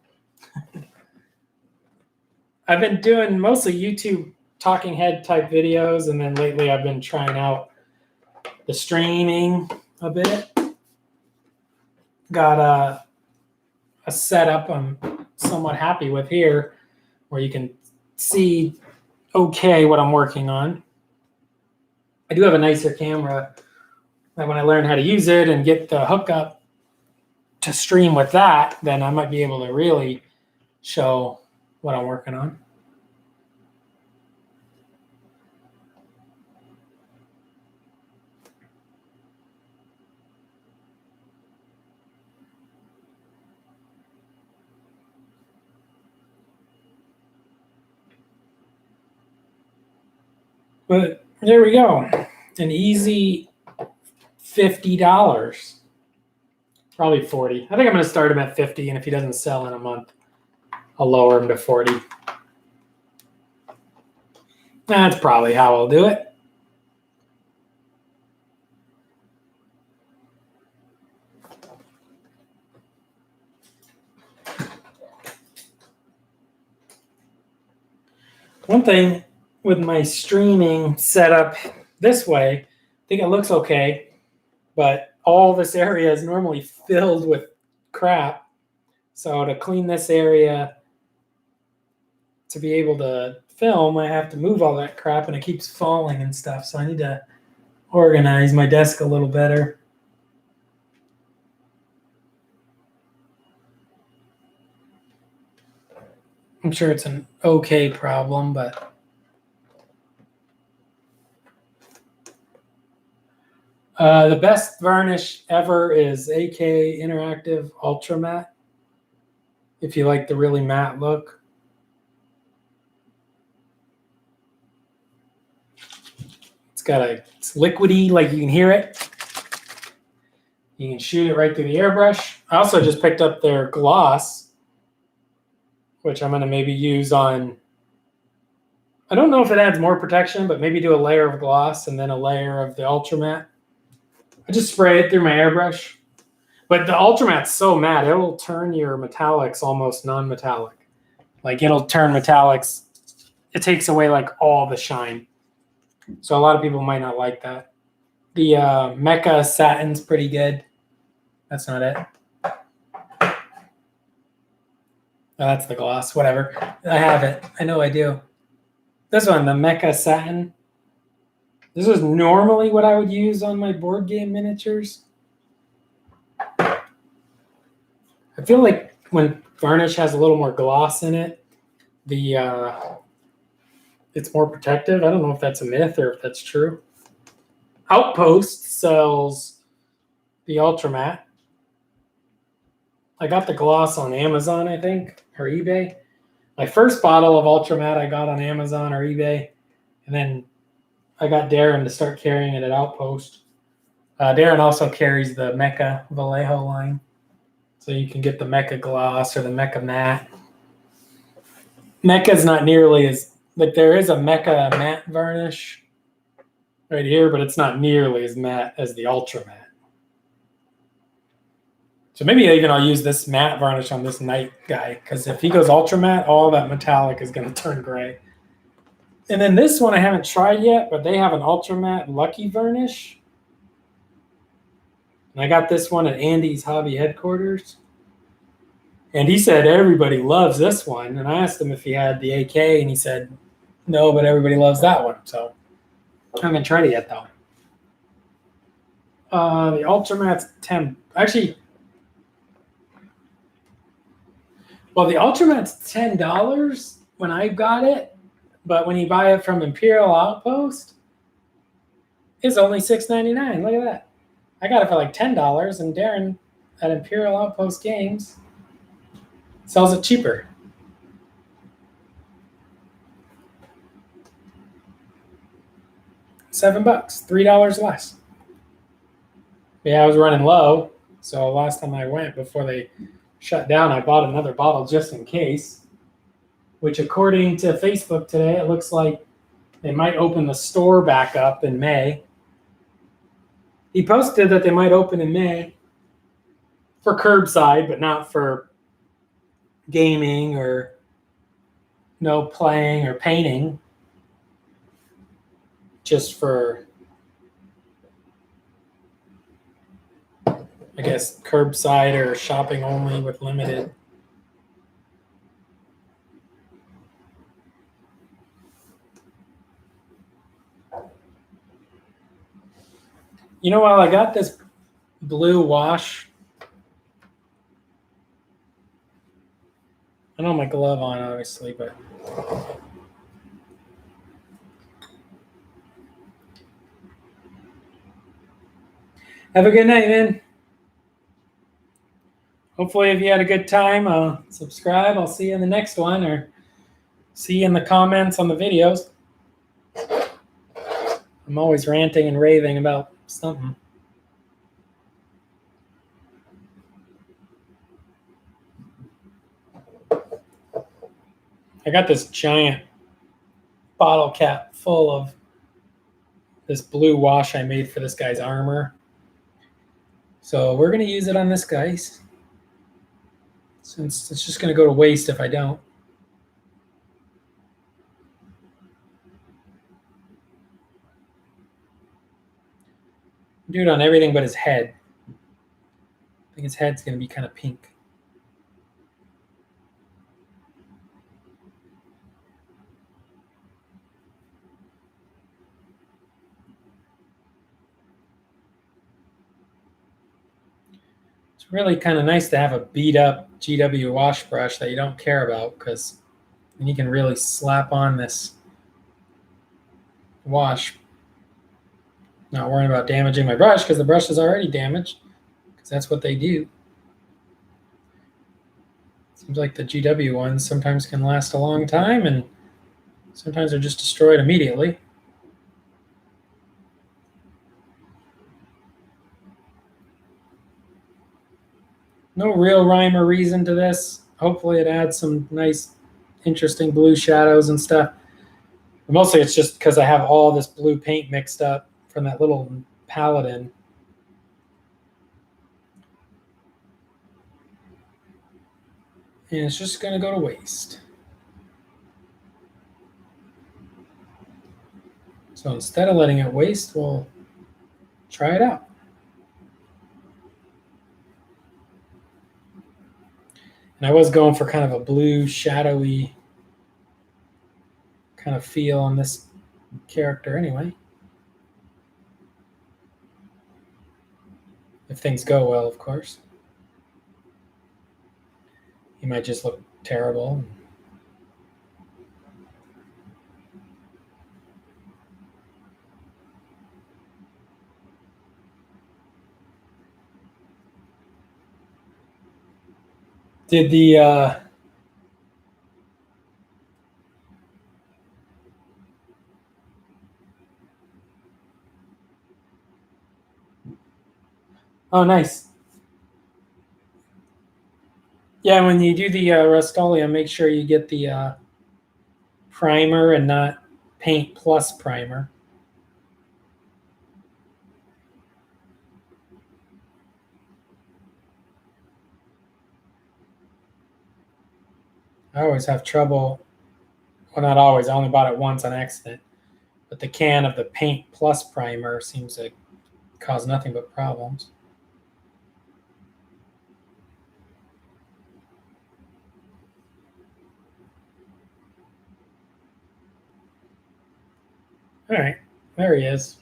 I've been doing mostly YouTube talking head type videos, and then lately I've been trying out the streaming a bit. Got a setup I'm somewhat happy with here where you can see okay what I'm working on. I do have a nicer camera that when I learn how to use it and get the hookup to stream with that, then I might be able to really show what I'm working on. But there we go. An easy $50. Probably 40. I think I'm going to start him at 50, and if he doesn't sell in a month, I'll lower him to 40. That's probably how I'll do it. One thing with my streaming setup this way, I think it looks okay, but all this area is normally filled with crap. So to clean this area, to be able to film, I have to move all that crap, and it keeps falling and stuff. So I need to organize my desk a little better. I'm sure it's an okay problem, but the best varnish ever is AK Interactive Ultra Matte. If you like the really matte look. It's liquidy, like you can hear it. You can shoot it right through the airbrush. I also just picked up their gloss, which I'm going to maybe use on, I don't know if it adds more protection, but maybe do a layer of gloss and then a layer of the Ultra Matte. I just spray it through my airbrush. But the Ultra Matte's so matte, it will turn your metallics almost non-metallic. Like it'll turn metallics, it takes away like all the shine. So a lot of people might not like that. The Mecha Satin's pretty good. That's not it. Oh, that's the gloss, whatever. I have it. I know I do. This one, the Mecha Satin. This is normally what I would use on my board game miniatures. I feel like when varnish has a little more gloss in it, it's more protective. I don't know if that's a myth or if that's true. Outpost sells the Ultra Matte. I got the gloss on Amazon, I think, or eBay. My first bottle of Ultra Matte I got on Amazon or eBay, and then I got Darren to start carrying it at Outpost. Darren also carries the Mecha Vallejo line, so you can get the Mecha Gloss or the Mecha Matte. Mecha's not nearly as, like there is a Mecha Matte varnish right here, but it's not nearly as matte as the Ultra Matte. So maybe even I'll use this matte varnish on this Knight guy, because if he goes Ultra Matte, all that metallic is going to turn gray. And then this one I haven't tried yet, but they have an Ultra Matte Lucky varnish. And I got this one at Andy's Hobby Headquarters. And he said everybody loves this one. And I asked him if he had the AK, and he said no, but everybody loves that one. So I haven't tried it yet though. The Ultramat's 10. Actually, well, the Ultramat's $10 when I got it, but when you buy it from Imperial Outpost, it's only $6.99. Look at that. I got it for like $10, and Darren at Imperial Outpost Games sells it cheaper. $7, $3 less. Yeah, I was running low, so last time I went before they shut down, I bought another bottle just in case. Which, according to Facebook today, it looks like they might open the store back up in May. He posted that they might open in May for curbside, but not for gaming or no playing or painting. Just for, I guess, curbside or shopping only with limited. You know, while I got this blue wash, I don't have my glove on, obviously, but have a good night, man. Hopefully, if you had a good time, subscribe. I'll see you in the next one, or see you in the comments on the videos. I'm always ranting and raving about something. I got this giant bottle cap full of this blue wash I made for this guy's armor. So we're going to use it on this guy's, since it's just going to go to waste if I don't. Do it on everything but his head. I think his head's going to be kind of pink. It's really kind of nice to have a beat up GW wash brush that you don't care about, because then you can really slap on this wash, not worrying about damaging my brush, because the brush is already damaged, because that's what they do. Seems like the GW ones sometimes can last a long time, and sometimes they're just destroyed immediately. No real rhyme or reason to this. Hopefully it adds some nice, interesting blue shadows and stuff. But mostly it's just because I have all this blue paint mixed up from that little Paladin. And it's just going to go to waste. So instead of letting it waste, we'll try it out. And I was going for kind of a blue, shadowy kind of feel on this character anyway. If things go well, of course. He might just look terrible. Did the oh, nice. Yeah, when you do the Rust-Oleum, make sure you get the primer and not Paint Plus primer. I always have trouble. Well, not always. I only bought it once on accident. But the can of the Paint Plus primer seems to cause nothing but problems. All right, there he is.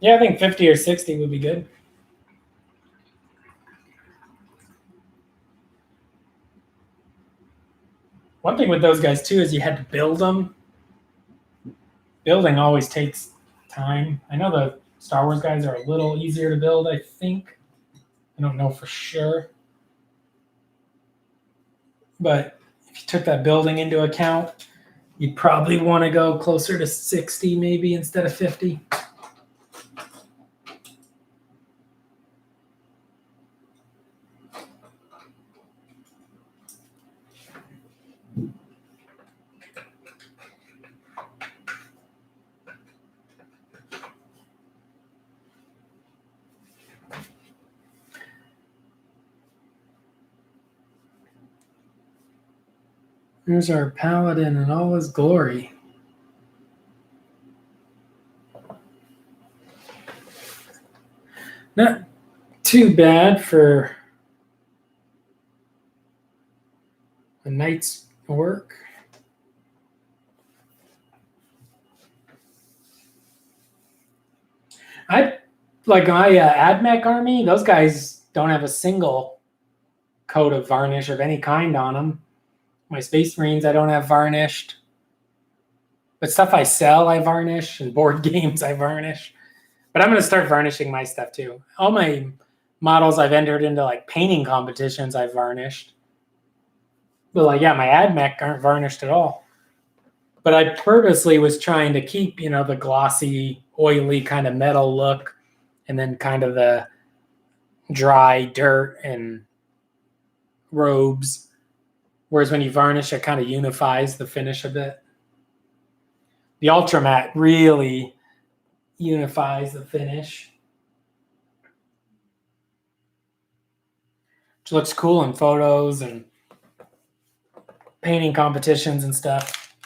Yeah, I think 50 or 60 would be good. One thing with those guys too is you had to build them. Building always takes time. I know the Star Wars guys are a little easier to build, I think. I don't know for sure. But if you took that building into account, you'd probably want to go closer to 60 maybe instead of 50. Here's our paladin in all his glory. Not too bad for a night's work. I like my AdMech army. Those guys don't have a single coat of varnish of any kind on them. My Space Marines, I don't have varnished. But stuff I sell, I varnish, and board games, I varnish. But I'm going to start varnishing my stuff too. All my models I've entered into like painting competitions, I've varnished. But like, yeah, my AdMech aren't varnished at all. But I purposely was trying to keep, the glossy, oily kind of metal look, and then kind of the dry dirt and robes. Whereas when you varnish, it kind of unifies the finish a bit. The Ultra Matte really unifies the finish, which looks cool in photos and painting competitions and stuff.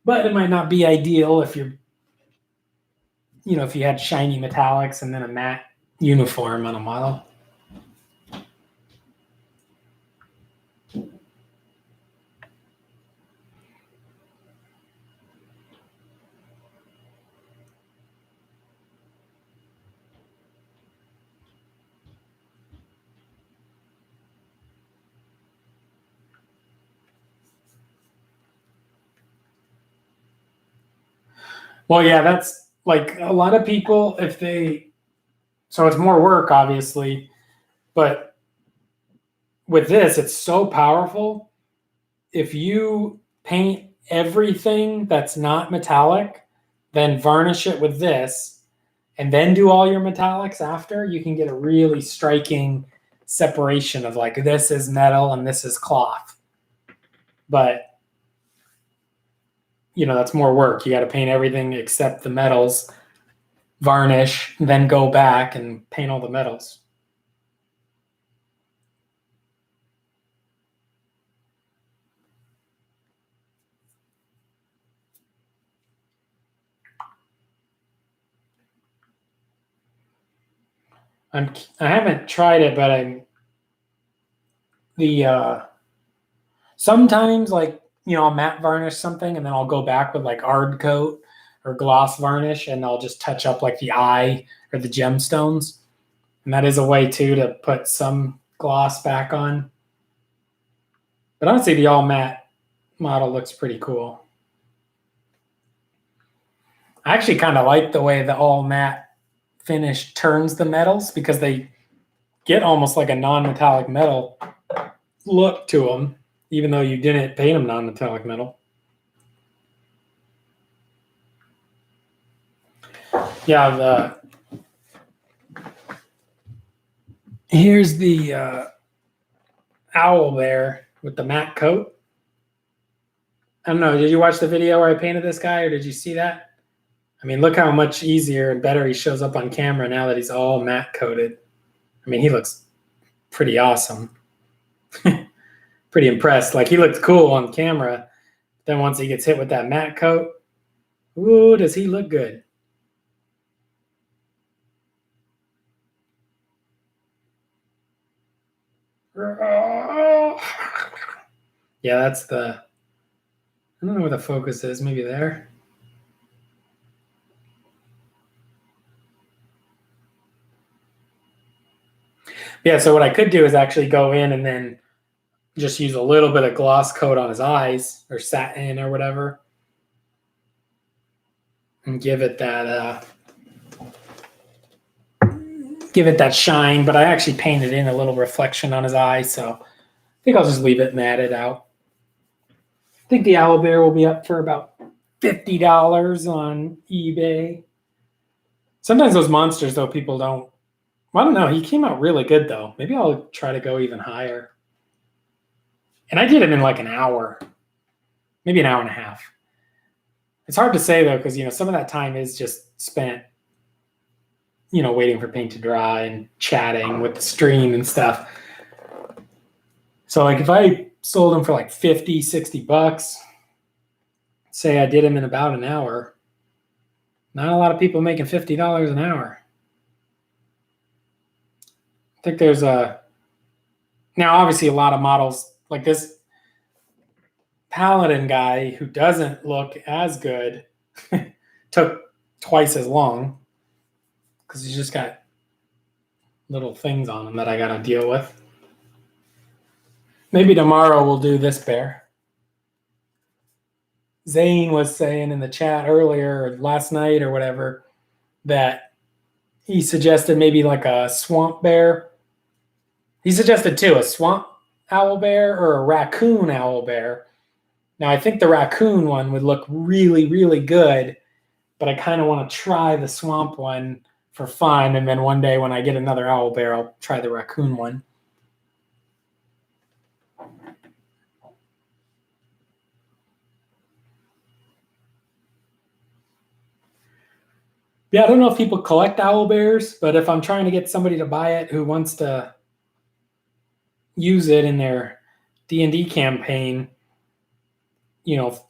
But it might not be ideal if you're, if you had shiny metallics and then a matte uniform on a model. Well, yeah, that's like a lot of people, so it's more work, obviously, but with this, it's so powerful. If you paint everything that's not metallic, then varnish it with this, and then do all your metallics after, you can get a really striking separation of like, this is metal and this is cloth. But that's more work. You got to paint everything except the metals, varnish, then go back and paint all the metals. I haven't tried it, but sometimes like I'll matte varnish something and then I'll go back with like ard coat or gloss varnish and I'll just touch up like the eye or the gemstones. And that is a way too to put some gloss back on. But honestly, the all matte model looks pretty cool. I actually kind of like the way the all matte finish turns the metals because they get almost like a non-metallic metal look to them, even though you didn't paint them non-metallic metal. Yeah, here's the owl there with the matte coat. I don't know, did you watch the video where I painted this guy, or did you see that? I mean, look how much easier and better he shows up on camera now that he's all matte coated. I mean, he looks pretty awesome. pretty impressed. Like, he looked cool on camera. Then once he gets hit with that matte coat, ooh, does he look good. Yeah, that's the, I don't know where the focus is, maybe there. Yeah, so what I could do is actually go in and then just use a little bit of gloss coat on his eyes or satin or whatever and give it that shine. But I actually painted in a little reflection on his eye, so I think I'll just leave it matted out. I think the owlbear will be up for about $50 on eBay. Sometimes those monsters, though, people don't. I don't know. He came out really good, though. Maybe I'll try to go even higher. And I did him in like an hour, maybe an hour and a half. It's hard to say, though, because, some of that time is just spent, waiting for paint to dry and chatting with the stream and stuff. So, like, if I sold him for like $50, $60, say I did him in about an hour, not a lot of people making $50 an hour. I think there's now obviously a lot of models like this Paladin guy who doesn't look as good took twice as long because he's just got little things on him that I got to deal with. Maybe tomorrow we'll do this bear. Zane was saying in the chat earlier, or last night or whatever, that he suggested maybe like a swamp bear. He suggested two, a swamp owl bear or a raccoon owl bear. Now, I think the raccoon one would look really, really good, but I kind of want to try the swamp one for fun. And then one day when I get another owl bear, I'll try the raccoon one. Yeah, I don't know if people collect owl bears, but if I'm trying to get somebody to buy it who wants to use it in their D&D campaign,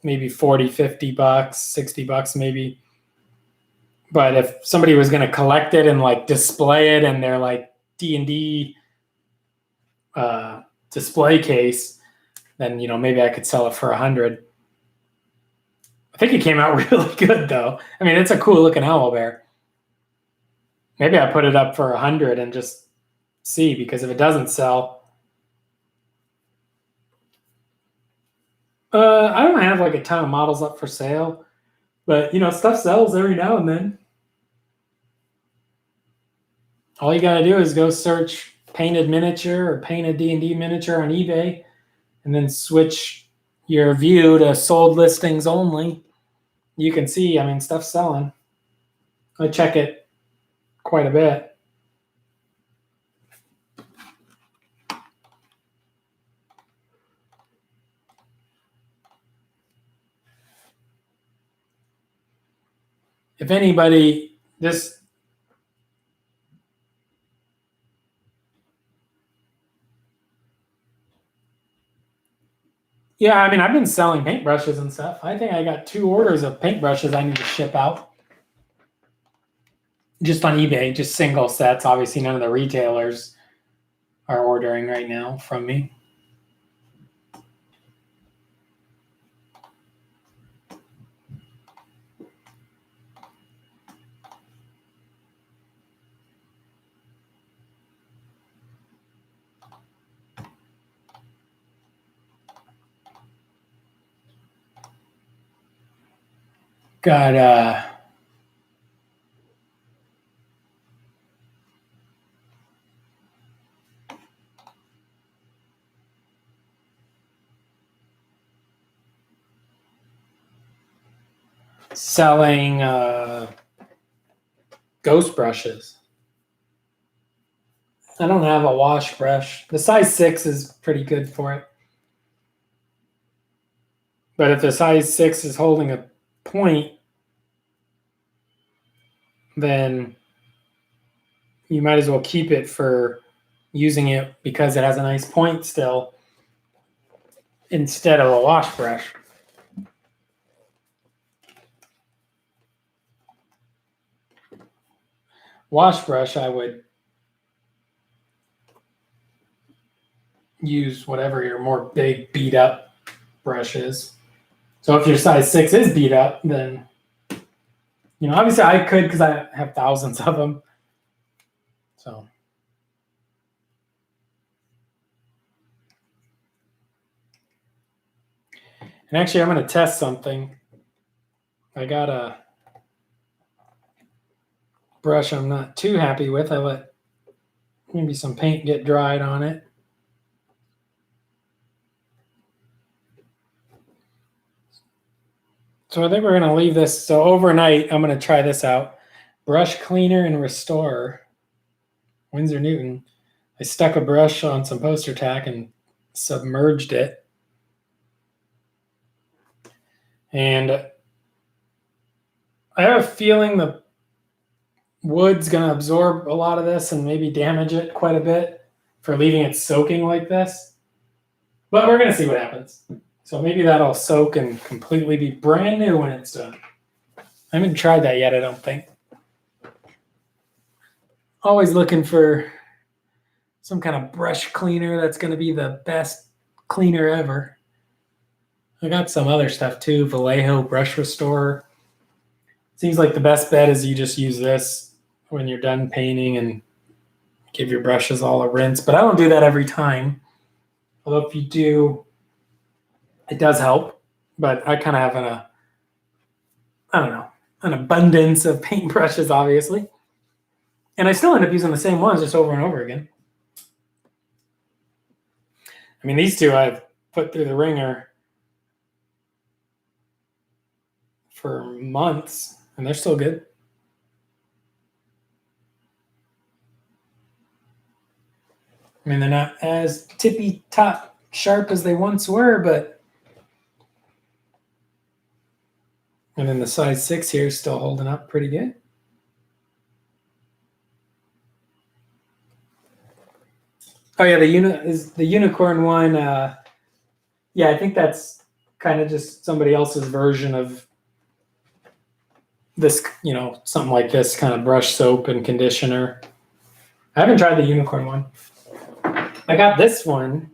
maybe 40, 50 bucks, 60 bucks maybe. But if somebody was going to collect it and like display it in their like D&D display case, then maybe I could sell it for $100. I think it came out really good though. I mean, it's a cool looking owl bear. Maybe I put it up for $100 and just see, because if it doesn't sell, I don't have like a ton of models up for sale, but stuff sells every now and then. All you got to do is go search painted miniature or painted D&D miniature on eBay, and then switch your view to sold listings only. You can see, stuff's selling. I check it quite a bit. If anybody, yeah, I've been selling paintbrushes and stuff. I think I got 2 orders of paintbrushes I need to ship out. Just on eBay, just single sets. Obviously, none of the retailers are ordering right now from me. Got selling ghost brushes. I don't have a wash brush. The size 6 is pretty good for it. But if the size 6 is holding a point, then you might as well keep it for using it because it has a nice point still. instead of a wash brush. Wash brush, I would use whatever your more big beat up brush is. So if your size 6 is beat up, then, obviously I could because I have thousands of them. So. And actually, I'm going to test something. I got a brush I'm not too happy with. I let maybe some paint get dried on it. So I think we're going to leave this. So overnight, I'm going to try this out. Brush cleaner and restorer, Winsor Newton. I stuck a brush on some poster tack and submerged it. And I have a feeling the wood's going to absorb a lot of this and maybe damage it quite a bit for leaving it soaking like this. But we're going to see what happens. So maybe that'll soak and completely be brand new when it's done. I haven't tried that yet, I don't think. Always looking for some kind of brush cleaner that's going to be the best cleaner ever. I got some other stuff too, Vallejo brush restorer. Seems like the best bet is you just use this when you're done painting and give your brushes all a rinse. But I don't do that every time. Although if you do, it does help. But I kind of have an abundance of paintbrushes, obviously. And I still end up using the same ones just over and over again. I mean, these two I've put through the ringer for months, and they're still good. I mean, they're not as tippy top sharp as they once were, but. And then the size 6 here is still holding up pretty good. Oh yeah, the unicorn one. Yeah, I think that's kind of just somebody else's version of this, something like this kind of brush soap and conditioner. I haven't tried the unicorn one. I got this one.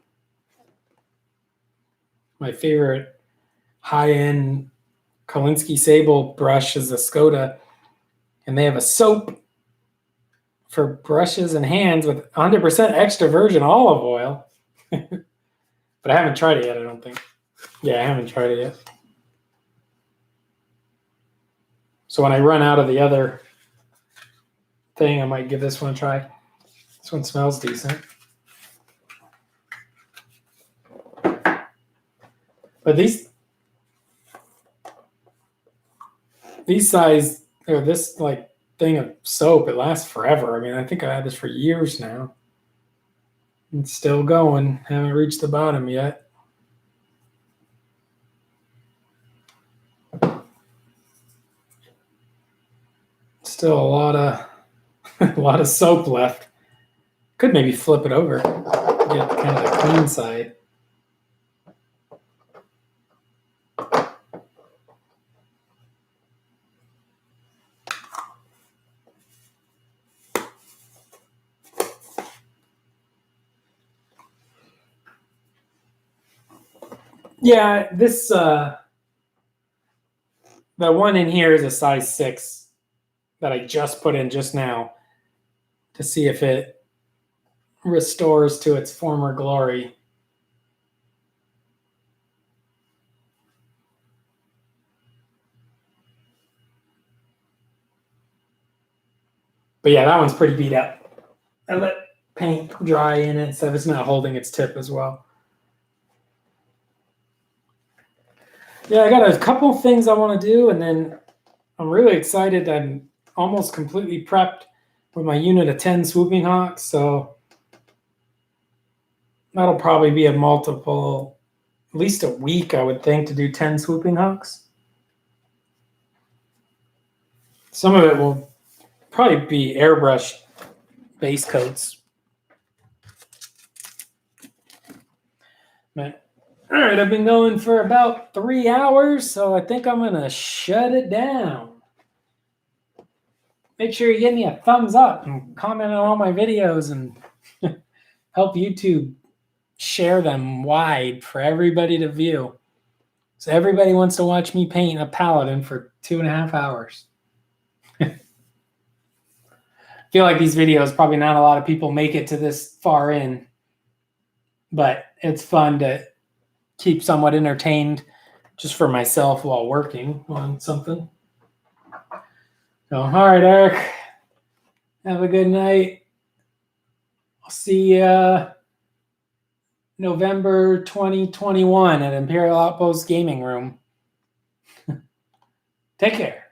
My favorite high-end Kolinsky Sable brush is a Skoda, and they have a soap for brushes and hands with 100% extra virgin olive oil. But I haven't tried it yet, I don't think. Yeah, I haven't tried it yet. So when I run out of the other thing, I might give this one a try. This one smells decent. But these size, or this like thing of soap, it lasts forever. I mean, I think I had this for years now. It's still going. Haven't reached the bottom yet. Still a lot of soap left. Could maybe flip it over, get kind of the clean side. Yeah, this the one in here is a size 6 that I just put in just now to see if it restores to its former glory. But yeah, that one's pretty beat up. I let paint dry in it so it's not holding its tip as well. Yeah, I got a couple things I want to do, and then I'm really excited. I'm almost completely prepped with my unit of 10 swooping hawks, so that'll probably be a multiple, at least a week, I would think, to do 10 swooping hawks. Some of it will probably be airbrush base coats. All right, I've been going for about 3 hours, so I think I'm going to shut it down. Make sure you give me a thumbs up and comment on all my videos and help YouTube share them wide for everybody to view. So everybody wants to watch me paint a paladin for 2.5 hours. I feel like these videos, probably not a lot of people make it to this far in, but it's fun to keep somewhat entertained just for myself while working on something. So, all right, Eric, have a good night. I'll see you November 2021 at Imperial Outpost Gaming Room. Take care.